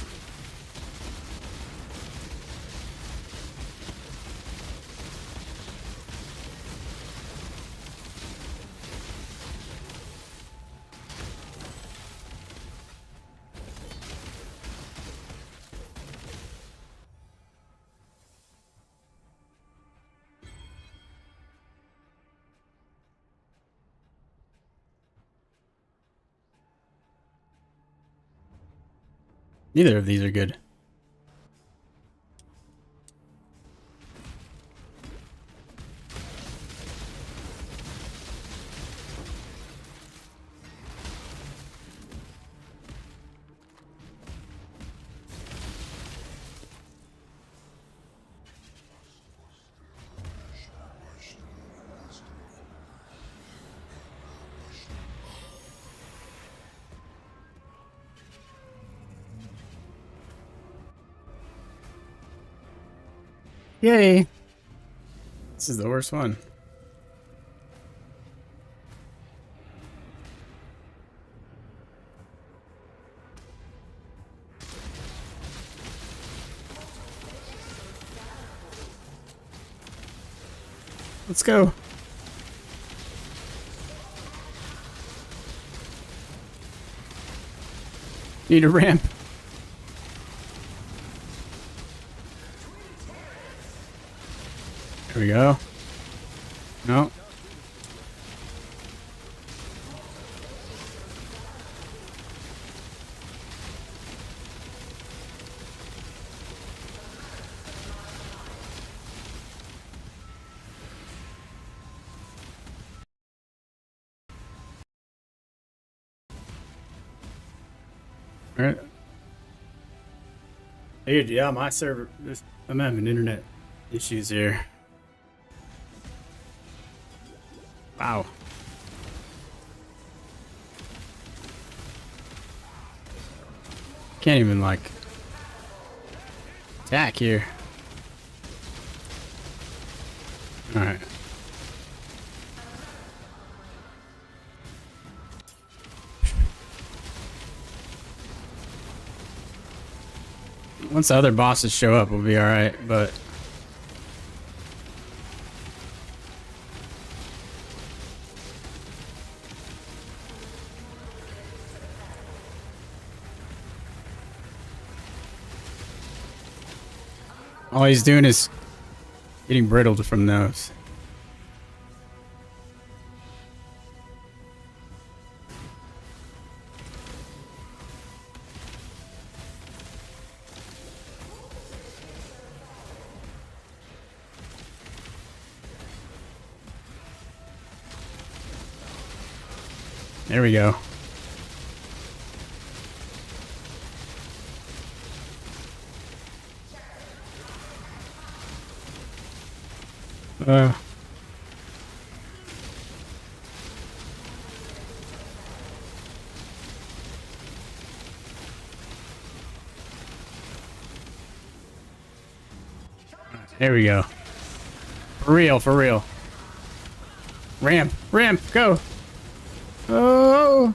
Neither of these are good. Yay! This is the worst one. Let's go. Need a ramp. There we go. No. All right. Dude, yeah, my server. I'm having internet issues here. Wow. Can't even like attack here. All right. Once the other bosses show up, we'll be all right. But all he's doing is getting brittled from those. There we go. There we go. For real, for real. Ramp, ramp, go. Oh.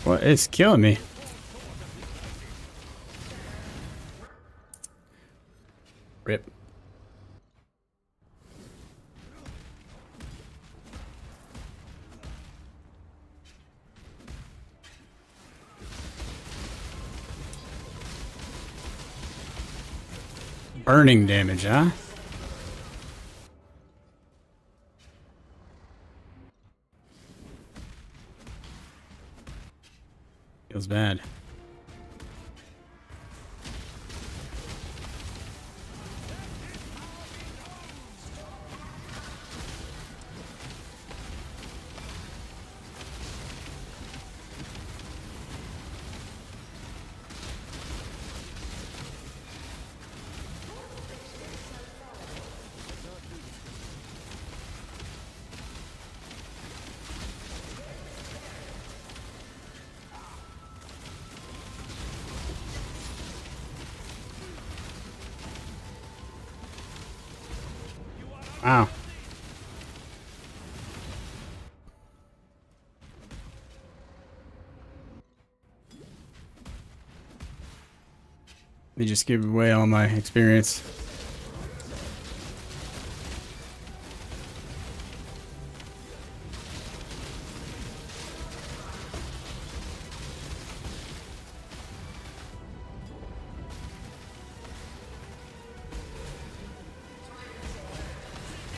What is killing me? Rip. Burning damage, huh? Feels bad. Wow. They just give away all my experience.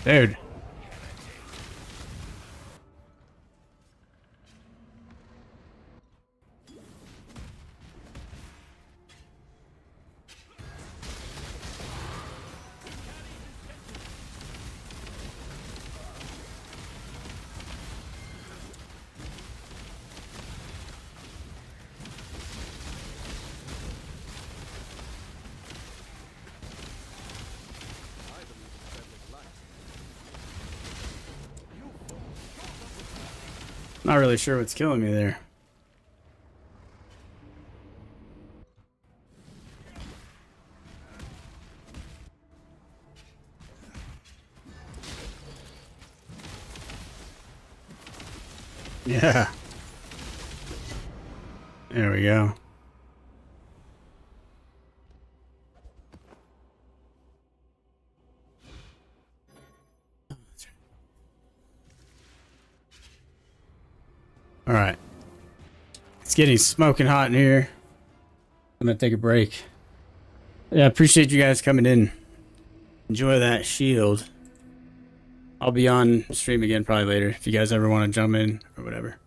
Dude. Not really sure what's killing me there. Yeah. There we go. All right. It's getting smoking hot in here. I'm going to take a break. Yeah, I appreciate you guys coming in. Enjoy that shield. I'll be on stream again probably later if you guys ever want to jump in or whatever.